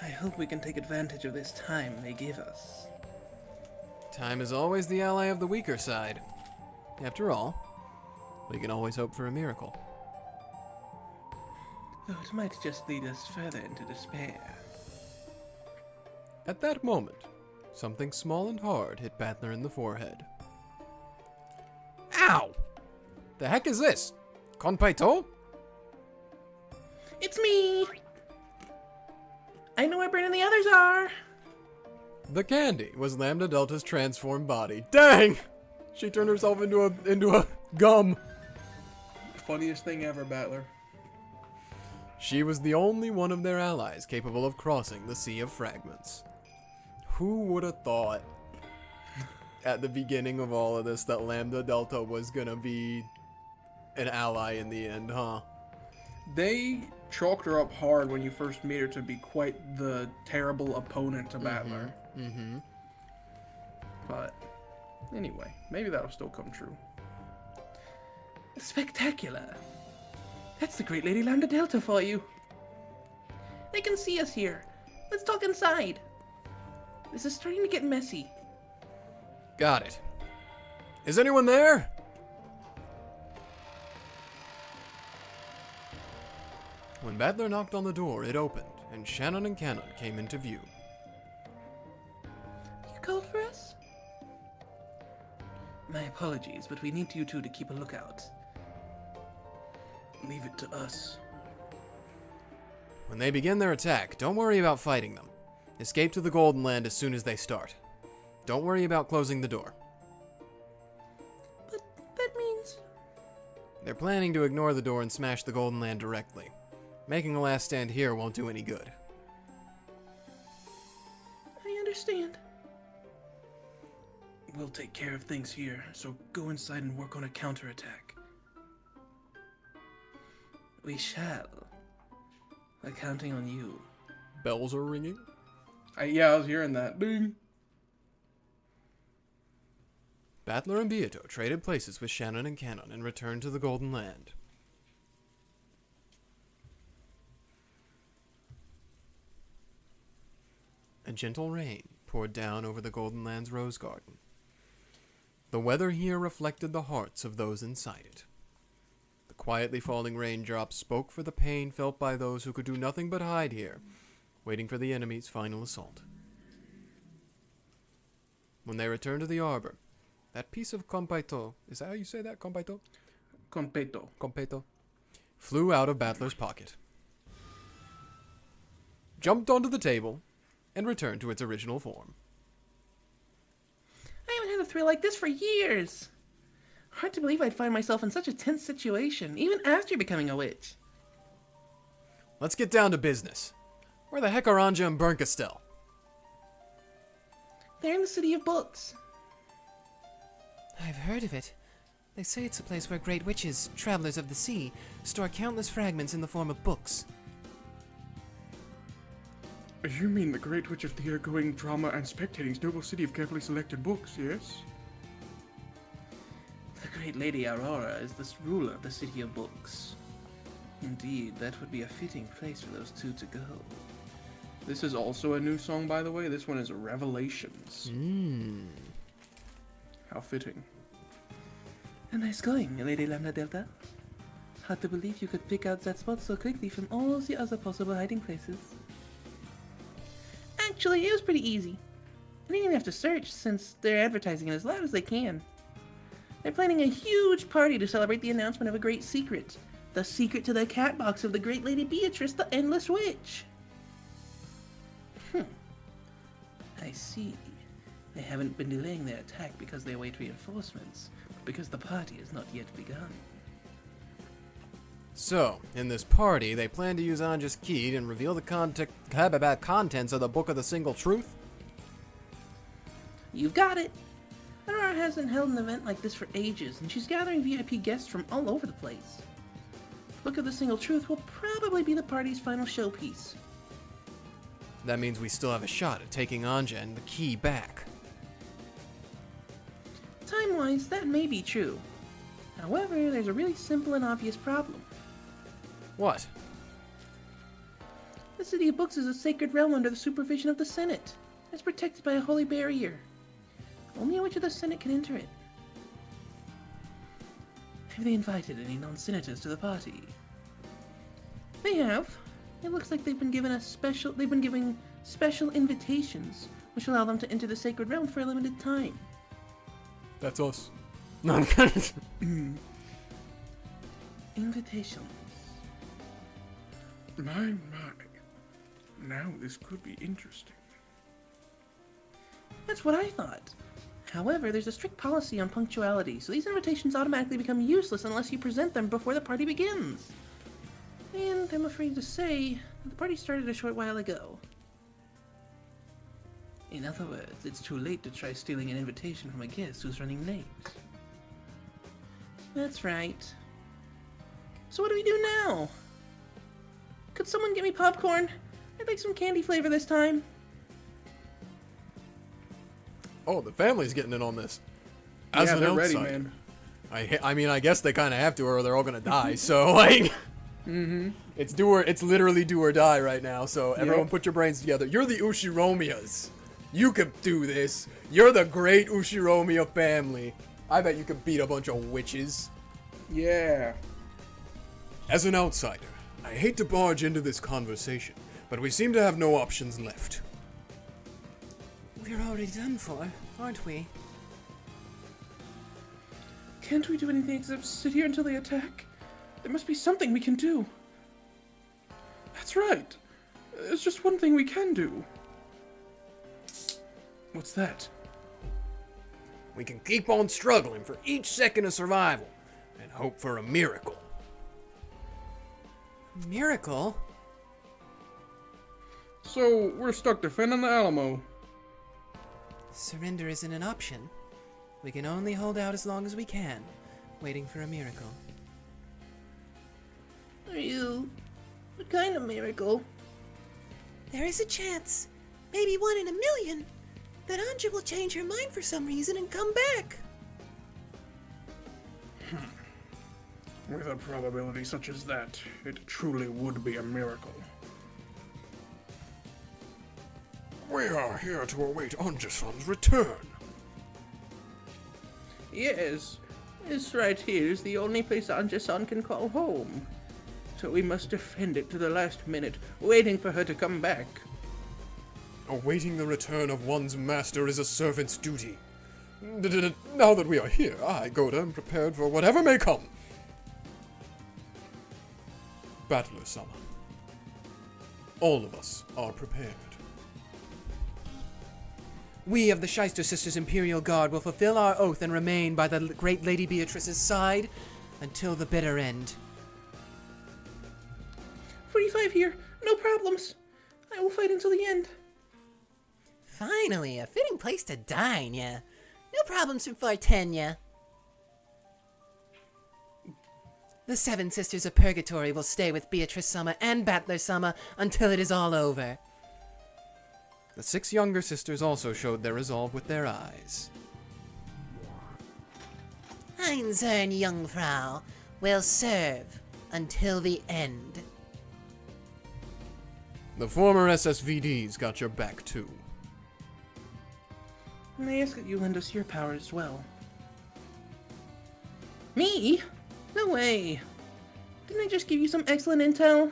B: I hope we can take advantage of this time they give us.
A: Time is always the ally of the weaker side. After all, we can always hope for a miracle.
B: Though it might just lead us further into despair.
A: At that moment, something small and hard hit Battler in the forehead. Ow! The heck is this? Konpaito?
B: It's me! I know where Bryn and the others are!
A: The candy was Lambda Delta's transformed body. Dang! She turned herself into a gum.
F: Funniest thing ever, Battler.
A: She was the only one of their allies capable of crossing the Sea of Fragments. Who would have thought at the beginning of all of this that Lambda Delta was gonna be an ally in the end, huh?
F: They chalked her up hard when you first meet her to be quite the terrible opponent to Battler.
A: Mm-hmm.
F: But anyway, maybe that'll still come true.
B: Spectacular! That's the Great Lady Lambda Delta for you. They can see us here. Let's talk inside. This is starting to get messy.
A: Got it. Is anyone there? When Battler knocked on the door, it opened, and Shannon and Cannon came into view.
B: You called for us? My apologies, but we need you two to keep a lookout. Leave it to us.
A: When they begin their attack, don't worry about fighting them. Escape to the Golden Land as soon as they start. Don't worry about closing the door.
B: But that means...
A: They're planning to ignore the door and smash the Golden Land directly. Making a last stand here won't do any good.
B: I understand. We'll take care of things here, so go inside and work on a counterattack. We shall. I'm counting on you.
A: Bells are ringing.
F: Yeah, I was hearing that. Ding.
A: Battler and Beato traded places with Shannon and Cannon and returned to the Golden Land. A gentle rain poured down over the Golden Land's rose garden. The weather here reflected the hearts of those inside it. The quietly falling raindrops spoke for the pain felt by those who could do nothing but hide here, waiting for the enemy's final assault. When they returned to the arbor, that piece of Konpaito, is that how you say that, Konpaito?
F: Competo.
A: Konpaito, flew out of Battler's pocket, jumped onto the table, and returned to its original form.
B: I haven't had a thrill like this for years. Hard to believe I'd find myself in such a tense situation, even after becoming a witch.
A: Let's get down to business. Where the heck are Anja and Bernkastel?
B: They're in the City of Books.
E: I've heard of it. They say it's a place where great witches, travelers of the sea, store countless fragments in the form of books.
F: You mean the Great Witch of theater-going, drama, and spectating's noble city of carefully selected books, yes?
B: The great Lady Aurora is the ruler of the City of Books. Indeed, that would be a fitting place for those two to go.
F: This is also a new song, by the way. This one is Revelations. How fitting.
B: A nice going, Lady Lambda Delta. Hard to believe you could pick out that spot so quickly from all the other possible hiding places. Actually, it was pretty easy. I didn't even have to search, since they're advertising it as loud as they can. They're planning a huge party to celebrate the announcement of a great secret. The secret to the cat box of the great Lady Beatrice, the Endless Witch. I see. They haven't been delaying their attack because they await reinforcements, but because the party has not yet begun.
A: So, in this party, they plan to use Ange's key and reveal the contents of the Book of the Single Truth?
B: You've got it! Aurora hasn't held an event like this for ages, and she's gathering VIP guests from all over the place. The Book of the Single Truth will probably be the party's final showpiece.
A: That means we still have a shot at taking Ange and the key back.
B: Time-wise, that may be true. However, there's a really simple and obvious problem.
A: What?
B: The City of Books is a sacred realm under the supervision of the Senate. It's protected by a holy barrier. Only a witch of the Senate can enter it. Have they invited any non-senators to the party? They have. It looks like they've been giving special invitations, which allow them to enter the sacred realm for a limited time.
A: That's us. No, I'm kidding.
B: Invitations.
F: My. Now this could be interesting.
B: That's what I thought. However, there's a strict policy on punctuality, so these invitations automatically become useless unless you present them before the party begins. And I'm afraid to say that the party started a short while ago. In other words, it's too late to try stealing an invitation from a guest who's running late. That's right. So what do we do now? Could someone get me popcorn? I'd like some candy flavor this time.
A: Oh, the family's getting in on this. As an
F: they're
A: outsider.
F: ready, man.
A: I mean, I guess they kind of have to, or they're all gonna die. So, like, it's literally do or die right now. So everyone, put your brains together. You're the Ushiromiyas. You could do this. You're the great Ushiromiya family. I bet you could beat a bunch of witches.
F: Yeah.
A: As an outsider, I hate to barge into this conversation, but we seem to have no options left.
E: We're already done for, aren't we?
B: Can't we do anything except sit here until they attack? There must be something we can do.
F: That's right. There's just one thing we can do. What's that?
A: We can keep on struggling for each second of survival and hope for a miracle.
E: Miracle?
F: So, we're stuck defending the Alamo.
E: Surrender isn't an option. We can only hold out as long as we can, waiting for a miracle.
B: What kind of miracle?
E: There is a chance, maybe 1 in a million, that Ange will change her mind for some reason and come back.
F: With a probability such as that, it truly would be a miracle.
C: We are here to await Ange-san's return.
B: Yes, this right here is the only place Ange-san can call home. So we must defend it to the last minute, waiting for her to come back.
C: Awaiting the return of one's master is a servant's duty. Now that we are here, I, Goda, am prepared for whatever may come. Battler-sama. All of us are prepared.
E: We of the Shyster Sisters Imperial Guard will fulfill our oath and remain by the great Lady Beatrice's side until the bitter end.
B: 45 here, no problems. I will fight until the end.
E: Finally, a fitting place to dine, yeah. No problems for Fartenia. The 7 Sisters of Purgatory will stay with Beatrice-sama and Battler-sama until it is all over.
A: The 6 younger sisters also showed their resolve with their eyes.
E: Einzern Jungfrau will serve until the end.
A: The former SSVDs got your back too.
B: And I ask that you lend us your power as well. Me? No way. Didn't I just give you some excellent intel?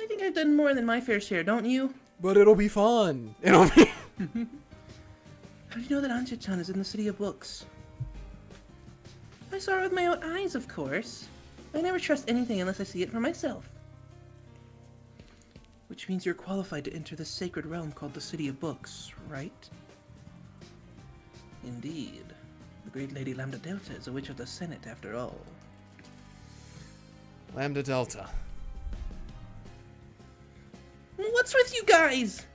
B: I think I've done more than my fair share, don't you?
A: But it'll be fun. It'll be...
B: How do you know that Ange-chan is in the City of Books? I saw it with my own eyes, of course. I never trust anything unless I see it for myself. Which means you're qualified to enter the sacred realm called the City of Books, right? Indeed. The great Lady Lambda Delta is a witch of the Senate, after all.
A: Lambda Delta.
B: What's with you guys?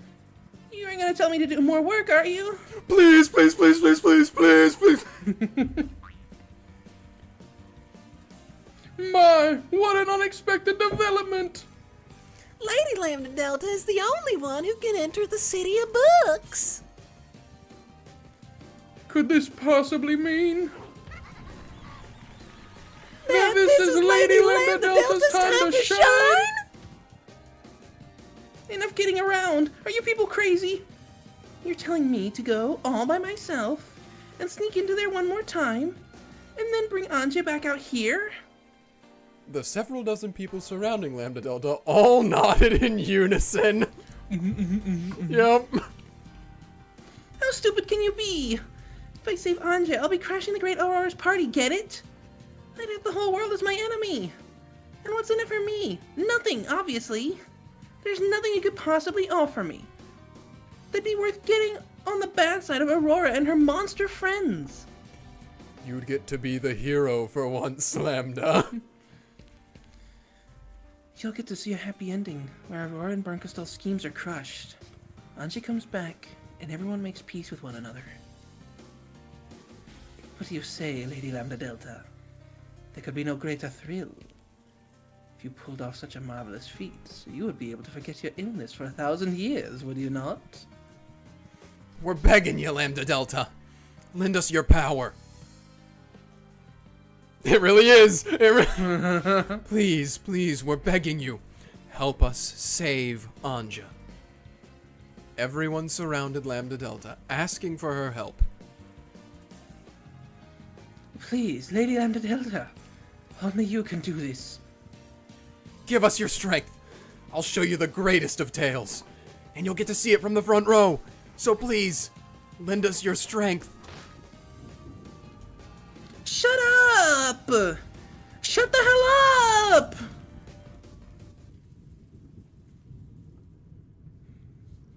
B: You ain't gonna tell me to do more work, are you?
A: Please, please, please, please, please, please, please.
F: My, what an unexpected development!
E: Lady Lambda Delta is the only one who can enter the City of Books.
F: Could this possibly mean
E: That
F: this is Lady Lambda Delta's time to shine?
B: Enough kidding around! Are you people crazy? You're telling me to go all by myself and sneak into there one more time and then bring Ange back out here?
A: The several dozen people surrounding Lambda Delta all nodded in unison. Yep.
B: How stupid can you be? If I save Ange, I'll be crashing the Great Aurora's party, get it? I'd have the whole world as my enemy. And what's in it for me? Nothing, obviously. There's nothing you could possibly offer me that'd be worth getting on the bad side of Aurora and her monster friends.
A: You'd get to be the hero for once, Lambda.
B: You'll get to see a happy ending where Aurora and Bernkastel's schemes are crushed. Ange comes back, and everyone makes peace with one another. What do you say, Lady Lambda Delta? There could be no greater thrill. If you pulled off such a marvelous feat, you would be able to forget your illness for 1,000 years, would you not?
A: We're begging you, Lambda Delta. Lend us your power. It really is. Please, please, we're begging you. Help us save Anja. Everyone surrounded Lambda Delta, asking for her help.
B: Please, Lady Lambda Delta. Only you can do this.
A: Give us your strength. I'll show you the greatest of tales. And you'll get to see it from the front row. So please, lend us your strength.
B: Shut up! Shut the hell up!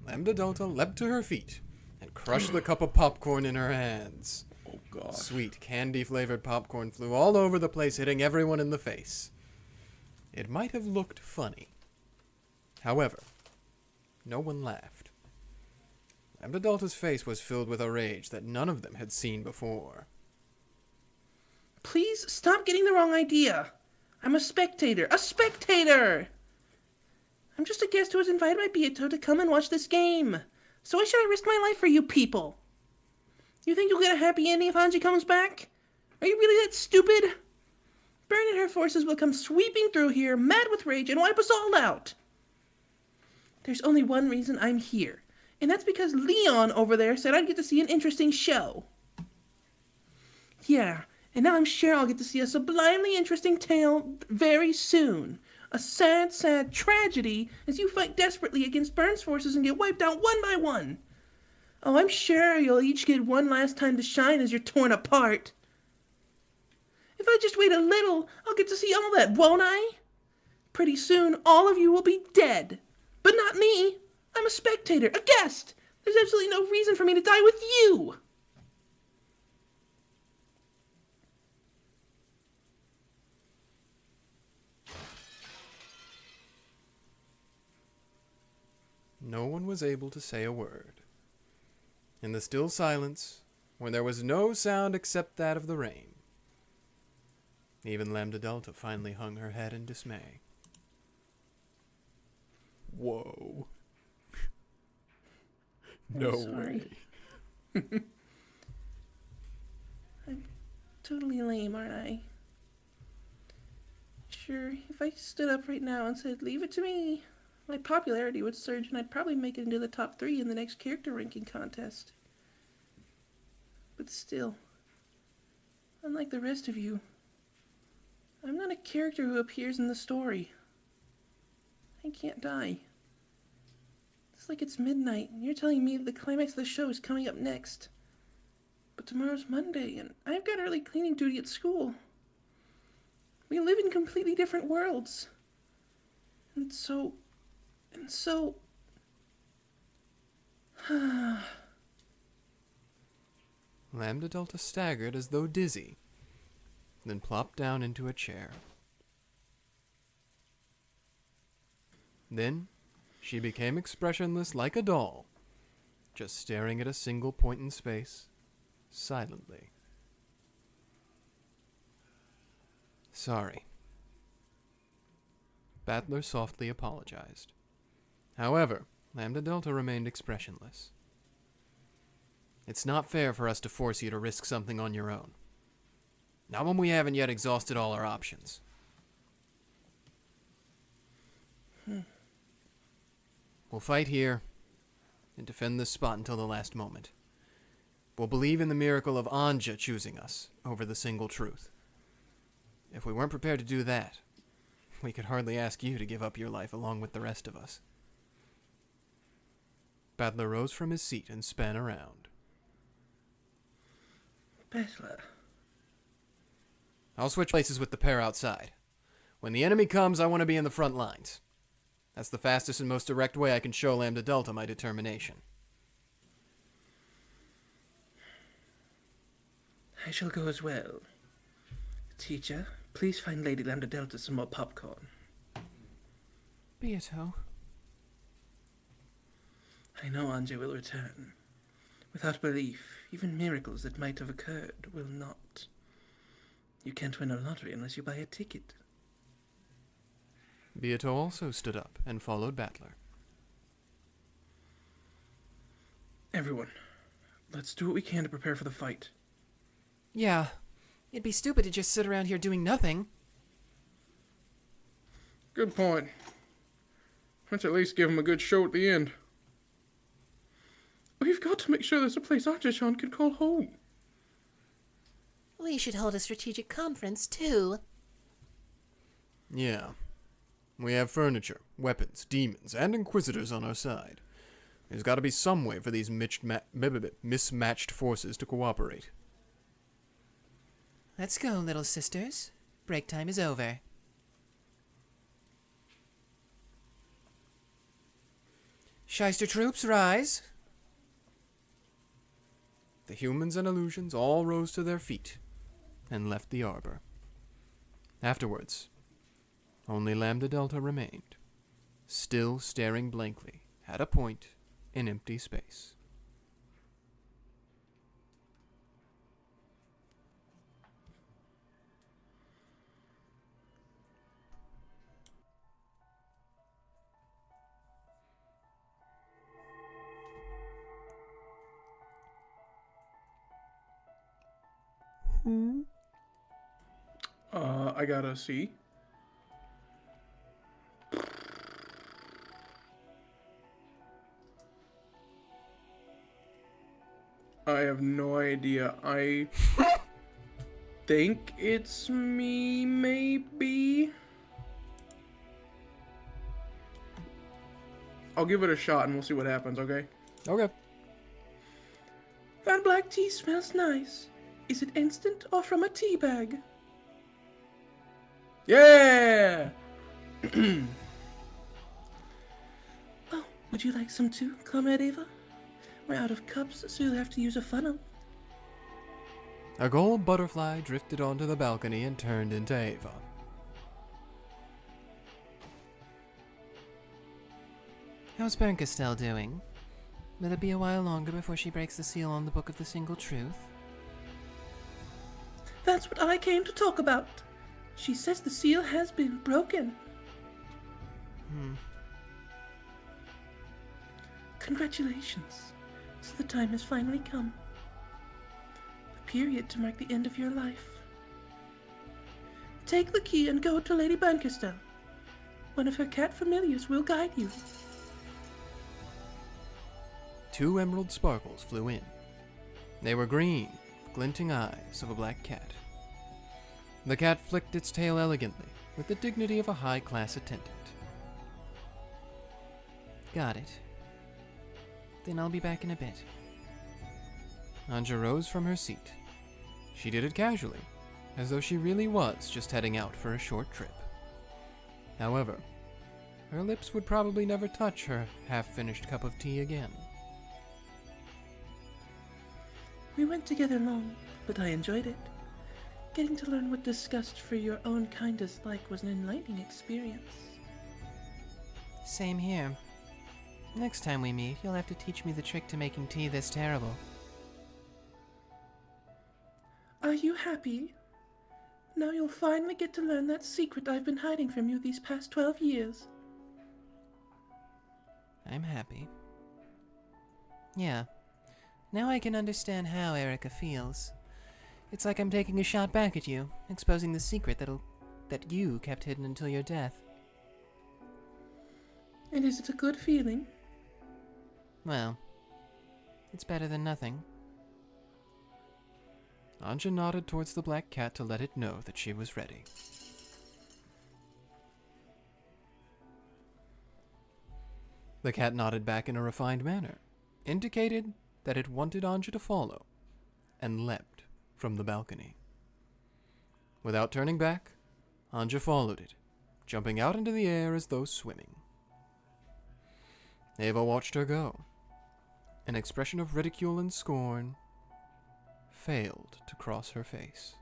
A: Lambda Delta leapt to her feet and crushed the cup of popcorn in her hands.
F: Oh god.
A: Sweet candy-flavored popcorn flew all over the place, hitting everyone in the face. It might have looked funny. However, no one laughed. Lambda Delta's face was filled with a rage that none of them had seen before.
B: Please stop getting the wrong idea. I'm a spectator. A spectator! I'm just a guest who was invited by Beato to come and watch this game. So why should I risk my life for you people? You think you'll get a happy ending if Ange comes back? Are you really that stupid? Bern and her forces will come sweeping through here, mad with rage, and wipe us all out. There's only one reason I'm here, and that's because Leon over there said I'd get to see an interesting show. Yeah, and now I'm sure I'll get to see a sublimely interesting tale very soon. A sad, sad tragedy as you fight desperately against Bern's forces and get wiped out one by one. Oh, I'm sure you'll each get one last time to shine as you're torn apart. If I just wait a little, I'll get to see all that, won't I? Pretty soon, all of you will be dead. But not me. I'm a spectator, a guest. There's absolutely no reason for me to die with you.
A: No one was able to say a word. In the still silence, when there was no sound except that of the rain, even Lambda Delta finally hung her head in dismay. Whoa. No way.
B: I'm totally lame, aren't I? Sure, if I stood up right now and said, "Leave it to me," my popularity would surge and I'd probably make it into the top 3 in the next character ranking contest. But still, unlike the rest of you, I'm not a character who appears in the story. I can't die. It's like it's midnight and you're telling me the climax of the show is coming up next. But tomorrow's Monday and I've got early cleaning duty at school. We live in completely different worlds. And so...
A: Lambda Delta staggered as though dizzy, then plopped down into a chair. Then she became expressionless like a doll, just staring at a single point in space, silently. Sorry. Battler softly apologized. However, Lambda Delta remained expressionless. It's not fair for us to force you to risk something on your own. Not when we haven't yet exhausted all our options. We'll fight here and defend this spot until the last moment. We'll believe in the miracle of ANGE choosing us over the single truth. If we weren't prepared to do that, we could hardly ask you to give up your life along with the rest of us. Battler rose from his seat and span around.
B: Battler.
A: I'll switch places with the pair outside. When the enemy comes, I want to be in the front lines. That's the fastest and most direct way I can show Lambda Delta my determination.
B: I shall go as well. Teacher, please find Lady Lambda Delta some more popcorn.
E: Beato.
B: I know ANGE will return. Without belief, even miracles that might have occurred will not. You can't win a lottery unless you buy a ticket.
A: Beato also stood up and followed Battler.
B: Everyone, let's do what we can to prepare for the fight.
E: Yeah, it'd be stupid to just sit around here doing nothing.
F: Good point. Let's at least give him a good show at the end. We've got to make sure there's a place Archichan can call home.
G: We should hold a strategic conference, too.
A: Yeah. We have furniture, weapons, demons, and inquisitors on our side. There's got to be some way for these mismatched forces to cooperate.
E: Let's go, little sisters. Break time is over. Shyster troops, rise.
A: The humans and illusions all rose to their feet and left the arbor. Afterwards, only Lambda Delta remained, still staring blankly at a point in empty space.
F: I gotta see. I have no idea. I think it's me, maybe? I'll give it a shot and we'll see what happens, okay?
A: Okay.
B: That black tea smells nice. Is it instant or from a tea bag?
F: Yeah!
B: Oh, would you like some too, Comrade Ava? We're out of cups, so you'll have to use a funnel.
A: A gold butterfly drifted onto the balcony and turned into Ava.
E: How's Berncastel doing? Will it be a while longer before she breaks the seal on the Book of the Single Truth?
B: That's what I came to talk about. She says the seal has been broken. Congratulations. So the time has finally come. The period to mark the end of your life. Take the key and go to Lady Bankerstel. One of her cat familiars will guide you.
A: 2 emerald sparkles flew in. They were green, glinting eyes of a black cat. The cat flicked its tail elegantly, with the dignity of a high-class attendant.
E: Got it. Then I'll be back in a bit.
A: Anja rose from her seat. She did it casually, as though she really was just heading out for a short trip. However, her lips would probably never touch her half-finished cup of tea again.
B: We went together long, but I enjoyed it. Getting to learn what disgust for your own kind is like was an enlightening experience.
E: Same here. Next time we meet, you'll have to teach me the trick to making tea this terrible.
B: Are you happy? Now you'll finally get to learn that secret I've been hiding from you these past 12 years.
E: I'm happy. Yeah. Now I can understand how Erika feels. It's like I'm taking a shot back at you, exposing the secret that you kept hidden until your death.
B: And is it a good feeling?
E: Well, it's better than nothing.
A: Anja nodded towards the black cat to let it know that she was ready. The cat nodded back in a refined manner, indicated that it wanted Anja to follow, and leapt from the balcony. Without turning back, Anja followed it, jumping out into the air as though swimming. Ava watched her go. An expression of ridicule and scorn failed to cross her face.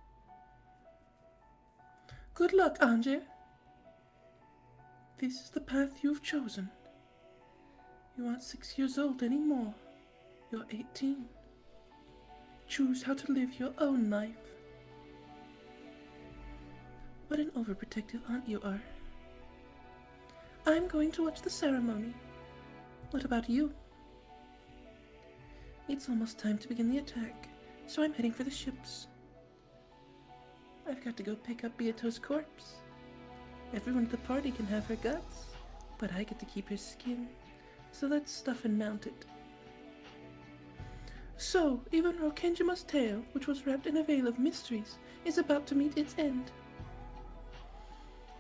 B: Good luck, ANGE. This is the path you've chosen. You aren't 6 years old anymore. You're 18. Choose how to live your own life. What an overprotective aunt you are. I'm going to watch the ceremony. What about you? It's almost time to begin the attack, so I'm heading for the ships. I've got to go pick up Beato's corpse. Everyone at the party can have her guts, but I get to keep her skin, so let's stuff and mount it. So, even Rokkenjima's tale, which was wrapped in a veil of mysteries, is about to meet its end.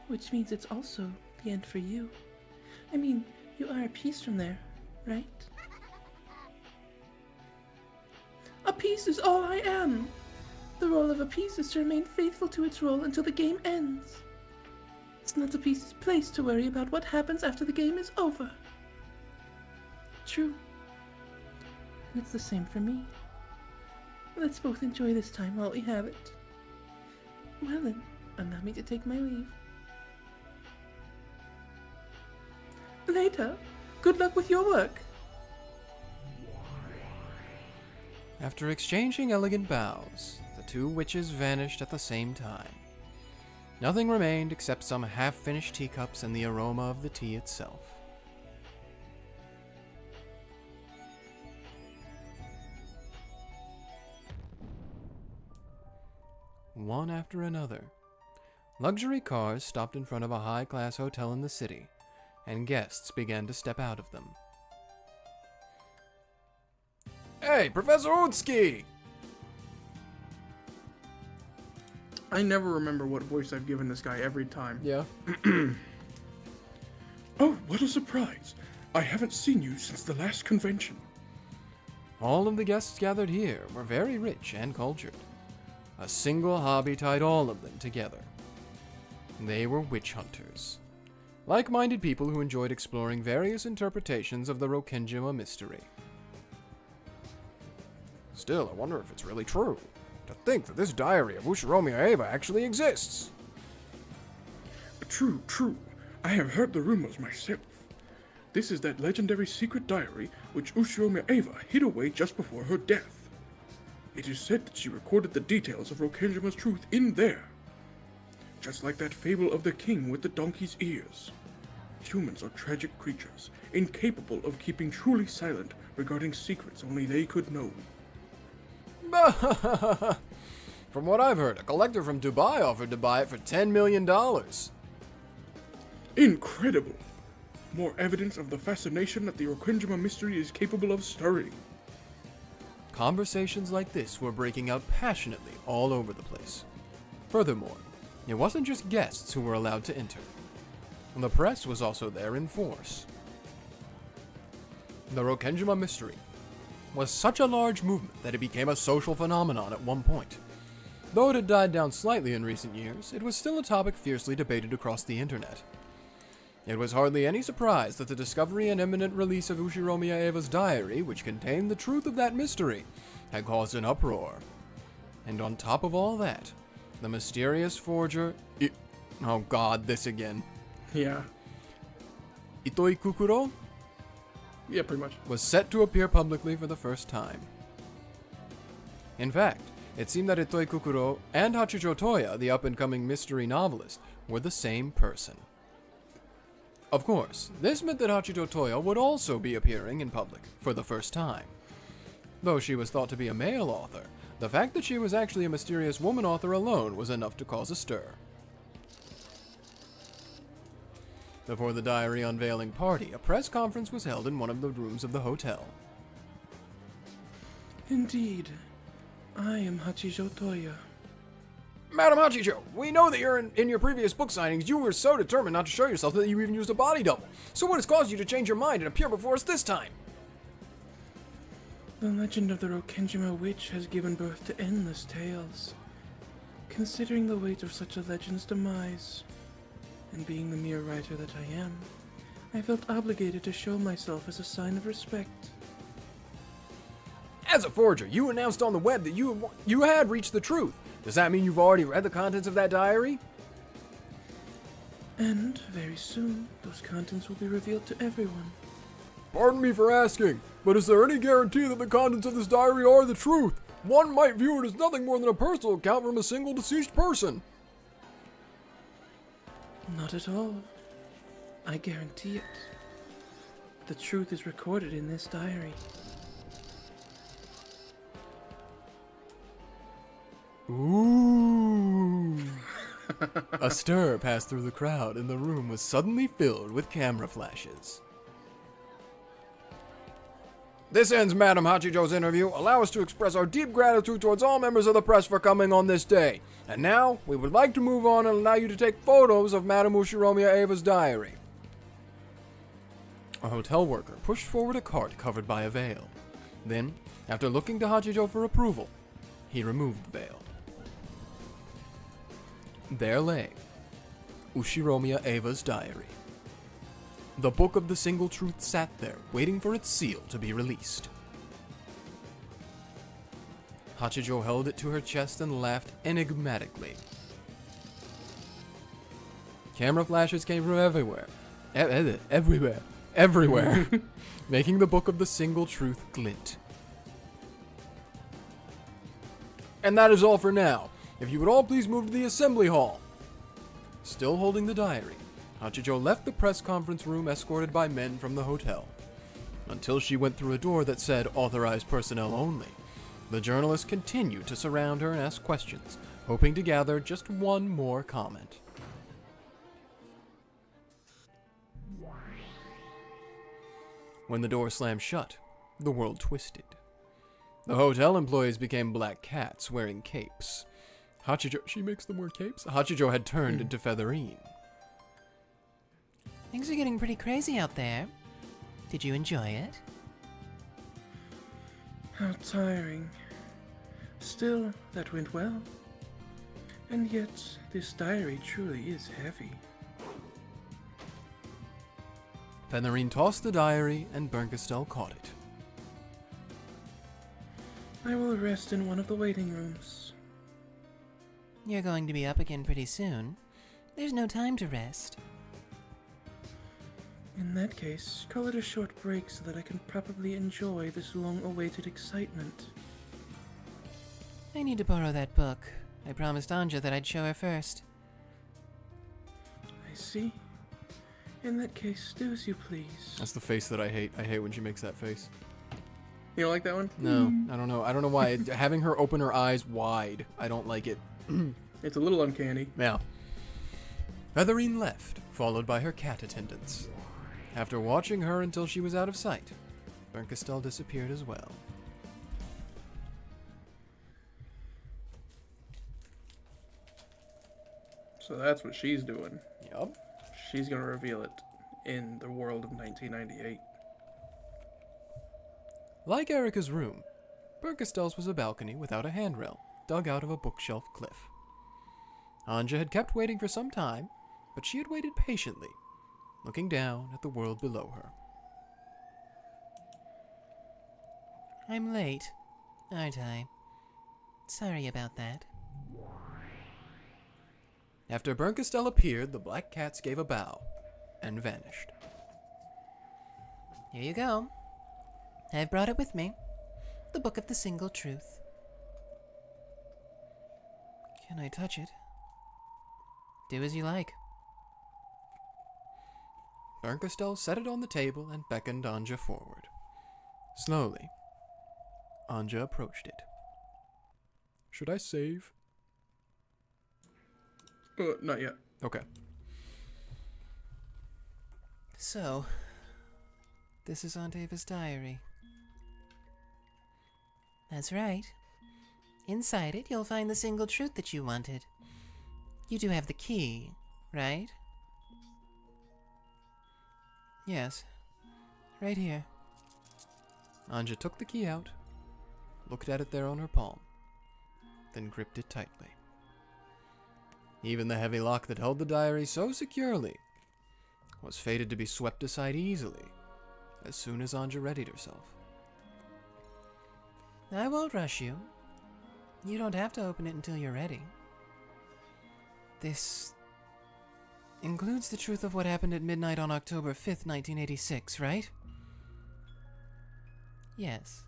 B: Which means it's also the end for you. I mean, you are a piece from there, right? A piece is all I am! The role of a piece is to remain faithful to its role until the game ends. It's not a piece's place to worry about what happens after the game is over. True. And it's the same for me. Let's both enjoy this time while we have it. Well then, allow me to take my leave. Later. Good luck with your work.
A: After exchanging elegant bows, the 2 witches vanished at the same time. Nothing remained except some half-finished teacups and the aroma of the tea itself. One after another, luxury cars stopped in front of a high-class hotel in the city, and guests began to step out of them.
C: Hey, Professor Utski!
F: I never remember what voice I've given this guy every time.
A: Yeah.
B: Oh, what a surprise. I haven't seen you since the last convention.
A: All of the guests gathered here were very rich and cultured. A single hobby tied all of them together. They were witch hunters. Like-minded people who enjoyed exploring various interpretations of the Rokkenjima mystery.
C: Still, I wonder if it's really true. To think that this diary of Ushiromiyas Eva actually exists.
B: True. I have heard the rumors myself. This is that legendary secret diary which Ushiromiya Eva hid away just before her death. It is said that she recorded the details of Rokkenjima's truth in there. Just like that fable of the king with the donkey's ears. Humans are tragic creatures, incapable of keeping truly silent regarding secrets only they could know.
A: From what I've heard, a collector from Dubai offered to buy it for $10 million.
B: Incredible! More evidence of the fascination that the Rokkenjima mystery is capable of stirring.
A: Conversations like this were breaking out passionately all over the place. Furthermore, it wasn't just guests who were allowed to enter. The press was also there in force. The Rokkenjima mystery was such a large movement that it became a social phenomenon at one point. Though it had died down slightly in recent years, it was still a topic fiercely debated across the internet. It was hardly any surprise that the discovery and imminent release of Ushiromiya Eva's diary, which contained the truth of that mystery, had caused an uproar. And on top of all that, the mysterious forger... oh god, this again.
F: Yeah.
A: Itoi Kukuro
F: Yeah, pretty much.
A: was set to appear publicly for the first time. In fact, it seemed that Itoi Kukuro and Hachijo Toya, the up-and-coming mystery novelist, were the same person. Of course, this meant that Hachijo Toya would also be appearing in public for the first time. Though she was thought to be a male author, the fact that she was actually a mysterious woman author alone was enough to cause a stir. Before the diary unveiling party, a press conference was held in one of the rooms of the hotel.
B: Indeed, I am Hachijo Toya.
A: Madam Hachijo, we know that in your previous book signings you were so determined not to show yourself that you even used a body double. So what has caused you to change your mind and appear before us this time?
B: The legend of the Rokkenjima witch has given birth to endless tales. Considering the weight of such a legend's demise, and being the mere writer that I am, I felt obligated to show myself as a sign of respect.
A: As a forger, you announced on the web that you had reached the truth. Does that mean you've already read the contents of that diary?
B: And very soon, those contents will be revealed to everyone.
C: Pardon me for asking, but is there any guarantee that the contents of this diary are the truth? One might view it as nothing more than a personal account from a single deceased person.
B: Not at all. I guarantee it. The truth is recorded in this diary.
A: Ooh. A stir passed through the crowd, and the room was suddenly filled with camera flashes.
C: This ends Madam Hachijo's interview. Allow us to express our deep gratitude towards all members of the press for coming on this day. And now, we would like to move on and allow you to take photos of Madam Ushiromiya Eva's diary.
A: A hotel worker pushed forward a cart covered by a veil. Then, after looking to Hachijo for approval, he removed the veil. There lay Ushiromiya Eva's diary. The book of the single truth sat there, waiting for its seal to be released. Hachijo held it to her chest and laughed enigmatically. Camera flashes came from everywhere. Everywhere. Making the book of the single truth glint. And that is all for now. If you would all please move to the assembly hall. Still holding the diary, Hachijo left the press conference room escorted by men from the hotel. Until she went through a door that said authorized personnel only. The journalists continued to surround her and ask questions, hoping to gather just one more comment. When the door slammed shut, the world twisted. The hotel employees became black cats wearing capes. She makes them wear capes? Hachijo had turned into Featherine.
G: Things are getting pretty crazy out there. Did you enjoy it?
B: How tiring. Still, that went well. And yet, this diary truly is heavy.
A: Featherine tossed the diary and Bernkastel caught it.
B: I will rest in one of the waiting rooms.
G: You're going to be up again pretty soon. There's no time to rest.
B: In that case, call it a short break so that I can properly enjoy this long-awaited excitement.
E: I need to borrow that book. I promised Anja that I'd show her first.
B: I see. In that case, do as you please.
A: That's the face that I hate. I hate when she makes that face.
F: You don't like that one?
A: No, I don't know. I don't know why. Having her open her eyes wide, I don't like it.
F: It's a little uncanny.
A: Yeah. Featherine left, followed by her cat attendants. After watching her until she was out of sight, Bernkastel disappeared as well.
F: So that's what she's doing.
A: Yup.
F: She's gonna reveal it in the world of 1998.
A: Like Erika's room, Bernkastel's was a balcony without a handrail, dug out of a bookshelf cliff. Anja had kept waiting for some time, but she had waited patiently, looking down at the world below her.
E: I'm late, aren't I? Sorry about that.
A: After Bernkastel appeared, the black cats gave a bow and vanished.
E: Here you go. I've brought it with me. The Book of the Single Truth. Can I touch it? Do as you like.
A: Bernkastel set it on the table and beckoned Anja forward. Slowly, Anja approached it. Should I save?
F: Not yet.
A: Okay.
E: So, this is Aunt Ava's diary. That's right. Inside it, you'll find the single truth that you wanted. You do have the key, right? Yes. Right here.
A: Anja took the key out, looked at it there on her palm, then gripped it tightly. Even the heavy lock that held the diary so securely was fated to be swept aside easily as soon as Anja readied herself.
E: I won't rush you. You don't have to open it until you're ready. This includes the truth of what happened at midnight on October 5th, 1986, right? Yes.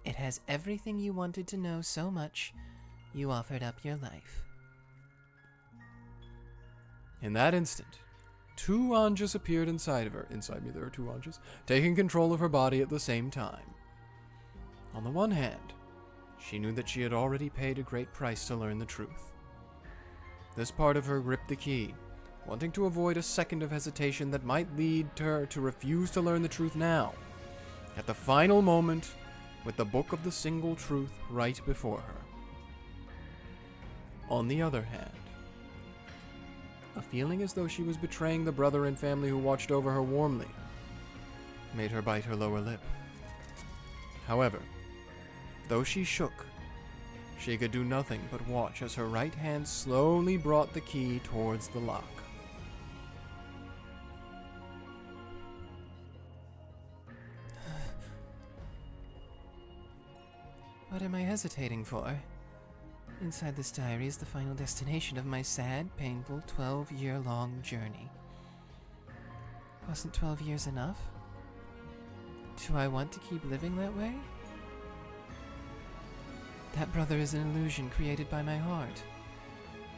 E: It has everything you wanted to know so much, you offered up your life.
A: In that instant, two Anjas appeared inside of her. Inside me, there are two Anjas, taking control of her body at the same time. On the one hand, she knew that she had already paid a great price to learn the truth. This part of her gripped the key, wanting to avoid a second of hesitation that might lead her to refuse to learn the truth now, at the final moment, with the Book of the Single Truth right before her. On the other hand, a feeling as though she was betraying the brother and family who watched over her warmly made her bite her lower lip. However, though she shook, she could do nothing but watch as her right hand slowly brought the key towards the lock.
E: What am I hesitating for? Inside this diary is the final destination of my sad, painful 12-year-long journey. Wasn't 12 years enough? Do I want to keep living that way? That brother is an illusion created by my heart.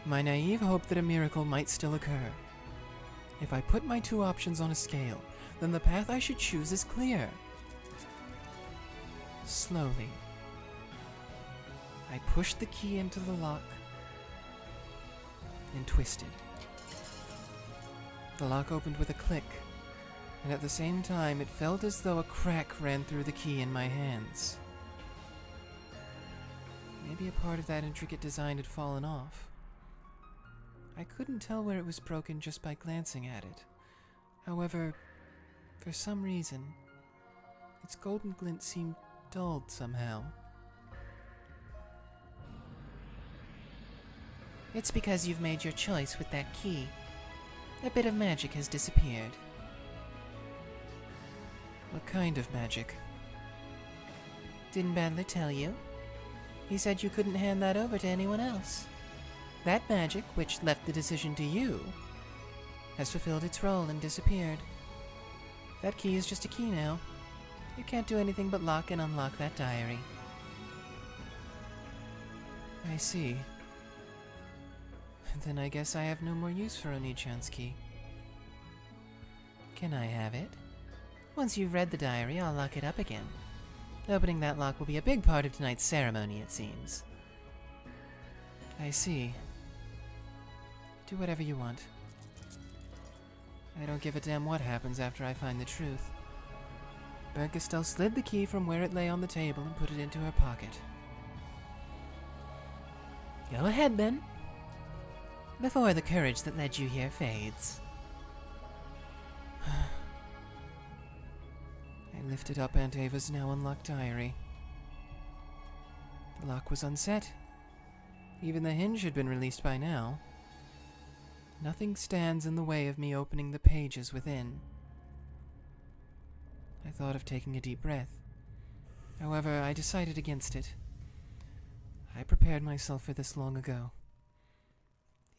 E: My naive hope that a miracle might still occur. If I put my two options on a scale, then the path I should choose is clear. Slowly, I pushed the key into the lock and twisted. The lock opened with a click, and at the same time it felt as though a crack ran through the key in my hands. Maybe a part of that intricate design had fallen off. I couldn't tell where it was broken just by glancing at it. However, for some reason, its golden glint seemed dulled somehow. It's because you've made your choice with that key. A bit of magic has disappeared. What kind of magic? Didn't Bandler tell you? He said you couldn't hand that over to anyone else. That magic, which left the decision to you, has fulfilled its role and disappeared. That key is just a key now. You can't do anything but lock and unlock that diary. I see. Then I guess I have no more use for Oni-chan's key. Can I have it? Once you've read the diary, I'll lock it up again. Opening that lock will be a big part of tonight's ceremony, it seems. I see. Do whatever you want. I don't give a damn what happens after I find the truth. Bernkastel slid the key from where it lay on the table and put it into her pocket. Go ahead, then. Before the courage that led you here fades. I lifted up Aunt Ava's now unlocked diary. The lock was unset. Even the hinge had been released by now. Nothing stands in the way of me opening the pages within. I thought of taking a deep breath. However, I decided against it. I prepared myself for this long ago.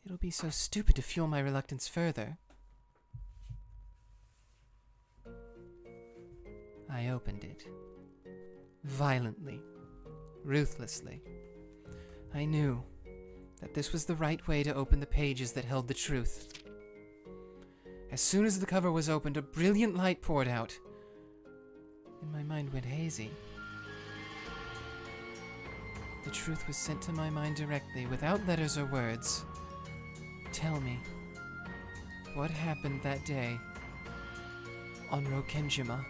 E: It'll be so stupid to fuel my reluctance further. I opened it. Violently. Ruthlessly. I knew that this was the right way to open the pages that held the truth. As soon as the cover was opened, a brilliant light poured out, and my mind went hazy. The truth was sent to my mind directly, without letters or words. Tell me, what happened that day on Rokkenjima?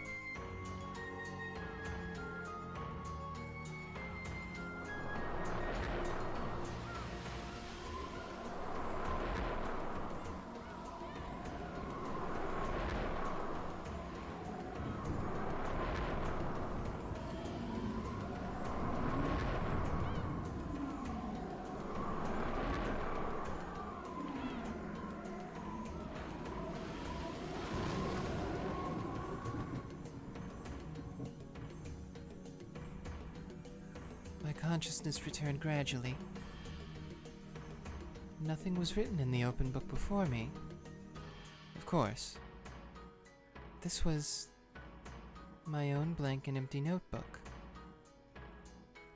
E: My consciousness returned gradually. Nothing was written in the open book before me. Of course. This was my own blank and empty notebook.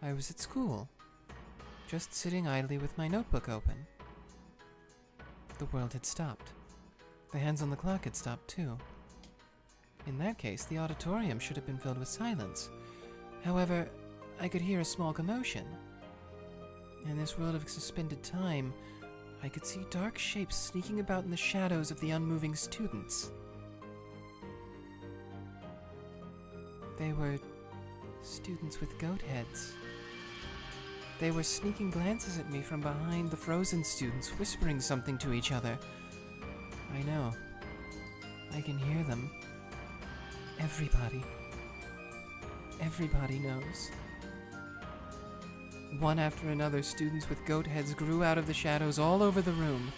E: I was at school, just sitting idly with my notebook open. The world had stopped. The hands on the clock had stopped too. In that case, the auditorium should have been filled with silence. However, I could hear a small commotion. In this world of suspended time, I could see dark shapes sneaking about in the shadows of the unmoving students. They were students with goat heads. They were sneaking glances at me from behind the frozen students, whispering something to each other. I know. I can hear them. Everybody knows. One after another, students with goat heads grew out of the shadows all over the room.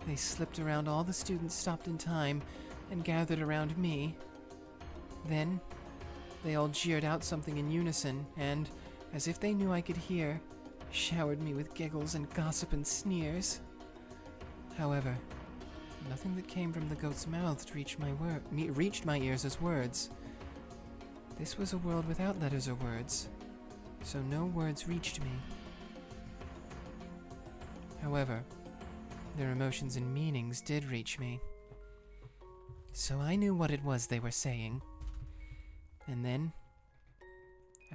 E: They slipped around all the students stopped in time and gathered around me. Then, they all jeered out something in unison and, as if they knew I could hear, showered me with giggles and gossip and sneers. However, nothing that came from the goat's mouth reached my ears as words. This was a world without letters or words, so no words reached me. However, their emotions and meanings did reach me. So I knew what it was they were saying. And then,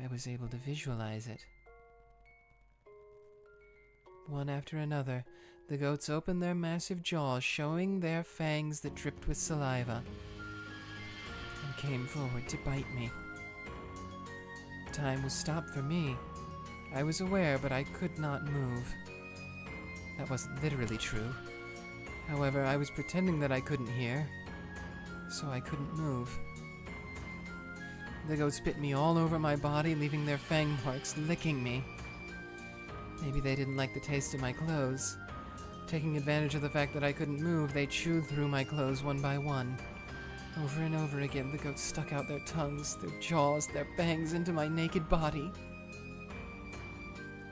E: I was able to visualize it. One after another, the goats opened their massive jaws, showing their fangs that dripped with saliva, and came forward to bite me. Time was stopped for me. I was aware, but I could not move. That wasn't literally true. However, I was pretending that I couldn't hear, so I couldn't move. The goats bit me all over my body, leaving their fang marks licking me. Maybe they didn't like the taste of my clothes. Taking advantage of the fact that I couldn't move, they chewed through my clothes one by one. Over and over again, the goats stuck out their tongues, their jaws, their fangs into my naked body.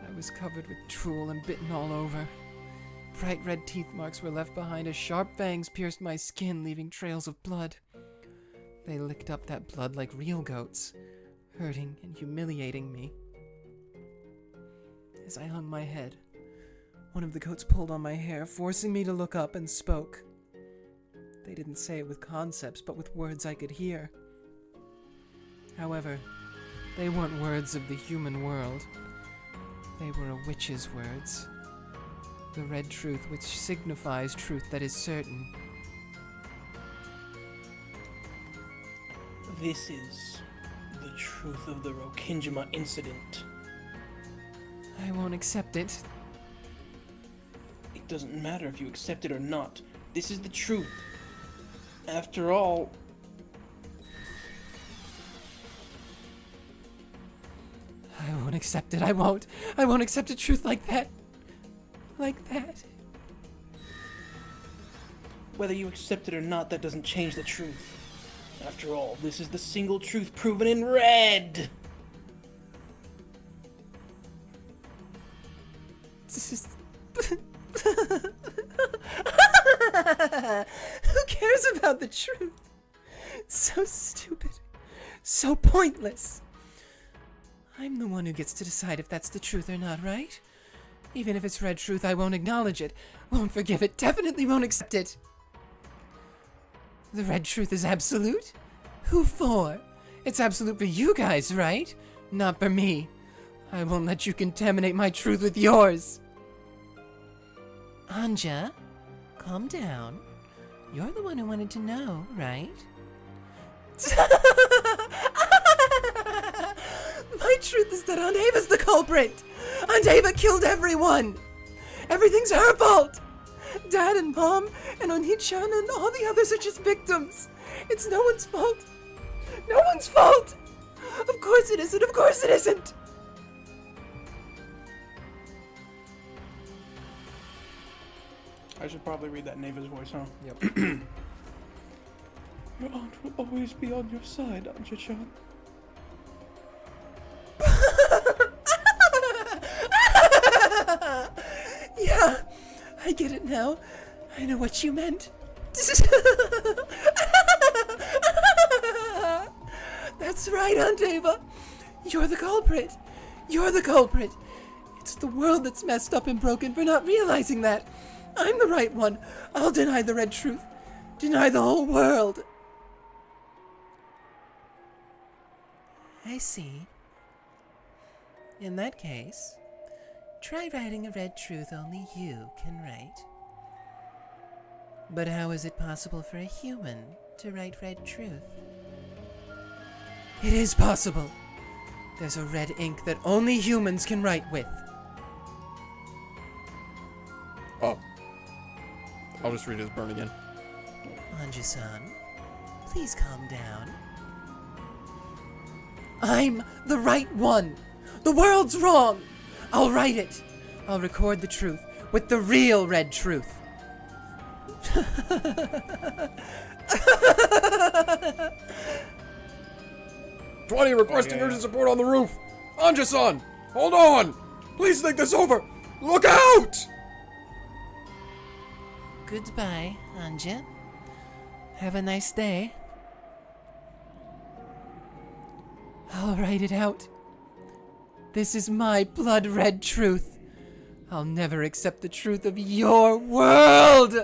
E: I was covered with drool and bitten all over. Bright red teeth marks were left behind as sharp fangs pierced my skin, leaving trails of blood. They licked up that blood like real goats, hurting and humiliating me. As I hung my head, one of the goats pulled on my hair, forcing me to look up, and spoke. They didn't say it with concepts, but with words I could hear. However, they weren't words of the human world. They were a witch's words. The red truth which signifies truth that is certain.
B: This is the truth of the Rokkenjima incident.
E: I won't accept it.
B: It doesn't matter if you accept it or not. This is the truth. After all...
E: I won't accept it. I won't. I won't accept a truth like that. Like that.
B: Whether you accept it or not, that doesn't change the truth. After all, this is the single truth proven in red!
E: This is... Who cares about the truth? So stupid. So pointless. I'm the one who gets to decide if that's the truth or not, right? Even if it's red truth, I won't acknowledge it. Won't forgive it. Definitely won't accept it. The red truth is absolute? Who for? It's absolute for you guys, right? Not for me. I won't let you contaminate my truth with yours. Anja, calm down. You're the one who wanted to know, right? My truth is that Aunt Ava's the culprit. Aunt Ava killed everyone. Everything's her fault. Dad and Mom and Oni-chan and all the others are just victims. It's no one's fault. No one's fault. Of course it isn't. Of course it isn't.
B: I should probably read that in Ava's voice, huh?
A: Yep.
B: Your aunt will always be on your side, Anja-chan.
E: Yeah, I get it now. I know what you meant. That's right, Aunt Ava. You're the culprit. You're the culprit. It's the world that's messed up and broken for not realizing that. I'm the right one. I'll deny the red truth. Deny the whole world. I see. In that case, try writing a red truth only you can write. But how is it possible for a human to write red truth? It is possible. There's a red ink that only humans can write with.
A: Oh. I'll just read his burn again.
E: Anja-san, please calm down. I'm the right one. The world's wrong. I'll write it. I'll record the truth with the real red truth.
C: 20 requesting urgent support on the roof. Anja-san, hold on. Please think this over. Look out!
E: Goodbye, Anja. Have a nice day. I'll write it out. This is my blood-red truth. I'll never accept the truth of your world!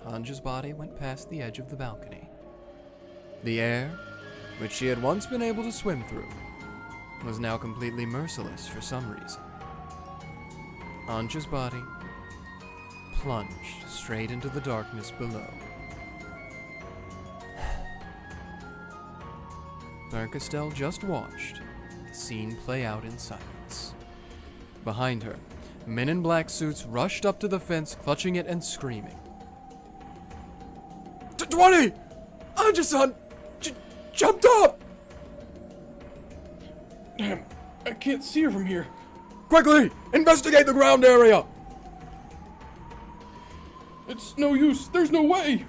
A: Anja's body went past the edge of the balcony. The air, which she had once been able to swim through, was now completely merciless for some reason. Anja's body plunged straight into the darkness below. Erika just watched the scene play out in silence. Behind her, men in black suits rushed up to the fence, clutching it and screaming.
C: 20! Anja-san jumped up!
B: Damn, I can't see her from here.
C: Quickly, investigate the ground area!
B: It's no use. There's no way.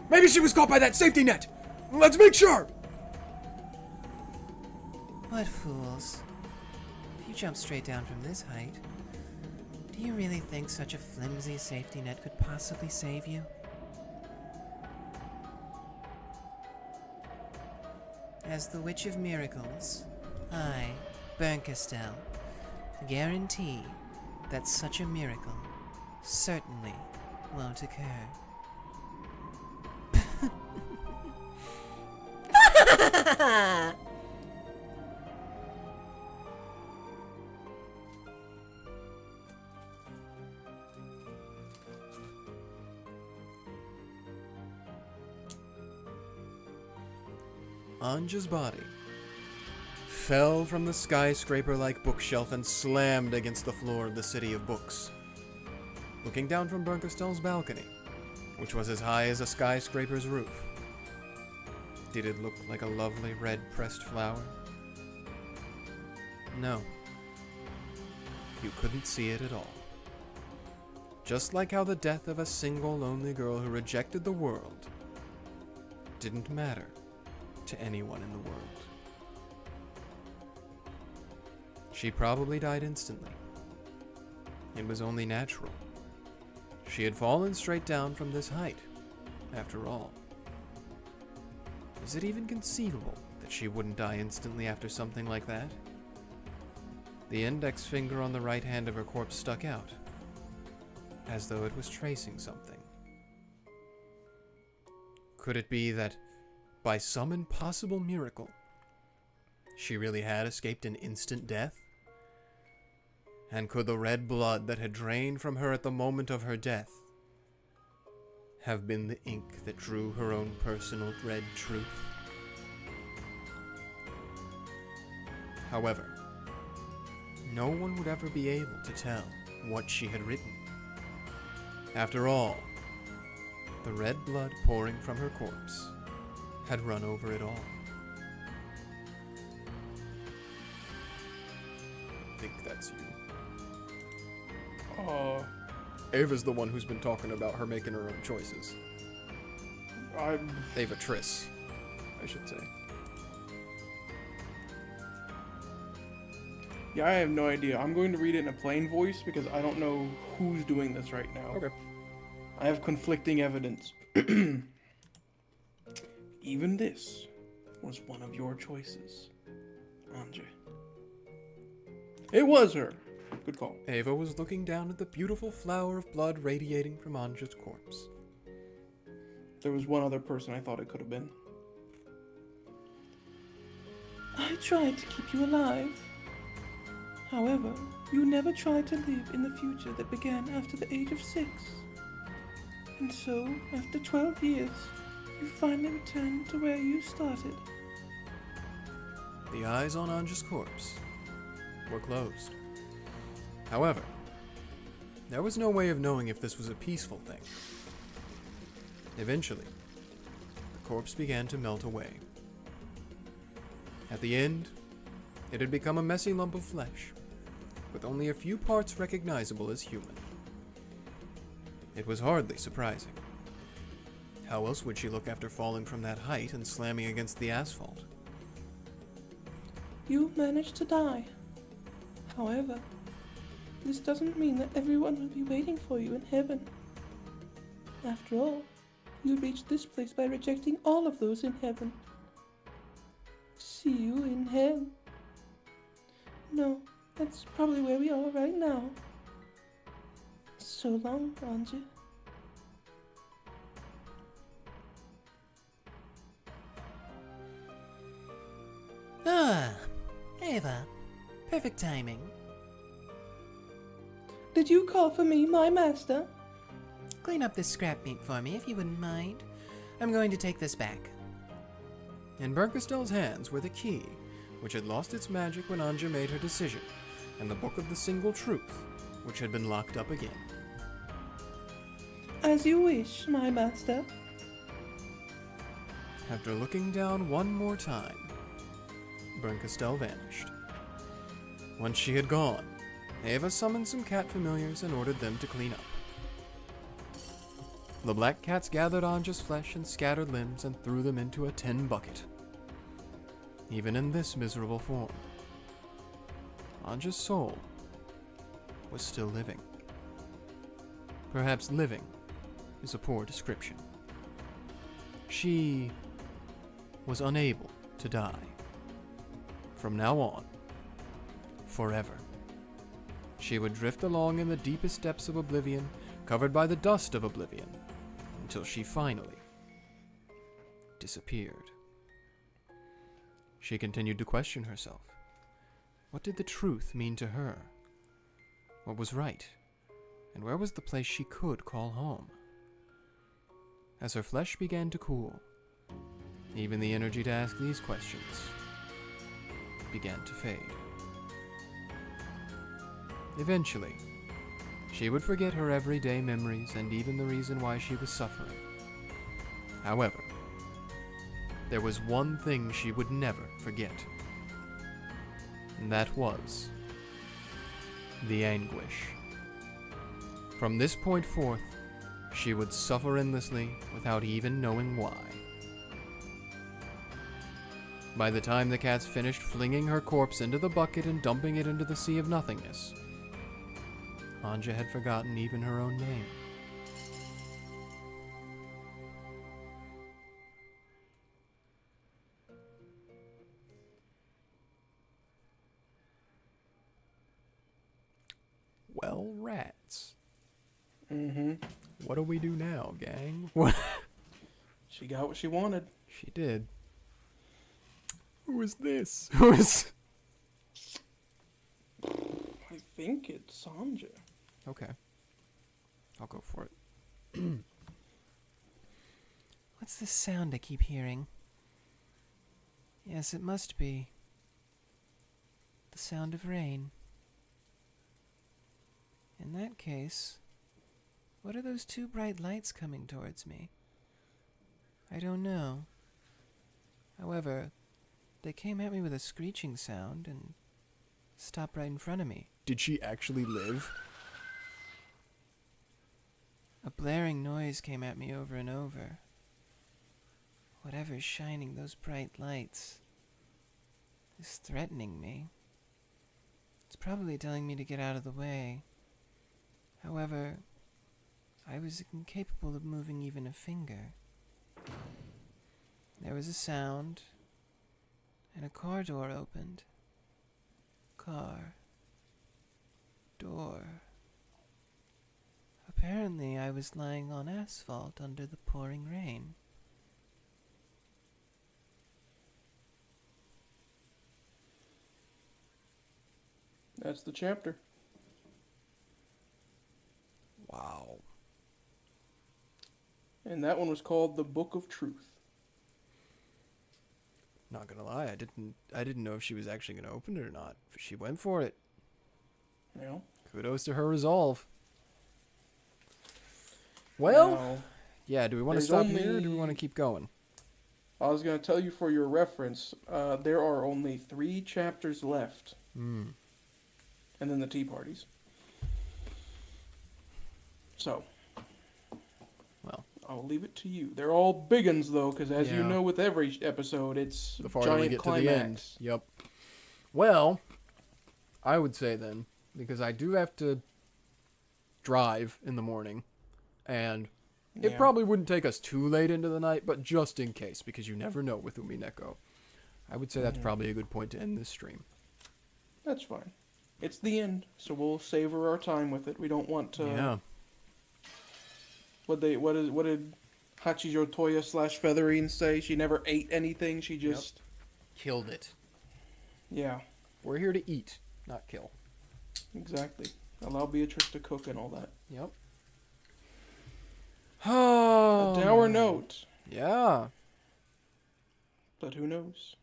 C: Maybe she was caught by that safety net. Let's make sure.
E: What fools. If You jumped straight down from this height. Do you really think such a flimsy safety net could possibly save you? As the Witch of Miracles, I, Bernkastel, guarantee that such a miracle certainly won't occur.
A: Ange's body fell from the skyscraper-like bookshelf and slammed against the floor of the City of Books. Looking down from Bernkastel's balcony, which was as high as a skyscraper's roof, did it look like a lovely red pressed flower? No. You couldn't see it at all. Just like how the death of a single lonely girl who rejected the world didn't matter to anyone in the world. She probably died instantly. It was only natural. She had fallen straight down from this height, after all. Is it even conceivable that she wouldn't die instantly after something like that? The index finger on the right hand of her corpse stuck out, as though it was tracing something. Could it be that, by some impossible miracle, she really had escaped an instant death? And could the red blood that had drained from her at the moment of her death have been the ink that drew her own personal red truth? However, no one would ever be able to tell what she had written. After all, the red blood pouring from her corpse had run over it all. I think that's you. Ava's the one who's been talking about her making her own choices. Ava Triss, I should say.
F: Yeah, I have no idea. I'm going to read it in a plain voice because I don't know who's doing this right now.
A: Okay.
F: I have conflicting evidence. Even this was one of your choices, Ange. It was her. Good call.
A: Ava was looking down at the beautiful flower of blood radiating from Ange's corpse.
F: There was one other person I thought it could have been.
B: I tried to keep you alive. However, you never tried to live in the future that began after the age of 6. And so, after 12 years, you finally returned to where you started.
A: The eyes on Ange's corpse were closed. However, there was no way of knowing if this was a peaceful thing. Eventually, the corpse began to melt away. At the end, it had become a messy lump of flesh, with only a few parts recognizable as human. It was hardly surprising. How else would she look after falling from that height and slamming against the asphalt?
B: You managed to die. However, this doesn't mean that everyone will be waiting for you in heaven. After all, you reached this place by rejecting all of those in heaven. See you in hell. No, that's probably where we are right now. So long, Ange.
E: Ah, Ava. Perfect timing.
B: Did you call for me, my master?
E: Clean up this scrap meat for me, if you wouldn't mind. I'm going to take this back.
A: In Bernkastel's hands were the key, which had lost its magic when Ange made her decision, and the Book of the Single Truth, which had been locked up again.
B: As you wish, my master.
A: After looking down one more time, Bernkastel vanished. Once she had gone, Ava summoned some cat familiars and ordered them to clean up. The black cats gathered Ange's flesh and scattered limbs and threw them into a tin bucket. Even in this miserable form, Ange's soul was still living. Perhaps living is a poor description. She was unable to die. From now on, forever. She would drift along in the deepest depths of oblivion, covered by the dust of oblivion, until she finally disappeared. She continued to question herself. What did the truth mean to her? What was right? And where was the place she could call home? As her flesh began to cool, even the energy to ask these questions began to fade. Eventually, she would forget her everyday memories and even the reason why she was suffering. However, there was one thing she would never forget. And that was the anguish. From this point forth, she would suffer endlessly without even knowing why. By the time the cats finished flinging her corpse into the bucket and dumping it into the sea of nothingness, Ange had forgotten even her own name. Well, rats.
F: Mm-hmm.
A: What do we do now, gang? What?
F: She got what she wanted.
A: She did. Who is this? Who is...
F: I think it's Sanja.
A: Okay. I'll go for it.
E: What's this sound I keep hearing? Yes, it must be the sound of rain. In that case, what are those two bright lights coming towards me? I don't know. However, they came at me with a screeching sound and stopped right in front of me.
A: Did she actually live?
E: A blaring noise came at me over and over. Whatever's shining those bright lights is threatening me. It's probably telling me to get out of the way. However, I was incapable of moving even a finger. There was a sound, and a car door opened. Car. Door. Apparently, I was lying on asphalt under the pouring rain.
F: That's the chapter.
A: Wow.
F: And that one was called The Book of Truth.
A: Not gonna lie, I didn't know if she was actually gonna open it or not. She went for it.
F: Yeah.
A: Kudos to her resolve. Well,
F: Now,
A: yeah, do we want to
F: there's
A: stop here or
F: only-
A: do we want to keep going?
F: I was going to tell you for your reference, there are only 3 chapters left.
A: Hmm.
F: And then the tea parties. So.
A: Well.
F: I'll leave it to you. They're all big uns, though, because as you
A: Yeah.
F: know with every episode, it's
A: The farther we
F: giant
A: get
F: climax.
A: to the end. Yep. Well, I would say then, because I do have to drive in the morning, and it
F: Yeah.
A: probably wouldn't take us too late into the night, but just in case, because you never know with Umineko, I would say that's probably a good point to end this stream.
F: That's fine. It's the end, so we'll savor our time with it. We don't want to...
A: Yeah.
F: What did Hachijo Toya / Featherine say? She never ate anything. She just...
A: Killed it.
F: Yeah,
A: We're here to eat, not kill.
F: exactly. Allow Beatrice to cook and all that.
A: Yep.
F: A
A: Oh.
F: dour note,
A: Yeah.
F: but who knows?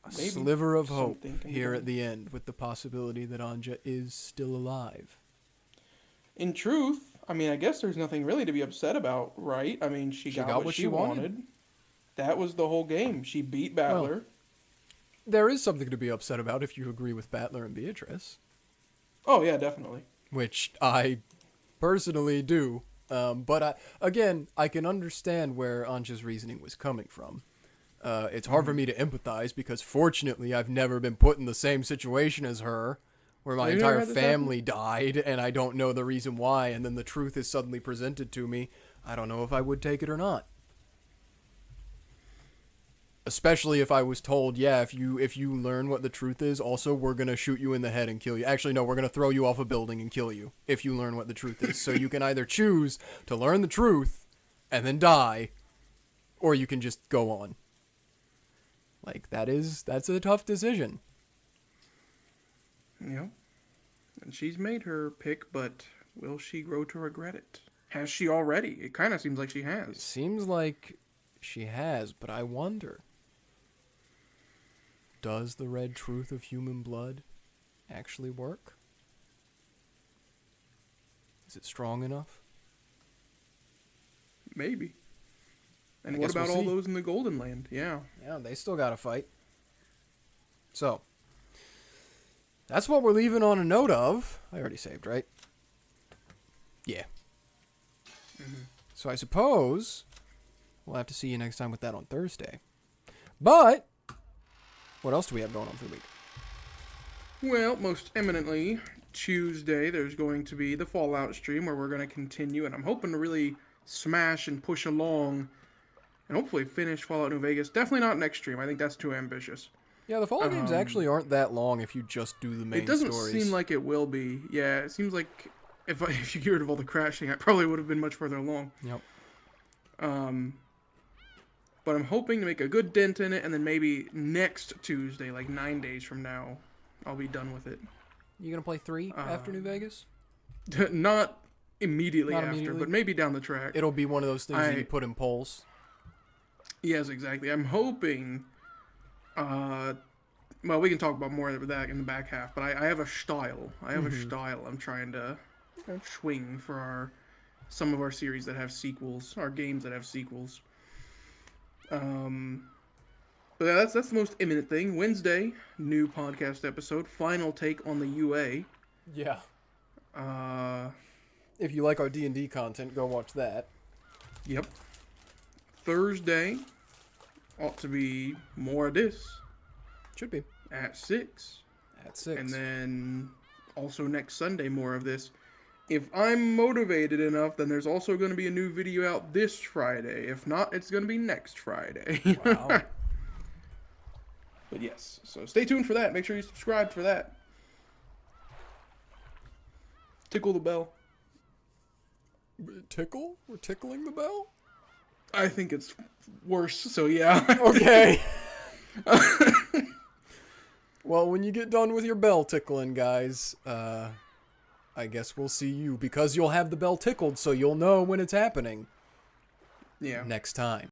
A: A
F: Maybe
A: sliver of hope
F: something can be
A: here
F: done.
A: at the end with the possibility that Anja is still alive.
F: In truth, I mean, I guess there's nothing really to be upset about, right? I mean, she got what she wanted. That was the whole game. She beat Battler.
A: There is something to be upset about if you agree with Battler and Beatrice,
F: Oh, yeah, definitely.
A: which I personally do. But I can understand where Anja's reasoning was coming from. It's hard for me to empathize because fortunately I've never been put in the same situation as her, where my entire family died and I don't know the reason why, and then the truth is suddenly presented to me. I don't know if I would take it or not. Especially if I was told, yeah, if you learn what the truth is, also we're gonna shoot you in the head and kill you. Actually, no, we're gonna throw you off a building and kill you if you learn what the truth is. So you can either choose to learn the truth and then die, or you can just go on. Like, that's a tough decision.
F: Yeah. And she's made her pick, but will she grow to regret it? Has she already? It kind of seems like she has.
A: It seems like she has, but I wonder. Does the red truth of human blood actually work? Is it strong enough?
F: Maybe. And what about all those in the Golden Land? Yeah.
A: Yeah, they still got to fight. So, that's what we're leaving on a note of. I already saved, right? Yeah. Mm-hmm. So I suppose we'll have to see you next time with that on Thursday. But, what else do we have going on for the week?
F: Well, most eminently, Tuesday, there's going to be the Fallout stream where we're going to continue, and I'm hoping to really smash and push along and hopefully finish Fallout New Vegas. Definitely not next stream. I think that's too ambitious.
A: Yeah, the Fallout games actually aren't that long if you just do the main stories.
F: It doesn't seem like it will be. Yeah, it seems like if you get rid of all the crashing, I probably would have been much further along.
A: Yep.
F: But I'm hoping to make a good dent in it, and then maybe next Tuesday, like 9 days from now, I'll be done with it.
A: You gonna play 3 after New Vegas?
F: Not immediately after, but maybe down the track.
A: It'll be one of those things that you put in polls.
F: Yes, exactly. I'm hoping... well, we can talk about more of that in the back half, but I have a style. A style I'm trying to swing for some of our series that have sequels, our games that have sequels. But that's the most imminent thing. Wednesday, new podcast episode, final take on the UA.
A: Yeah. If you like our D&D content, go watch that.
F: Yep. Thursday ought to be more of this.
A: Should be.
F: At 6.
A: At 6.
F: And then also next Sunday, more of this. If I'm motivated enough, then there's also going to be a new video out this Friday. If not, it's going to be next Friday.
A: Wow.
F: But yes, so stay tuned for that. Make sure you subscribe for that. Tickle the bell.
A: Tickle? We're tickling the bell?
F: I think it's worse, so yeah.
A: Okay. Well, when you get done with your bell tickling, guys, I guess we'll see you, because you'll have the bell tickled, so you'll know when it's happening.
F: Yeah.
A: Next time.